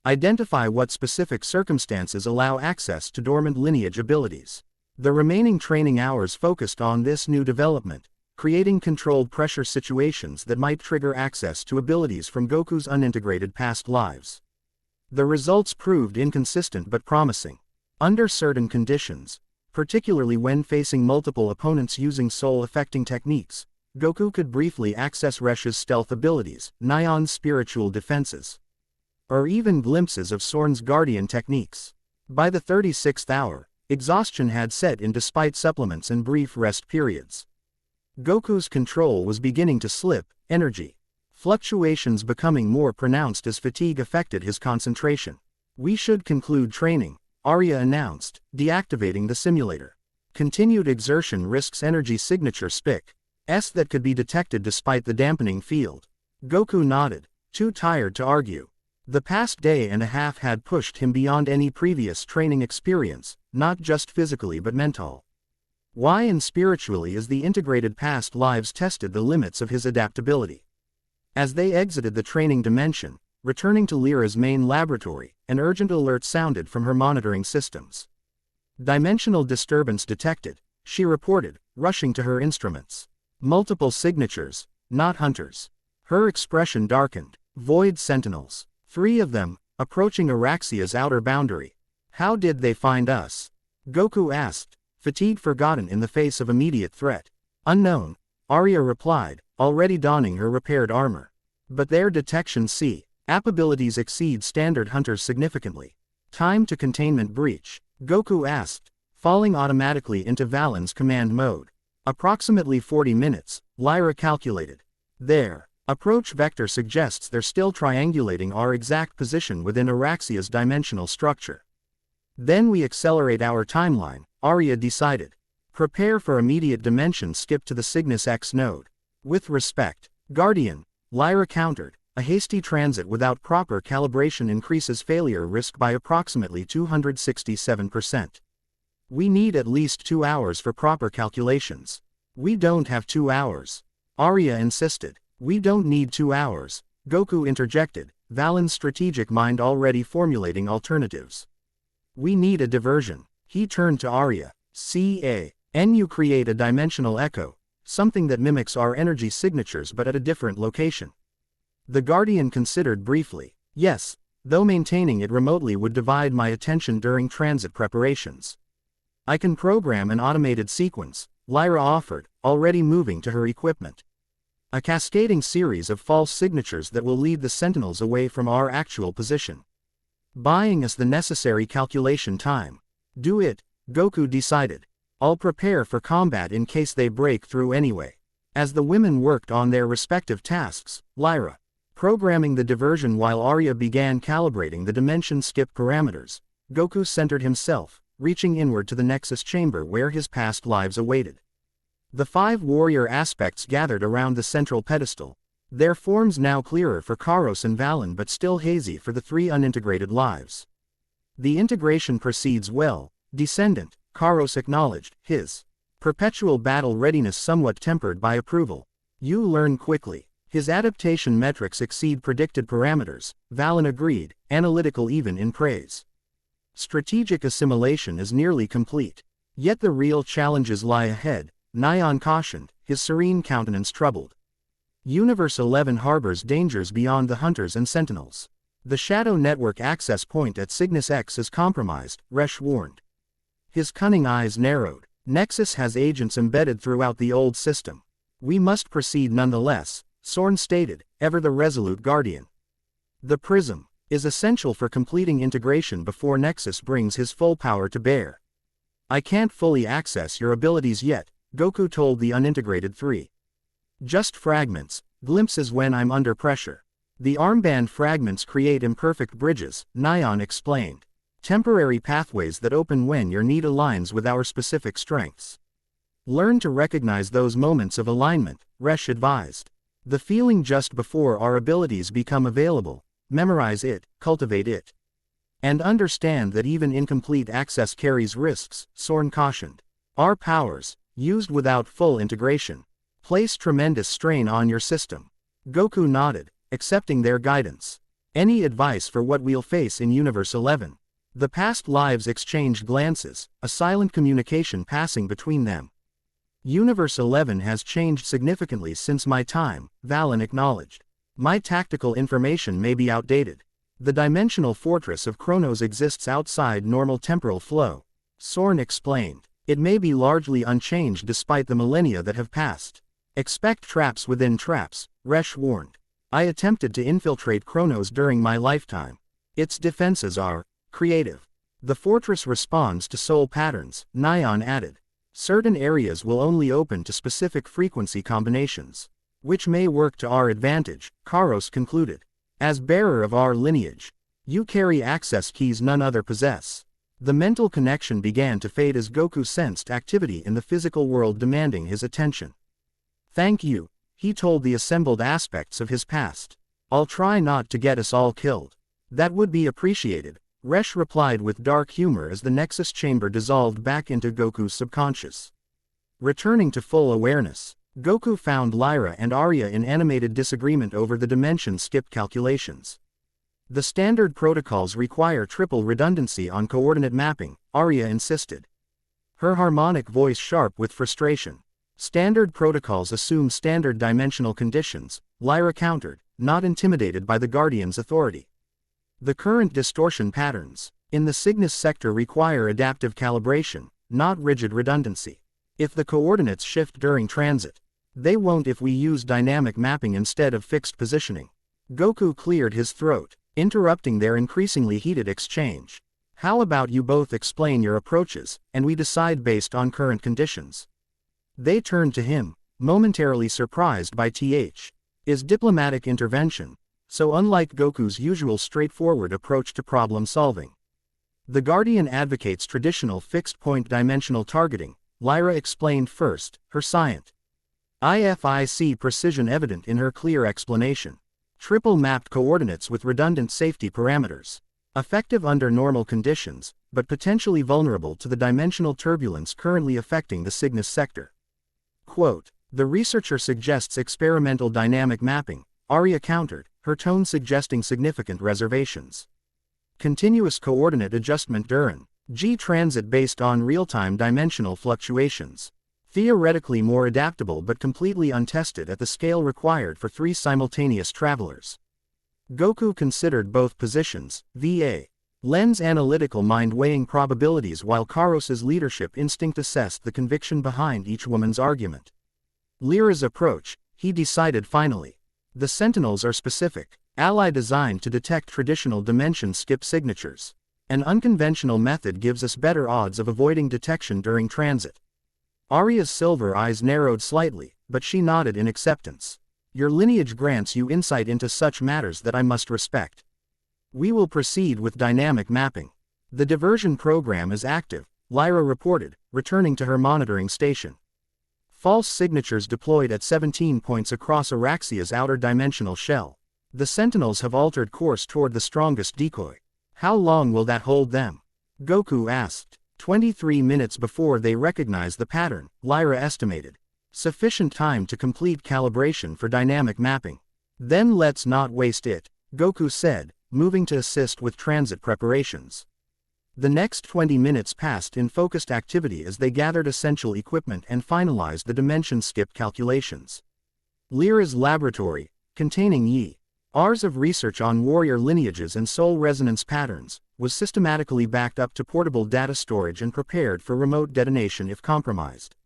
Identify what specific circumstances allow access to dormant lineage abilities. The remaining training hours focused on this new development, creating controlled pressure situations that might trigger access to abilities from Goku's unintegrated past lives. The results proved inconsistent but promising. Under certain conditions, particularly when facing multiple opponents using soul-affecting techniques, Goku could briefly access Resh's stealth abilities, Nion's spiritual defenses, or even glimpses of Sorn's guardian techniques. By the 36th hour, exhaustion had set in despite supplements and brief rest periods. Goku's control was beginning to slip, energy fluctuations becoming more pronounced as fatigue affected his concentration. We should conclude training, Arya announced, deactivating the simulator. Continued exertion risks energy signature SPICs that could be detected despite the dampening field. Goku nodded, too tired to argue. The past day and a half had pushed him beyond any previous training experience, not just physically but mental. Why and spiritually as the integrated past lives tested the limits of his adaptability. As they exited the training dimension, returning to Lyra's main laboratory, an urgent alert sounded from her monitoring systems. Dimensional disturbance detected, she reported, rushing to her instruments. Multiple signatures, not hunters. Her expression darkened. Void sentinels. 3 of them, approaching Araxia's outer boundary. How did they find us? Goku asked, fatigue forgotten in the face of immediate threat. Unknown, Arya replied, already donning her repaired armor. But their detection app abilities exceed standard hunters significantly. Time to containment breach, Goku asked, falling automatically into Valen's command mode. Approximately 40 minutes, Lyra calculated. Their approach vector suggests they're still triangulating our exact position within Araxia's dimensional structure. Then we accelerate our timeline, Arya decided. Prepare for immediate dimension skip to the Cygnus X node. With respect, Guardian, Lyra countered, a hasty transit without proper calibration increases failure risk by approximately 267%. We need at least 2 hours for proper calculations. We don't have 2 hours. Arya insisted. We don't need 2 hours, Goku interjected, Valen's strategic mind already formulating alternatives. We need a diversion. He turned to Arya. Can you create a dimensional echo, something that mimics our energy signatures but at a different location? The Guardian considered briefly. Yes, though maintaining it remotely would divide my attention during transit preparations. I can program an automated sequence, Lyra offered, already moving to her equipment. A cascading series of false signatures that will lead the Sentinels away from our actual position, buying us the necessary calculation time. Do it, Goku decided. I'll prepare for combat in case they break through anyway. As the women worked on their respective tasks, Lyra programming the diversion while Arya began calibrating the dimension skip parameters, Goku centered himself, reaching inward to the Nexus chamber where his past lives awaited. The 5 warrior aspects gathered around the central pedestal, their forms now clearer for Karos and Valen but still hazy for the 3 unintegrated lives. The integration proceeds well, Descendant, Karos acknowledged, his perpetual battle readiness somewhat tempered by approval. You learn quickly. His adaptation metrics exceed predicted parameters, Valen agreed, analytical even in praise. Strategic assimilation is nearly complete. Yet the real challenges lie ahead, Nion cautioned, his serene countenance troubled. Universe 11 harbors dangers beyond the Hunters and Sentinels. The Shadow Network access point at Cygnus X is compromised, Resh warned. His cunning eyes narrowed. Nexus has agents embedded throughout the old system. We must proceed nonetheless, Sorn stated, ever the resolute guardian. The prism is essential for completing integration before Nexus brings his full power to bear. I can't fully access your abilities yet, Goku told the unintegrated three. Just fragments, glimpses when I'm under pressure. The armband fragments create imperfect bridges, Nyan explained. Temporary pathways that open when your need aligns with our specific strengths. Learn to recognize those moments of alignment, Resh advised. The feeling just before our abilities become available, memorize it, cultivate it. And understand that even incomplete access carries risks, Sorn cautioned. Our powers, used without full integration, place tremendous strain on your system. Goku nodded, accepting their guidance. Any advice for what we'll face in Universe 11? The past lives exchanged glances, a silent communication passing between them. Universe 11 has changed significantly since my time, Valen acknowledged. My tactical information may be outdated. The dimensional fortress of Chronos exists outside normal temporal flow, Sorn explained. It may be largely unchanged despite the millennia that have passed. Expect traps within traps, Resh warned. I attempted to infiltrate Chronos during my lifetime. Its defenses are creative. The fortress responds to soul patterns, Nyan added. Certain areas will only open to specific frequency combinations, which may work to our advantage, Karos concluded. As bearer of our lineage, you carry access keys none other possess. The mental connection began to fade as Goku sensed activity in the physical world demanding his attention. Thank you, he told the assembled aspects of his past. I'll try not to get us all killed. That would be appreciated, Resh replied with dark humor as the Nexus chamber dissolved back into Goku's subconscious. Returning to full awareness, Goku found Lyra and Arya in animated disagreement over the dimension skip calculations. The standard protocols require triple redundancy on coordinate mapping, Arya insisted. Her harmonic voice sharp with frustration. Standard protocols assume standard dimensional conditions, Lyra countered, not intimidated by the Guardian's authority. The current distortion patterns in the Cygnus sector require adaptive calibration, not rigid redundancy. If the coordinates shift during transit, they won't if we use dynamic mapping instead of fixed positioning. Goku cleared his throat, interrupting their increasingly heated exchange. How about you both explain your approaches, and we decide based on current conditions? They turned to him, momentarily surprised by his diplomatic intervention, so unlike Goku's usual straightforward approach to problem solving. The Guardian advocates traditional fixed-point dimensional targeting, Lyra explained first, her scient IFIC precision evident in her clear explanation. Triple-mapped coordinates with redundant safety parameters. Effective under normal conditions, but potentially vulnerable to the dimensional turbulence currently affecting the Cygnus sector. Quote, the researcher suggests experimental dynamic mapping, Arya countered, her tone suggesting significant reservations. Continuous coordinate adjustment during G-transit based on real-time dimensional fluctuations. Theoretically more adaptable but completely untested at the scale required for 3 simultaneous travelers. Goku considered both positions, VA. Len's analytical mind weighing probabilities while Karos's leadership instinct assessed the conviction behind each woman's argument. Lyra's approach, he decided finally. The Sentinels are specific, ally designed to detect traditional dimension skip signatures. An unconventional method gives us better odds of avoiding detection during transit. Arya's silver eyes narrowed slightly, but she nodded in acceptance. Your lineage grants you insight into such matters that I must respect. We will proceed with dynamic mapping. The diversion program is active, Lyra reported, returning to her monitoring station. False signatures deployed at 17 points across Araxia's outer dimensional shell. The Sentinels have altered course toward the strongest decoy. How long will that hold them? Goku asked. 23 minutes before they recognize the pattern, Lyra estimated. Sufficient time to complete calibration for dynamic mapping. Then let's not waste it, Goku said, moving to assist with transit preparations. The next 20 minutes passed in focused activity as they gathered essential equipment and finalized the dimension skip calculations. Lyra's laboratory, containing years of research on warrior lineages and soul resonance patterns, was systematically backed up to portable data storage and prepared for remote detonation if compromised.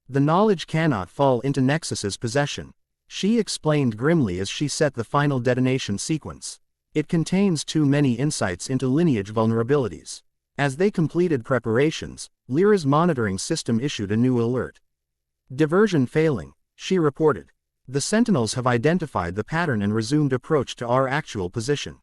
The knowledge cannot fall into Nexus's possession, she explained grimly as she set the final detonation sequence. It contains too many insights into lineage vulnerabilities. As they completed preparations, Lyra's monitoring system issued a new alert. Diversion failing, she reported. The Sentinels have identified the pattern and resumed approach to our actual position.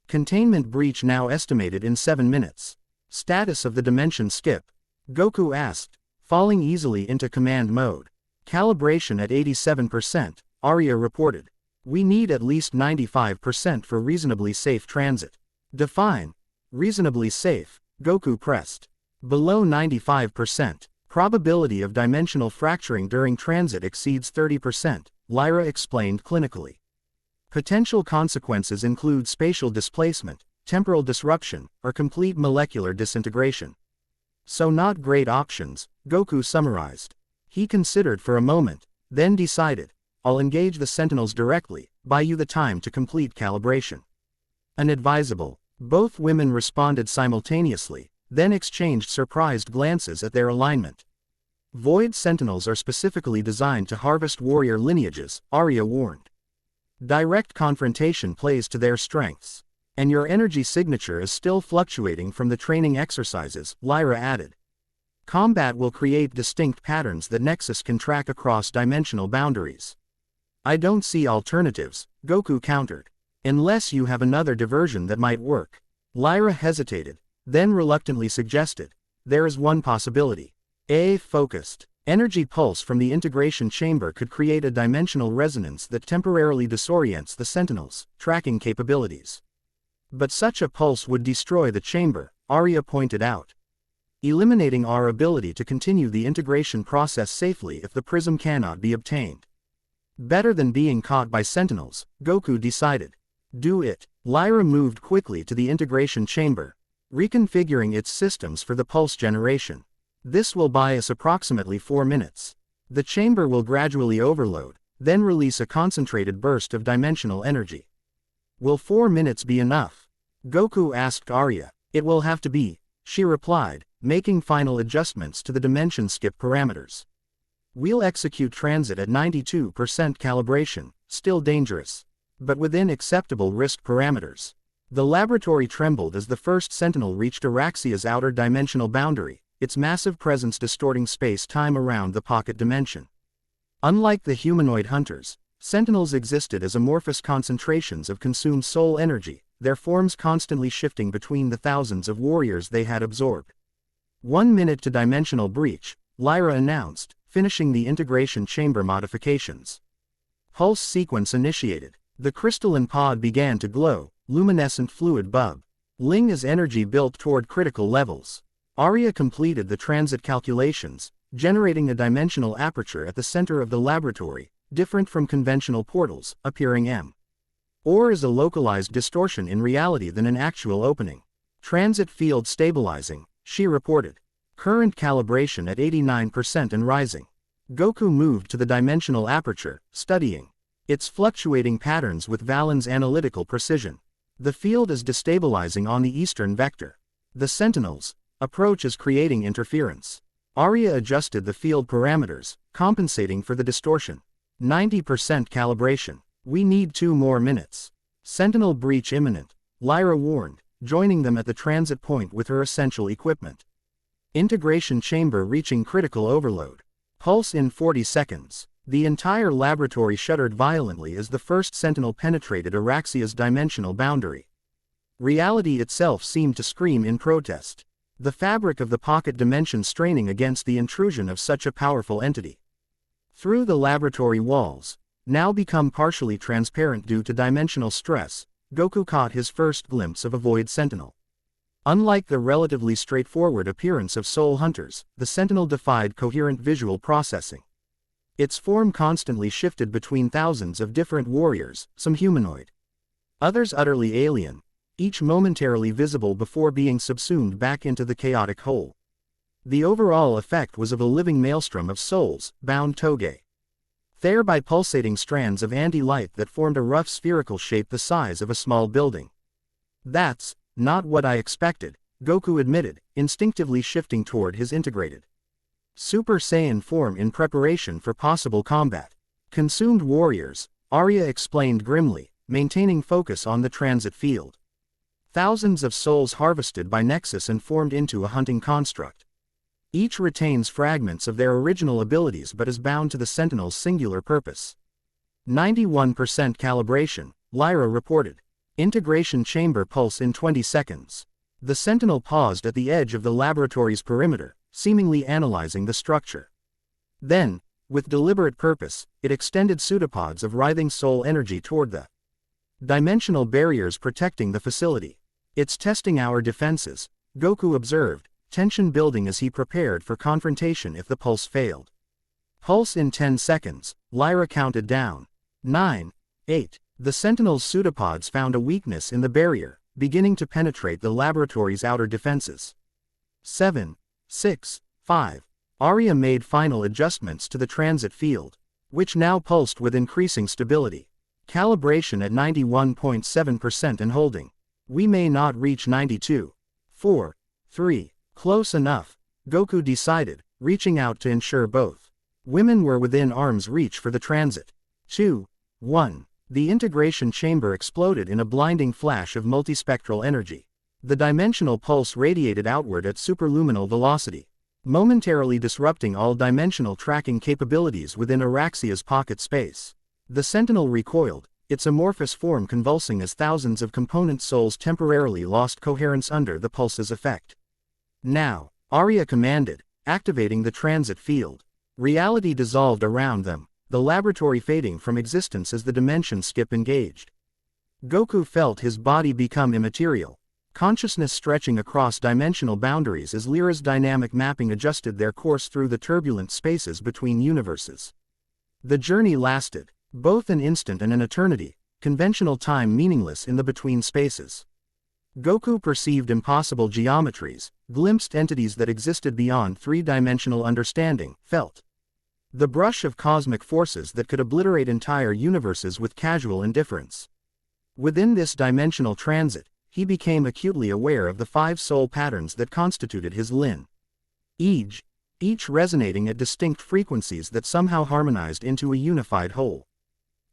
Containment breach now estimated in 7 minutes. Status of the dimension skip? Goku asked, falling easily into command mode. Calibration at 87%, Arya reported. We need at least 95% for reasonably safe transit. Define reasonably safe, Goku pressed. Below 95%. Probability of dimensional fracturing during transit exceeds 30%, Lyra explained clinically. Potential consequences include spatial displacement, temporal disruption, or complete molecular disintegration. So not great options, Goku summarized. He considered for a moment, then decided, I'll engage the Sentinels directly, buy you the time to complete calibration. Unadvisable. Both women responded simultaneously, then exchanged surprised glances at their alignment. Void Sentinels are specifically designed to harvest warrior lineages, Arya warned. Direct confrontation plays to their strengths. And your energy signature is still fluctuating from the training exercises, Lyra added. Combat will create distinct patterns that Nexus can track across dimensional boundaries. I don't see alternatives, Goku countered. Unless you have another diversion that might work. Lyra hesitated, then reluctantly suggested. There is one possibility. A focused energy pulse from the integration chamber could create a dimensional resonance that temporarily disorients the Sentinels' tracking capabilities. But such a pulse would destroy the chamber, Arya pointed out, eliminating our ability to continue the integration process safely if the prism cannot be obtained. Better than being caught by Sentinels, Goku decided. Do it. Lyra moved quickly to the integration chamber, reconfiguring its systems for the pulse generation. This will buy us approximately 4 minutes. The chamber will gradually overload, then release a concentrated burst of dimensional energy. Will 4 minutes be enough? Goku asked Arya. It will have to be, she replied, making final adjustments to the dimension skip parameters. We'll execute transit at 92% calibration, still dangerous, but within acceptable risk parameters. The laboratory trembled as the first Sentinel reached Araxia's outer dimensional boundary, its massive presence distorting space-time around the pocket dimension. Unlike the humanoid hunters, Sentinels existed as amorphous concentrations of consumed soul energy, their forms constantly shifting between the thousands of warriors they had absorbed. 1 minute to dimensional breach, Lyra announced, finishing the integration chamber modifications. Pulse sequence initiated. The crystalline pod began to glow, luminescent fluid bub. Ling as energy built toward critical levels. Arya completed the transit calculations, generating a dimensional aperture at the center of the laboratory, different from conventional portals, appearing or is a localized distortion in reality than an actual opening. Transit field stabilizing, she reported. Current calibration at 89% and rising. Goku moved to the dimensional aperture, studying its fluctuating patterns with Valen's analytical precision. The field is destabilizing on the eastern vector. The Sentinels' approach is creating interference. Arya adjusted the field parameters, compensating for the distortion. 90% calibration. We need 2 more minutes. Sentinel breach imminent, Lyra warned, joining them at the transit point with her essential equipment. Integration chamber reaching critical overload. Pulse in 40 seconds. The entire laboratory shuddered violently as the first Sentinel penetrated Araxia's dimensional boundary. Reality itself seemed to scream in protest. The fabric of the pocket dimension straining against the intrusion of such a powerful entity. Through the laboratory walls, now become partially transparent due to dimensional stress, Goku caught his first glimpse of a Void Sentinel. Unlike the relatively straightforward appearance of Soul Hunters, the Sentinel defied coherent visual processing. Its form constantly shifted between thousands of different warriors, some humanoid, others utterly alien, each momentarily visible before being subsumed back into the chaotic whole. The overall effect was of a living maelstrom of souls, bound toge. thereby pulsating strands of anti-light that formed a rough spherical shape the size of a small building. That's not what I expected, Goku admitted, instinctively shifting toward his integrated Super Saiyan form in preparation for possible combat. Consumed warriors, Arya explained grimly, maintaining focus on the transit field. Thousands of souls harvested by Nexus and formed into a hunting construct. Each retains fragments of their original abilities but is bound to the Sentinel's singular purpose. 91% calibration, Lyra reported. Integration chamber pulse in 20 seconds. The Sentinel paused at the edge of the laboratory's perimeter, seemingly analyzing the structure. Then, with deliberate purpose, it extended pseudopods of writhing soul energy toward the dimensional barriers protecting the facility. It's testing our defenses, Goku observed, tension building as he prepared for confrontation if the pulse failed. Pulse in 10 seconds, Lyra counted down. 9, 8. The Sentinel's pseudopods found a weakness in the barrier, beginning to penetrate the laboratory's outer defenses. 7, 6, 5. Arya made final adjustments to the transit field, which now pulsed with increasing stability. Calibration at 91.7% and holding. We may not reach 92. 4, 3. Close enough, Goku decided, reaching out to ensure both women were within arm's reach for the transit. 2, 1. The integration chamber exploded in a blinding flash of multispectral energy. The dimensional pulse radiated outward at superluminal velocity, momentarily disrupting all dimensional tracking capabilities within Araxia's pocket space. The Sentinel recoiled, its amorphous form convulsing as thousands of component souls temporarily lost coherence under the pulse's effect. Now, Arya commanded, activating the transit field. Reality dissolved around them, the laboratory fading from existence as the dimension skip engaged. Goku felt his body become immaterial, consciousness stretching across dimensional boundaries as Lyra's dynamic mapping adjusted their course through the turbulent spaces between universes. The journey lasted both an instant and an eternity, conventional time meaningless in the between spaces. Goku perceived impossible geometries, glimpsed entities that existed beyond three-dimensional understanding, felt the brush of cosmic forces that could obliterate entire universes with casual indifference. Within this dimensional transit, he became acutely aware of the 5 soul patterns that constituted his Lin. Each resonating at distinct frequencies that somehow harmonized into a unified whole.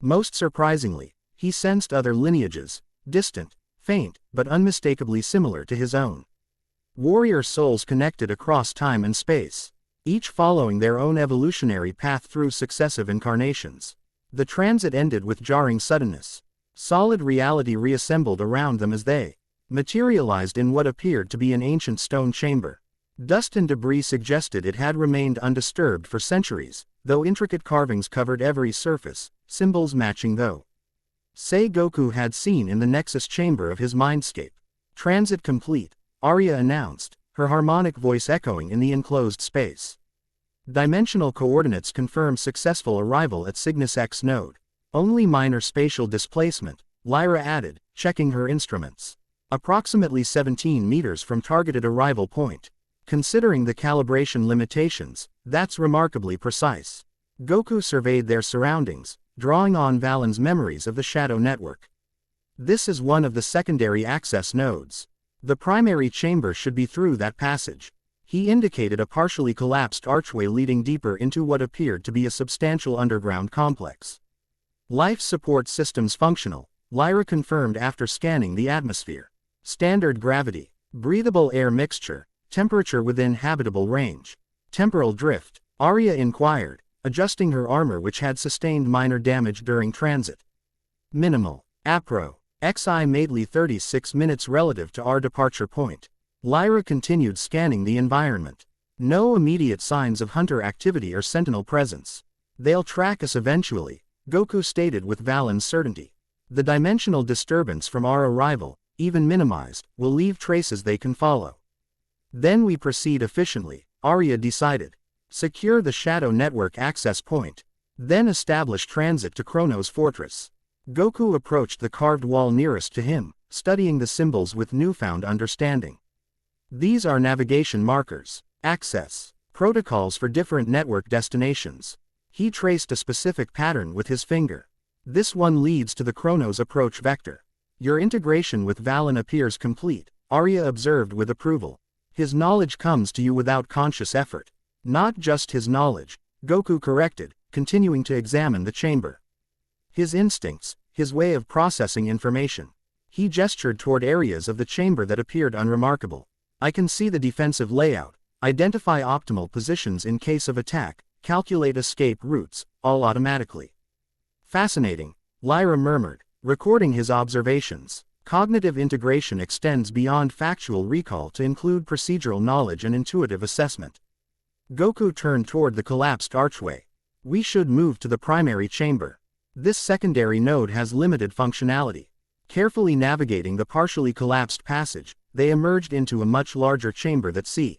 Most surprisingly, he sensed other lineages, distant, faint, but unmistakably similar to his own. Warrior souls connected across time and space, each following their own evolutionary path through successive incarnations. The transit ended with jarring suddenness. Solid reality reassembled around them as they materialized in what appeared to be an ancient stone chamber. Dust and debris suggested it had remained undisturbed for centuries, though intricate carvings covered every surface, symbols matching those Goku had seen in the Nexus chamber of his mindscape. Transit complete, Arya announced, her harmonic voice echoing in the enclosed space. Dimensional coordinates confirm successful arrival at Cygnus X node. Only minor spatial displacement, Lyra added, checking her instruments. Approximately 17 meters from targeted arrival point. Considering the calibration limitations, that's remarkably precise. Goku surveyed their surroundings, drawing on Valen's memories of the Shadow Network. This is one of the secondary access nodes. The primary chamber should be through that passage. He indicated a partially collapsed archway leading deeper into what appeared to be a substantial underground complex. Life support systems functional, Lyra confirmed after scanning the atmosphere. Standard gravity, breathable air mixture, temperature within habitable range. Temporal drift, Arya inquired, adjusting her armor which had sustained minor damage during transit. Minimal. Apro. XI Maidley 36 minutes relative to our departure point. Lyra continued scanning the environment. No immediate signs of hunter activity or sentinel presence. They'll track us eventually, Goku stated with Valen's certainty. The dimensional disturbance from our arrival, even minimized, will leave traces they can follow. Then we proceed efficiently, Arya decided. Secure the Shadow Network access point. Then establish transit to Chrono's fortress. Goku approached the carved wall nearest to him, studying the symbols with newfound understanding. These are navigation markers, access protocols for different network destinations. He traced a specific pattern with his finger. This one leads to the Chronos approach vector. Your integration with Valen appears complete, Arya observed with approval. His knowledge comes to you without conscious effort. Not just his knowledge, Goku corrected, continuing to examine the chamber. His instincts, his way of processing information. He gestured toward areas of the chamber that appeared unremarkable. I can see the defensive layout, identify optimal positions in case of attack, calculate escape routes, all automatically. Fascinating, Lyra murmured, recording his observations. Cognitive integration extends beyond factual recall to include procedural knowledge and intuitive assessment. Goku turned toward the collapsed archway. We should move to the primary chamber. This secondary node has limited functionality. Carefully navigating the partially collapsed passage, they emerged into a much larger chamber that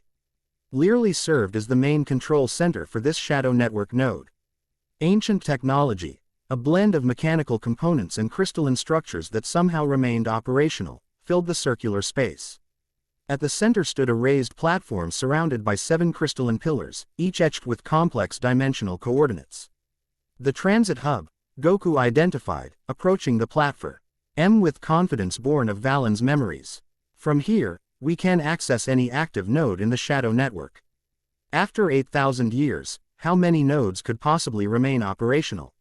clearly served as the main control center for this shadow network node. Ancient technology, a blend of mechanical components and crystalline structures that somehow remained operational, filled the circular space. At the center stood a raised platform surrounded by 7 crystalline pillars, each etched with complex dimensional coordinates. The transit hub, Goku identified, approaching the platform. With confidence born of Valen's memories. From here, we can access any active node in the shadow network. After 8,000 years, how many nodes could possibly remain operational?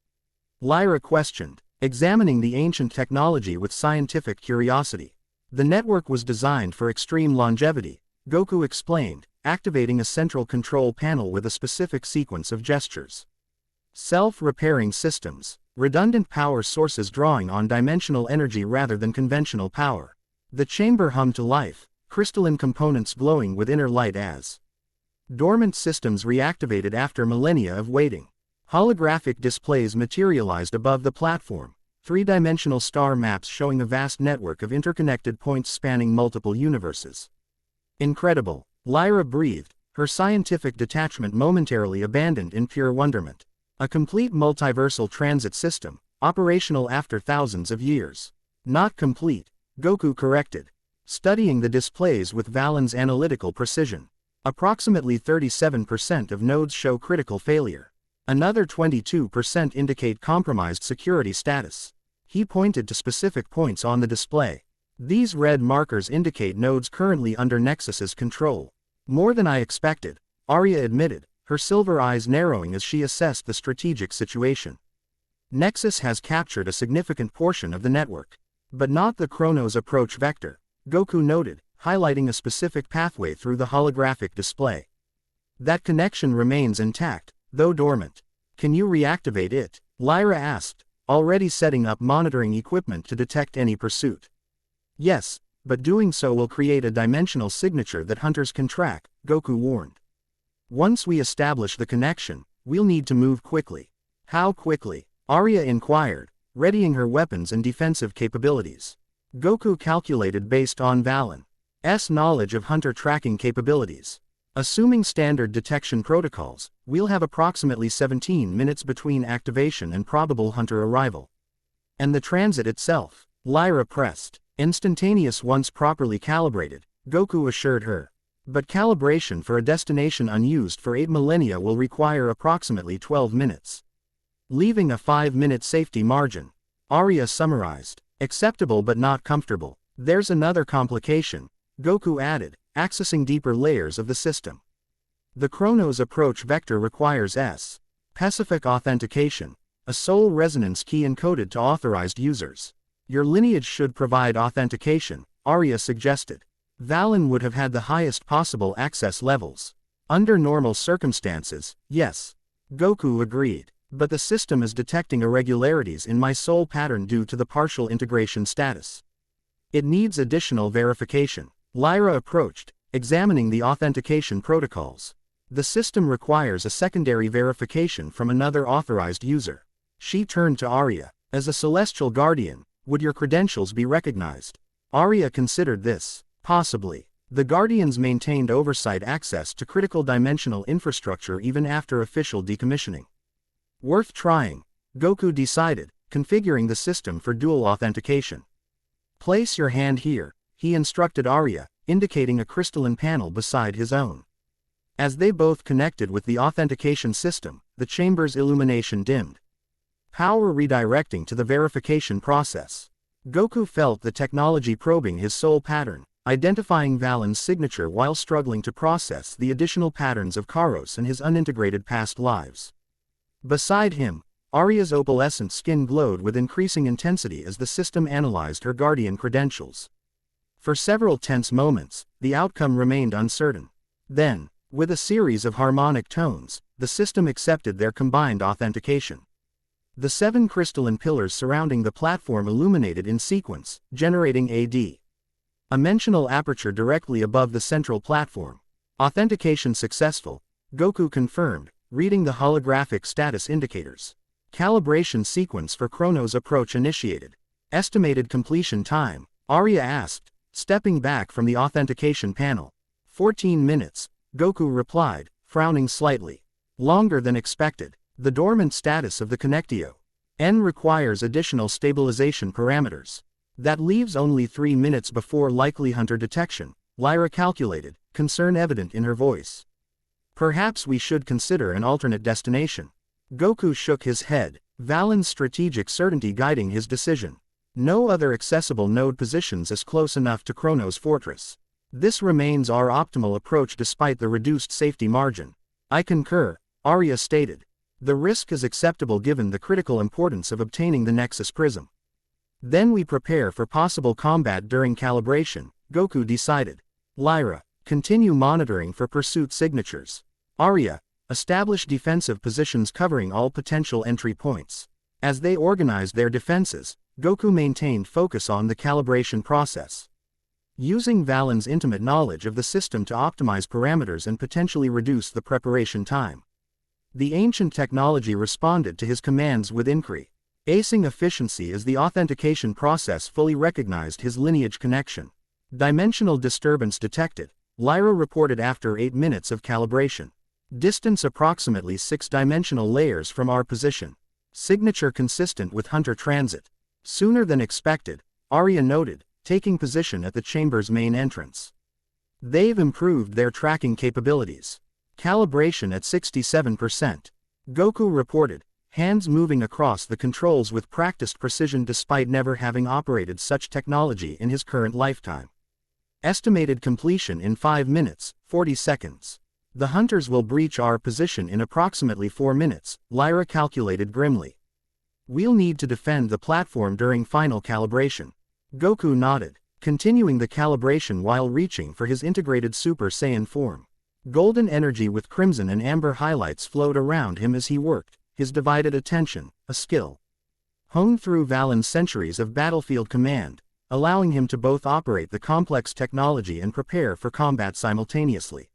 Lyra questioned, examining the ancient technology with scientific curiosity. The network was designed for extreme longevity, Goku explained, activating a central control panel with a specific sequence of gestures. Self-repairing systems, redundant power sources drawing on dimensional energy rather than conventional power. The chamber hummed to life, crystalline components glowing with inner light as dormant systems reactivated after millennia of waiting. Holographic displays materialized above the platform, 3-dimensional star maps showing a vast network of interconnected points spanning multiple universes. Incredible, Lyra breathed, her scientific detachment momentarily abandoned in pure wonderment. A complete multiversal transit system, operational after thousands of years. Not complete, Goku corrected, studying the displays with Valen's analytical precision. Approximately 37% of nodes show critical failure. Another 22% indicate compromised security status. He pointed to specific points on the display. These red markers indicate nodes currently under Nexus's control. More than I expected, Arya admitted, her silver eyes narrowing as she assessed the strategic situation. Nexus has captured a significant portion of the network. But not the Chronos approach vector, Goku noted, highlighting a specific pathway through the holographic display. That connection remains intact, though dormant. Can you reactivate it? Lyra asked, already setting up monitoring equipment to detect any pursuit. Yes, but doing so will create a dimensional signature that hunters can track, Goku warned. Once we establish the connection, we'll need to move quickly. How quickly? Arya inquired, readying her weapons and defensive capabilities. Goku calculated based on Valen's knowledge of hunter tracking capabilities. Assuming standard detection protocols, we'll have approximately 17 minutes between activation and probable hunter arrival. And the transit itself, Lyra pressed. Instantaneous once properly calibrated, Goku assured her. But calibration for a destination unused for 8 millennia will require approximately 12 minutes. Leaving a 5-minute safety margin. Arya summarized. Acceptable but not comfortable. There's another complication, Goku added, accessing deeper layers of the system. The Chronos approach vector requires specific authentication, a soul resonance key encoded to authorized users. Your lineage should provide authentication, Arya suggested. Valen would have had the highest possible access levels. Under normal circumstances, yes. Goku agreed. But the system is detecting irregularities in my soul pattern due to the partial integration status. It needs additional verification. Lyra approached, examining the authentication protocols. The system requires a secondary verification from another authorized user. She turned to Arya. As a celestial guardian, would your credentials be recognized? Arya considered this. Possibly. The Guardians maintained oversight access to critical dimensional infrastructure even after official decommissioning. Worth trying, Goku decided, configuring the system for dual authentication. Place your hand here, he instructed Arya, indicating a crystalline panel beside his own. As they both connected with the authentication system, the chamber's illumination dimmed. Power redirecting to the verification process. Goku felt the technology probing his soul pattern, identifying Valen's signature while struggling to process the additional patterns of Kairos and his unintegrated past lives. Beside him, Arya's opalescent skin glowed with increasing intensity as the system analyzed her guardian credentials. For several tense moments, the outcome remained uncertain. Then, with a series of harmonic tones, the system accepted their combined authentication. The 7 crystalline pillars surrounding the platform illuminated in sequence, generating a dimensional aperture directly above the central platform. Authentication successful, Goku confirmed, reading the holographic status indicators. Calibration sequence for Chrono's approach initiated. Estimated completion time, Arya asked, stepping back from the authentication panel. 14 minutes, Goku replied, frowning slightly. Longer than expected. The dormant status of the Connectio N requires additional stabilization parameters. That leaves only 3 minutes before likely hunter detection, Lyra calculated, concern evident in her voice. Perhaps we should consider an alternate destination. Goku shook his head, Valen's strategic certainty guiding his decision. No other accessible node positions us close enough to Chrono's fortress. This remains our optimal approach despite the reduced safety margin. I concur, Arya stated. The risk is acceptable given the critical importance of obtaining the Nexus Prism. Then we prepare for possible combat during calibration, Goku decided. Lyra, continue monitoring for pursuit signatures. Arya, establish defensive positions covering all potential entry points. As they organized their defenses, Goku maintained focus on the calibration process. Using Valen's intimate knowledge of the system to optimize parameters and potentially reduce the preparation time. The ancient technology responded to his commands with increasing efficiency as the authentication process fully recognized his lineage connection. Dimensional disturbance detected, Lyra reported after 8 minutes of calibration. Distance approximately 6-dimensional layers from our position. Signature consistent with hunter transit. Sooner than expected, Arya noted, taking position at the chamber's main entrance. They've improved their tracking capabilities. Calibration at 67%. Goku reported, hands moving across the controls with practiced precision despite never having operated such technology in his current lifetime. Estimated completion in 5 minutes, 40 seconds. The hunters will breach our position in approximately 4 minutes, Lyra calculated grimly. We'll need to defend the platform during final calibration. Goku nodded, continuing the calibration while reaching for his integrated Super Saiyan form. Golden energy with crimson and amber highlights flowed around him as he worked, his divided attention, a skill honed through Valen's centuries of battlefield command, allowing him to both operate the complex technology and prepare for combat simultaneously.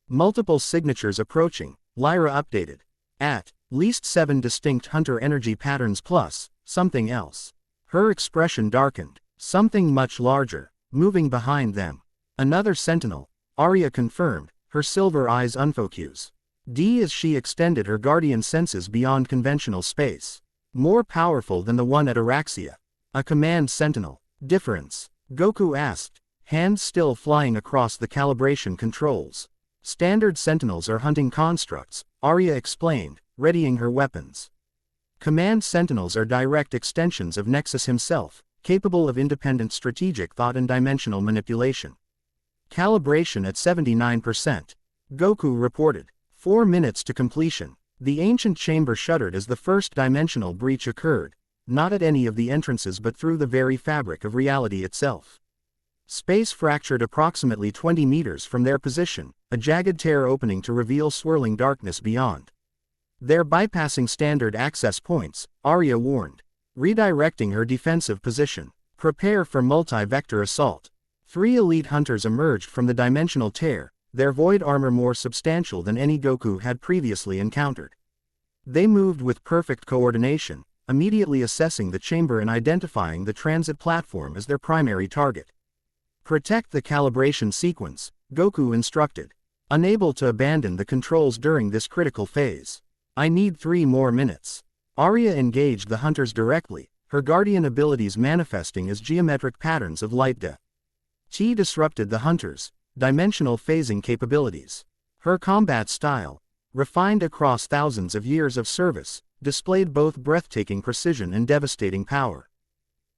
Multiple signatures approaching, Lyra updated. At least 7 distinct hunter energy patterns plus something else. Her expression darkened, something much larger, moving behind them. Another sentinel, Arya confirmed, her silver eyes unfocused. As she extended her guardian senses beyond conventional space. More powerful than the one at Araxia. A command sentinel. Difference? Goku asked, hands still flying across the calibration controls. Standard sentinels are hunting constructs, Arya explained, readying her weapons. Command sentinels are direct extensions of Nexus himself, capable of independent strategic thought and dimensional manipulation. Calibration at 79%. Goku reported. 4 minutes to completion. The ancient chamber shuddered as the first dimensional breach occurred, not at any of the entrances but through the very fabric of reality itself. Space fractured approximately 20 meters from their position, a jagged tear opening to reveal swirling darkness beyond. They're bypassing standard access points, Arya warned. Redirecting her defensive position. Prepare for multi-vector assault. 3 elite hunters emerged from the dimensional tear, their void armor more substantial than any Goku had previously encountered. They moved with perfect coordination, immediately assessing the chamber and identifying the transit platform as their primary target. Protect the calibration sequence, Goku instructed. Unable to abandon the controls during this critical phase. I need 3 more minutes. Arya engaged the hunters directly, her guardian abilities manifesting as geometric patterns of light. She disrupted the hunters' dimensional phasing capabilities. Her combat style, refined across thousands of years of service, displayed both breathtaking precision and devastating power.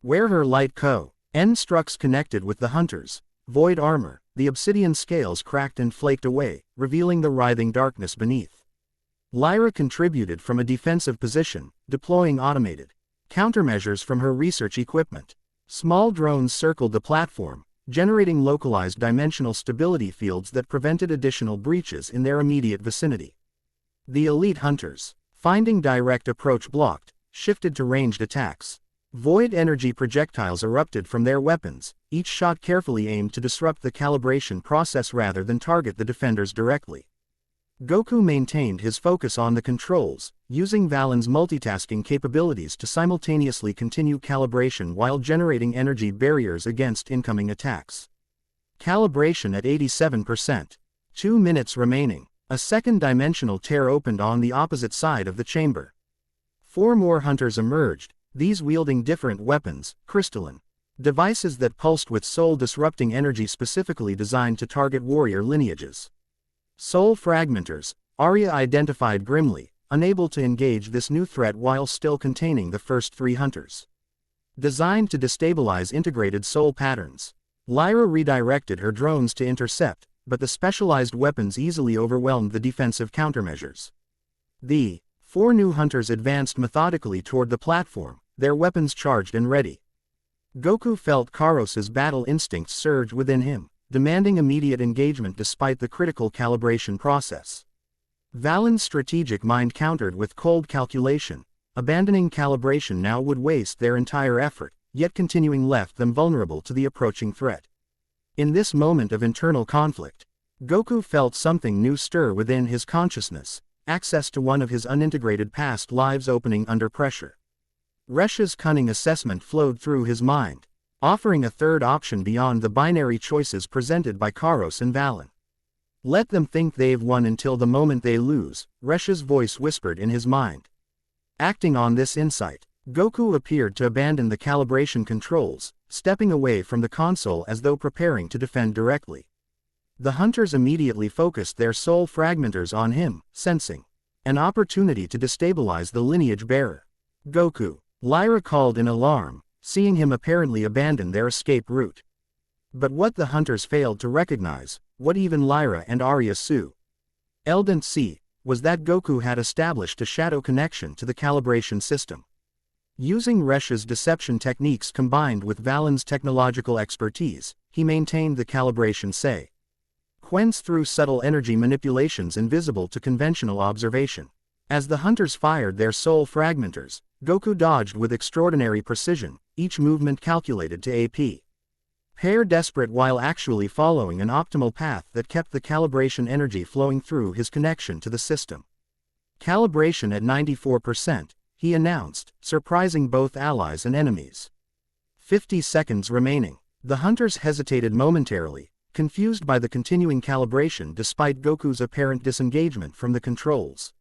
Where her light constructs connected with the hunter's void armor, the obsidian scales cracked and flaked away, revealing the writhing darkness beneath. Lyra contributed from a defensive position, deploying automated countermeasures from her research equipment. Small drones circled the platform, generating localized dimensional stability fields that prevented additional breaches in their immediate vicinity. The elite hunters, finding direct approach blocked, shifted to ranged attacks. Void energy projectiles erupted from their weapons, each shot carefully aimed to disrupt the calibration process rather than target the defenders directly. Goku maintained his focus on the controls, using Valen's multitasking capabilities to simultaneously continue calibration while generating energy barriers against incoming attacks. Calibration at 87%. 2 minutes remaining. A second dimensional tear opened on the opposite side of the chamber. 4 more hunters emerged, these wielding different weapons, crystalline devices that pulsed with soul-disrupting energy specifically designed to target warrior lineages. Soul fragmenters, Arya identified grimly, unable to engage this new threat while still containing the first 3 hunters. Designed to destabilize integrated soul patterns. Lyra redirected her drones to intercept, but the specialized weapons easily overwhelmed the defensive countermeasures. The 4 new hunters advanced methodically toward the platform, their weapons charged and ready. Goku felt Karos's battle instincts surge within him, demanding immediate engagement despite the critical calibration process. Valen's strategic mind countered with cold calculation. Abandoning calibration now would waste their entire effort, yet continuing left them vulnerable to the approaching threat. In this moment of internal conflict, Goku felt something new stir within his consciousness, access to one of his unintegrated past lives opening under pressure. Resha's cunning assessment flowed through his mind, offering a third option beyond the binary choices presented by Karos and Valen. Let them think they've won until the moment they lose, Resha's voice whispered in his mind. Acting on this insight, Goku appeared to abandon the calibration controls, stepping away from the console as though preparing to defend directly. The hunters immediately focused their soul fragmenters on him, sensing an opportunity to destabilize the lineage bearer. Goku, Lyra called in alarm, seeing him apparently abandon their escape route. But what the hunters failed to recognize, what even Lyra and Arya didn't see, was that Goku had established a shadow connection to the calibration system. Using Resha's deception techniques combined with Valen's technological expertise, he maintained the calibration sequence through subtle energy manipulations invisible to conventional observation. As the hunters fired their soul fragmenters, Goku dodged with extraordinary precision, each movement calculated to appear desperate while actually following an optimal path that kept the calibration energy flowing through his connection to the system. Calibration at 94%, he announced, surprising both allies and enemies. 50 seconds remaining. The hunters hesitated momentarily, confused by the continuing calibration despite Goku's apparent disengagement from the controls.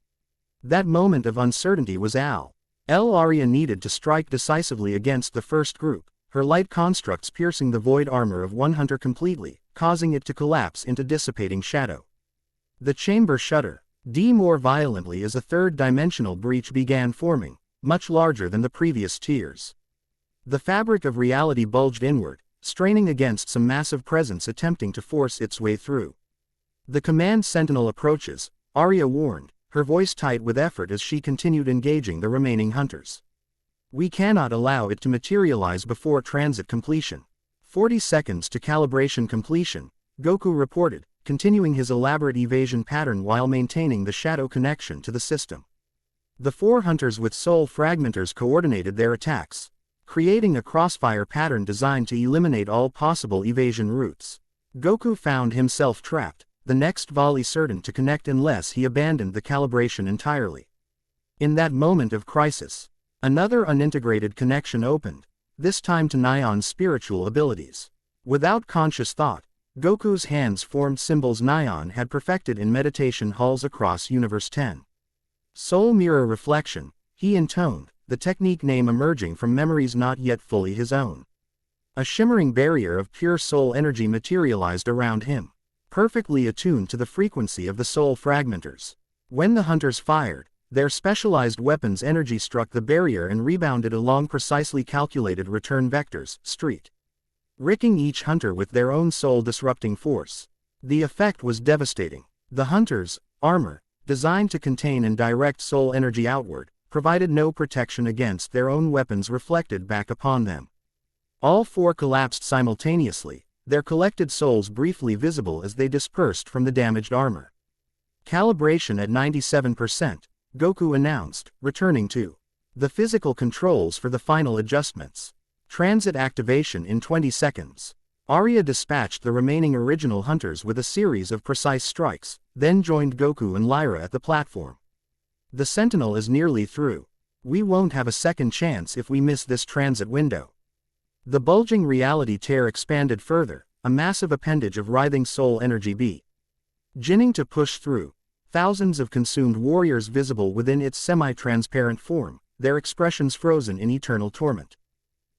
That moment of uncertainty was Arya needed to strike decisively against the first group, her light constructs piercing the void armor of one hunter completely, causing it to collapse into dissipating shadow. The chamber shuddered more violently as a third-dimensional breach began forming, much larger than the previous tiers. The fabric of reality bulged inward, straining against some massive presence attempting to force its way through. The command sentinel approaches, Arya warned, her voice tight with effort as she continued engaging the remaining hunters. We cannot allow it to materialize before transit completion. 40 seconds to calibration completion, Goku reported, continuing his elaborate evasion pattern while maintaining the shadow connection to the system. The 4 hunters with soul fragmenters coordinated their attacks, creating a crossfire pattern designed to eliminate all possible evasion routes. Goku found himself trapped, the next volley certain to connect unless he abandoned the calibration entirely. In that moment of crisis, another unintegrated connection opened, this time to Nion's spiritual abilities. Without conscious thought, Goku's hands formed symbols Nion had perfected in meditation halls across Universe 10. Soul Mirror Reflection, he intoned, the technique name emerging from memories not yet fully his own. A shimmering barrier of pure soul energy materialized around him, perfectly attuned to the frequency of the soul fragmenters. When the hunters fired, their specialized weapons' energy struck the barrier and rebounded along precisely calculated return vectors, ricking each hunter with their own soul-disrupting force. The effect was devastating. The hunters' armor, designed to contain and direct soul energy outward, provided no protection against their own weapons reflected back upon them. All four collapsed simultaneously, their collected souls briefly visible as they dispersed from the damaged armor. Calibration at 97%, Goku announced, returning to the physical controls for the final adjustments. Transit activation in 20 seconds. Arya dispatched the remaining original hunters with a series of precise strikes, then joined Goku and Lyra at the platform. The Sentinel is nearly through. We won't have a second chance if we miss this transit window. The bulging reality tear expanded further, a massive appendage of writhing soul energy beginning to push through. Thousands of consumed warriors visible within its semi-transparent form, their expressions frozen in eternal torment.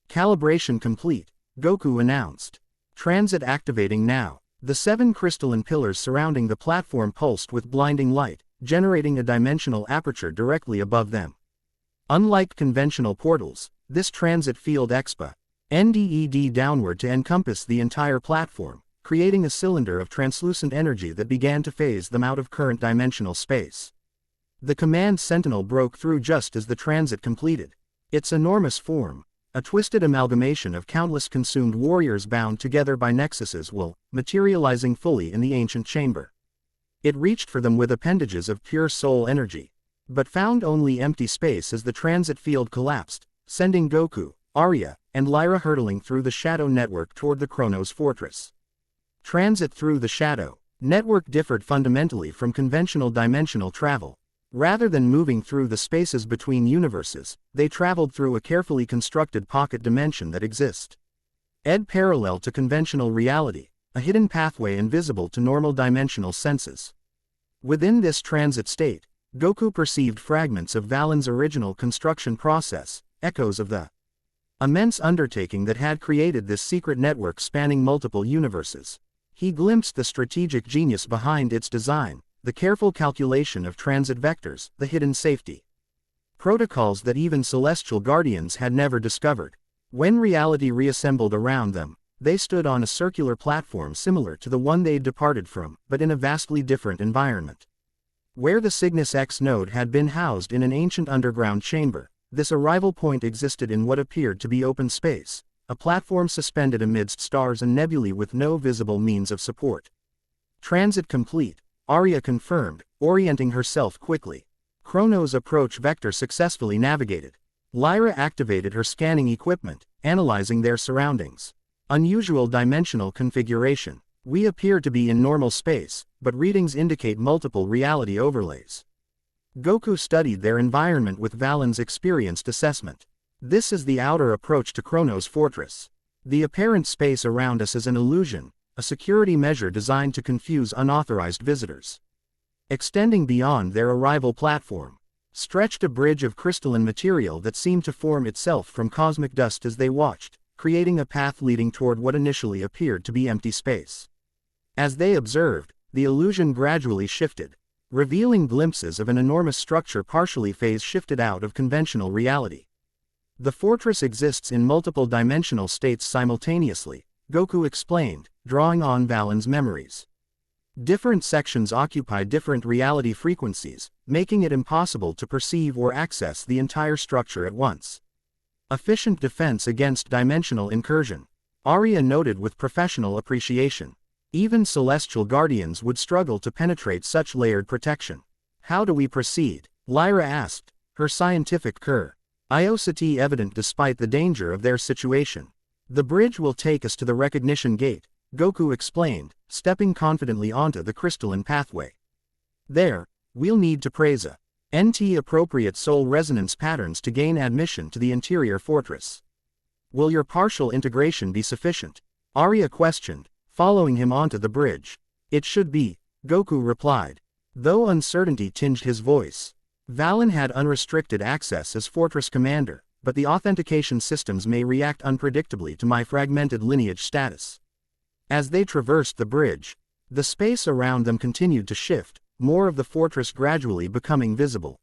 Calibration complete, Goku announced. Transit activating now. The 7 crystalline pillars surrounding the platform pulsed with blinding light, generating a dimensional aperture directly above them. Unlike conventional portals, this transit field expanded downward to encompass the entire platform, creating a cylinder of translucent energy that began to phase them out of current dimensional space. The command sentinel broke through just as the transit completed. Its enormous form, a twisted amalgamation of countless consumed warriors bound together by nexuses, materializing fully in the ancient chamber. It reached for them with appendages of pure soul energy, but found only empty space as the transit field collapsed, sending Goku, Arya, and Lyra hurtling through the shadow network toward the Chronos Fortress. Transit through the shadow network differed fundamentally from conventional dimensional travel. Rather than moving through the spaces between universes, they traveled through a carefully constructed pocket dimension that exists parallel to conventional reality, a hidden pathway invisible to normal dimensional senses. Within this transit state, Goku perceived fragments of Valen's original construction process, echoes of the immense undertaking that had created this secret network spanning multiple universes. He glimpsed the strategic genius behind its design, the careful calculation of transit vectors, the hidden safety protocols that even celestial guardians had never discovered. When reality reassembled around them, they stood on a circular platform similar to the one they'd departed from, but in a vastly different environment. Where the Cygnus X node had been housed in an ancient underground chamber, this arrival point existed in what appeared to be open space, a platform suspended amidst stars and nebulae with no visible means of support. Transit complete, Arya confirmed, orienting herself quickly. Chronos approach vector successfully navigated. Lyra activated her scanning equipment, analyzing their surroundings. Unusual dimensional configuration. We appear to be in normal space, but readings indicate multiple reality overlays. Goku studied their environment with Valen's experienced assessment. This is the outer approach to Chronos Fortress. The apparent space around us is an illusion, a security measure designed to confuse unauthorized visitors. Extending beyond their arrival platform, stretched a bridge of crystalline material that seemed to form itself from cosmic dust as they watched, creating a path leading toward what initially appeared to be empty space. As they observed, the illusion gradually shifted, revealing glimpses of an enormous structure partially phase-shifted out of conventional reality. The fortress exists in multiple dimensional states simultaneously, Goku explained, drawing on Valen's memories. Different sections occupy different reality frequencies, making it impossible to perceive or access the entire structure at once. Efficient defense against dimensional incursion, Arya noted with professional appreciation. Even celestial guardians would struggle to penetrate such layered protection. How do we proceed? Lyra asked, her scientific curiosity evident despite the danger of their situation. The bridge will take us to the recognition gate, Goku explained, stepping confidently onto the crystalline pathway. There, we'll need to praise a NT-appropriate soul resonance patterns to gain admission to the interior fortress. Will your partial integration be sufficient? Arya questioned, following him onto the bridge. It should be, Goku replied, though uncertainty tinged his voice. Valen had unrestricted access as fortress commander, but the authentication systems may react unpredictably to my fragmented lineage status. As they traversed the bridge, the space around them continued to shift, more of the fortress gradually becoming visible.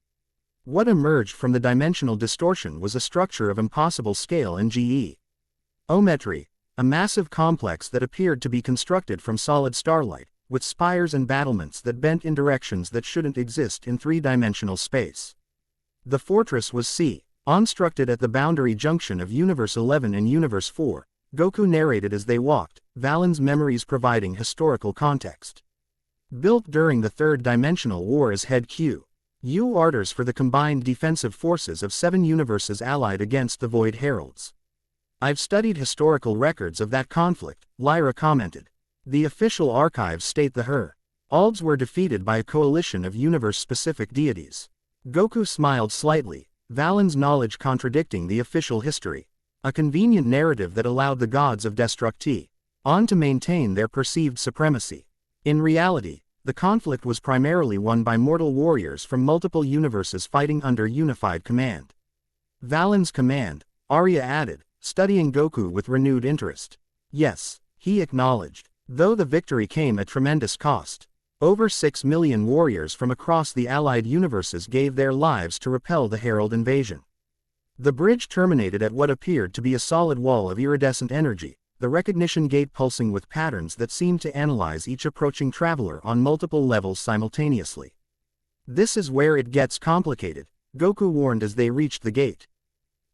What emerged from the dimensional distortion was a structure of impossible scale and geometry, a massive complex that appeared to be constructed from solid starlight, with spires and battlements that bent in directions that shouldn't exist in three-dimensional space. The fortress was constructed at the boundary junction of Universe 11 and Universe 4, Goku narrated as they walked, Valen's memories providing historical context. Built during the third-dimensional war as HQ orders for the combined defensive forces of 7 universes allied against the Void Heralds. I've studied historical records of that conflict, Lyra commented. The official archives state the Heralds were defeated by a coalition of universe-specific deities. Goku smiled slightly, Valen's knowledge contradicting the official history. A convenient narrative that allowed the gods of Destructi to maintain their perceived supremacy. In reality, the conflict was primarily won by mortal warriors from multiple universes fighting under unified command. Valen's command, Arya added, studying Goku with renewed interest. Yes, he acknowledged, though the victory came at tremendous cost. Over 6 million warriors from across the allied universes gave their lives to repel the Herald invasion. The bridge terminated at what appeared to be a solid wall of iridescent energy, the recognition gate pulsing with patterns that seemed to analyze each approaching traveler on multiple levels simultaneously. This is where it gets complicated, Goku warned as they reached the gate.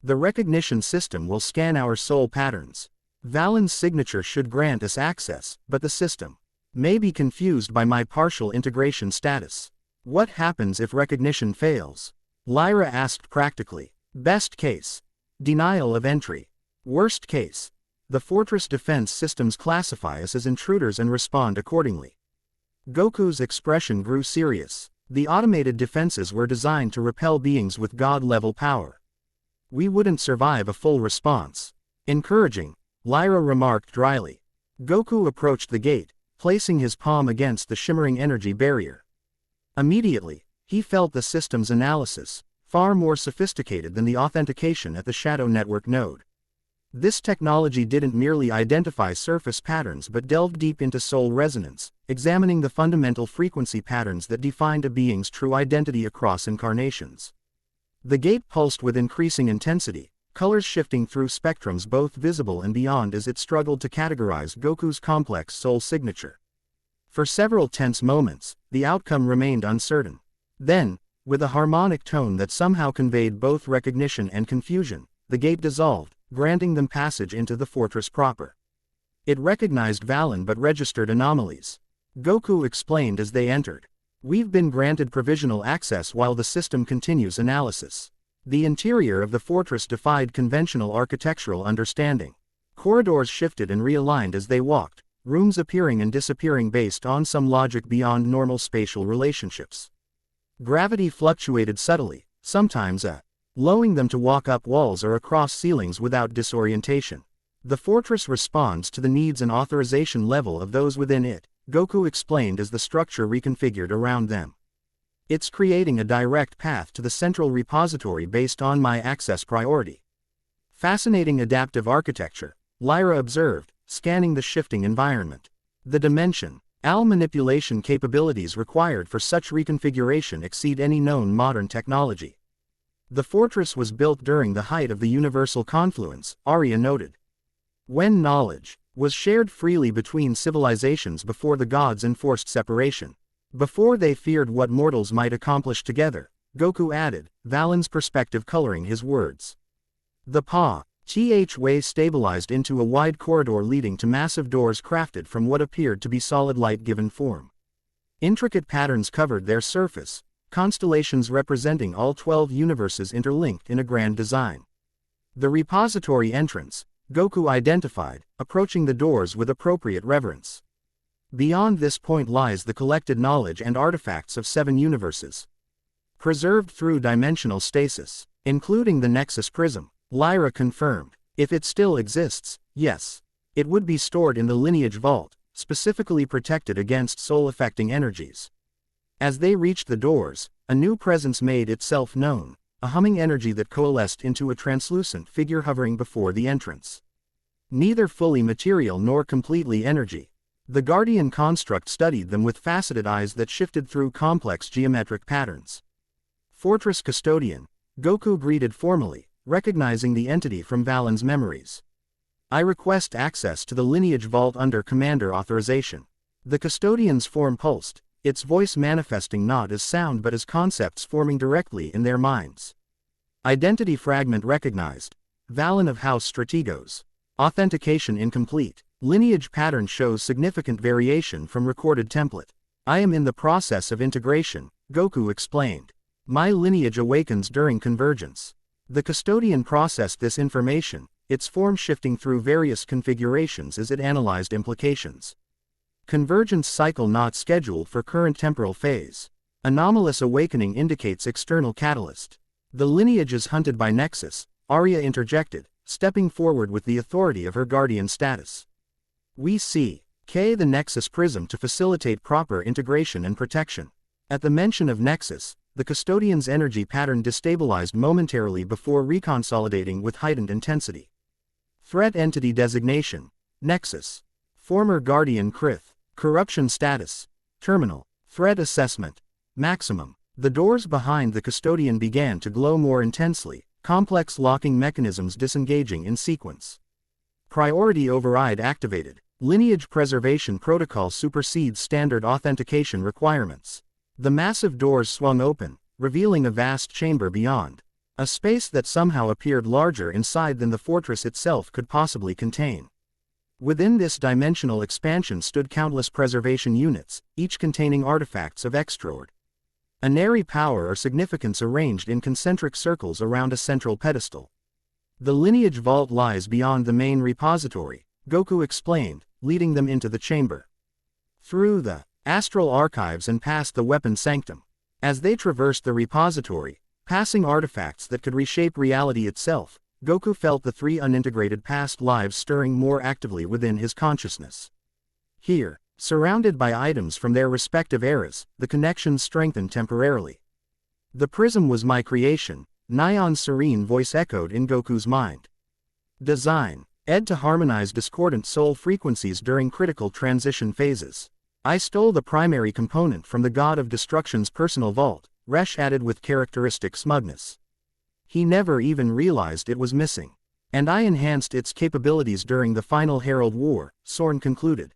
The recognition system will scan our soul patterns. Valen's signature should grant us access, but the system may be confused by my partial integration status. What happens if recognition fails? Lyra asked practically. Best case, denial of entry. Worst case, the fortress defense systems classify us as intruders and respond accordingly. Goku's expression grew serious. The automated defenses were designed to repel beings with god-level power. We wouldn't survive a full response. Encouraging, Lyra remarked dryly. Goku approached the gate, placing his palm against the shimmering energy barrier. Immediately, he felt the system's analysis, far more sophisticated than the authentication at the Shadow Network node. This technology didn't merely identify surface patterns but delved deep into soul resonance, examining the fundamental frequency patterns that defined a being's true identity across incarnations. The gate pulsed with increasing intensity, colors shifting through spectrums both visible and beyond as it struggled to categorize Goku's complex soul signature. For several tense moments, the outcome remained uncertain. Then, with a harmonic tone that somehow conveyed both recognition and confusion, the gate dissolved, granting them passage into the fortress proper. It recognized Valen but registered anomalies. Goku explained as they entered. We've been granted provisional access while the system continues analysis. The interior of the fortress defied conventional architectural understanding. Corridors shifted and realigned as they walked, rooms appearing and disappearing based on some logic beyond normal spatial relationships. Gravity fluctuated subtly, sometimes allowing them to walk up walls or across ceilings without disorientation. The fortress responds to the needs and authorization level of those within it, Goku explained as the structure reconfigured around them. It's creating a direct path to the central repository based on my access priority. Fascinating adaptive architecture, Lyra observed, scanning the shifting environment. The dimension manipulation capabilities required for such reconfiguration exceed any known modern technology. The fortress was built during the height of the universal confluence, Arya noted. When knowledge was shared freely between civilizations before the gods enforced separation. Before they feared what mortals might accomplish together, Goku added, Valen's perspective coloring his words. The way stabilized into a wide corridor leading to massive doors crafted from what appeared to be solid light given form. Intricate patterns covered their surface, constellations representing all 12 universes interlinked in a grand design. The repository entrance, Goku identified, approaching the doors with appropriate reverence. Beyond this point lies the collected knowledge and artifacts of 7 universes. Preserved through dimensional stasis, including the Nexus Prism, Lyra confirmed. If it still exists, yes. It would be stored in the Lineage Vault, specifically protected against soul-affecting energies. As they reached the doors, a new presence made itself known, a humming energy that coalesced into a translucent figure hovering before the entrance. Neither fully material nor completely energy. The Guardian construct studied them with faceted eyes that shifted through complex geometric patterns. Fortress Custodian, Goku greeted formally, recognizing the entity from Valen's memories. I request access to the lineage vault under Commander authorization. The Custodian's form pulsed, its voice manifesting not as sound but as concepts forming directly in their minds. Identity fragment recognized. Valen of House Strategos. Authentication incomplete. Lineage pattern shows significant variation from recorded template. I am in the process of integration, Goku explained. My lineage awakens during convergence. The Custodian processed this information, its form shifting through various configurations as it analyzed implications. Convergence cycle not scheduled for current temporal phase. Anomalous awakening indicates external catalyst. The lineage is hunted by Nexus, Arya interjected, stepping forward with the authority of her guardian status. We see the Nexus prism to facilitate proper integration and protection. At the mention of Nexus, the Custodian's energy pattern destabilized momentarily before reconsolidating with heightened intensity. Threat entity designation, Nexus. Former Guardian Krith. Corruption status, terminal. Threat assessment, maximum. The doors behind the Custodian began to glow more intensely, complex locking mechanisms disengaging in sequence. Priority override activated. Lineage preservation protocol supersedes standard authentication requirements. The massive doors swung open, revealing a vast chamber beyond. A space that somehow appeared larger inside than the fortress itself could possibly contain. Within this dimensional expansion stood countless preservation units, each containing artifacts of extraordinary power or significance arranged in concentric circles around a central pedestal. The lineage vault lies beyond the main repository, Goku explained, leading them into the chamber. Through the astral archives and past the weapon sanctum. As they traversed the repository, passing artifacts that could reshape reality itself, Goku felt the three unintegrated past lives stirring more actively within his consciousness. Here, surrounded by items from their respective eras, the connections strengthened temporarily. The prism was my creation, Nion's serene voice echoed in Goku's mind. Design, ed to harmonize discordant soul frequencies during critical transition phases. I stole the primary component from the God of Destruction's personal vault, Resh added with characteristic smugness. He never even realized it was missing. And I enhanced its capabilities during the final Herald War, Sorn concluded.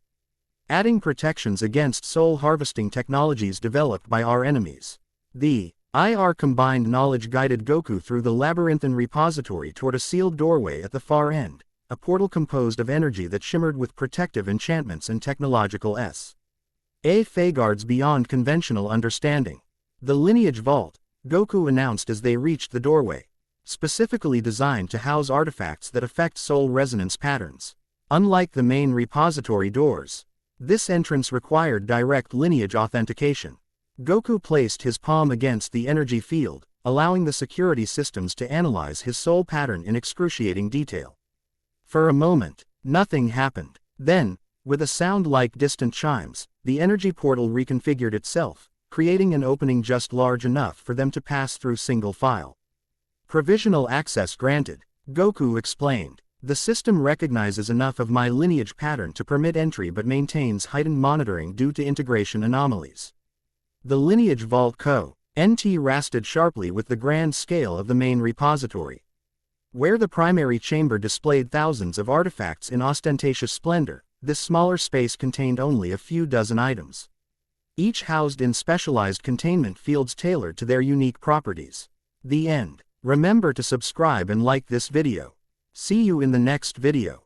Adding protections against soul harvesting technologies developed by our enemies. The IR combined knowledge guided Goku through the labyrinthine repository toward a sealed doorway at the far end, a portal composed of energy that shimmered with protective enchantments and technological safeguards beyond conventional understanding. The lineage vault, Goku announced as they reached the doorway. Specifically designed to house artifacts that affect soul resonance patterns. Unlike the main repository doors, this entrance required direct lineage authentication. Goku placed his palm against the energy field, allowing the security systems to analyze his soul pattern in excruciating detail. For a moment, nothing happened. Then, with a sound like distant chimes, the energy portal reconfigured itself, creating an opening just large enough for them to pass through single file. Provisional access granted, Goku explained. The system recognizes enough of my lineage pattern to permit entry but maintains heightened monitoring due to integration anomalies. The lineage vault contrasted sharply with the grand scale of the main repository. Where the primary chamber displayed thousands of artifacts in ostentatious splendor, this smaller space contained only a few dozen items. Each housed in specialized containment fields tailored to their unique properties. The end. Remember to subscribe and like this video. See you in the next video.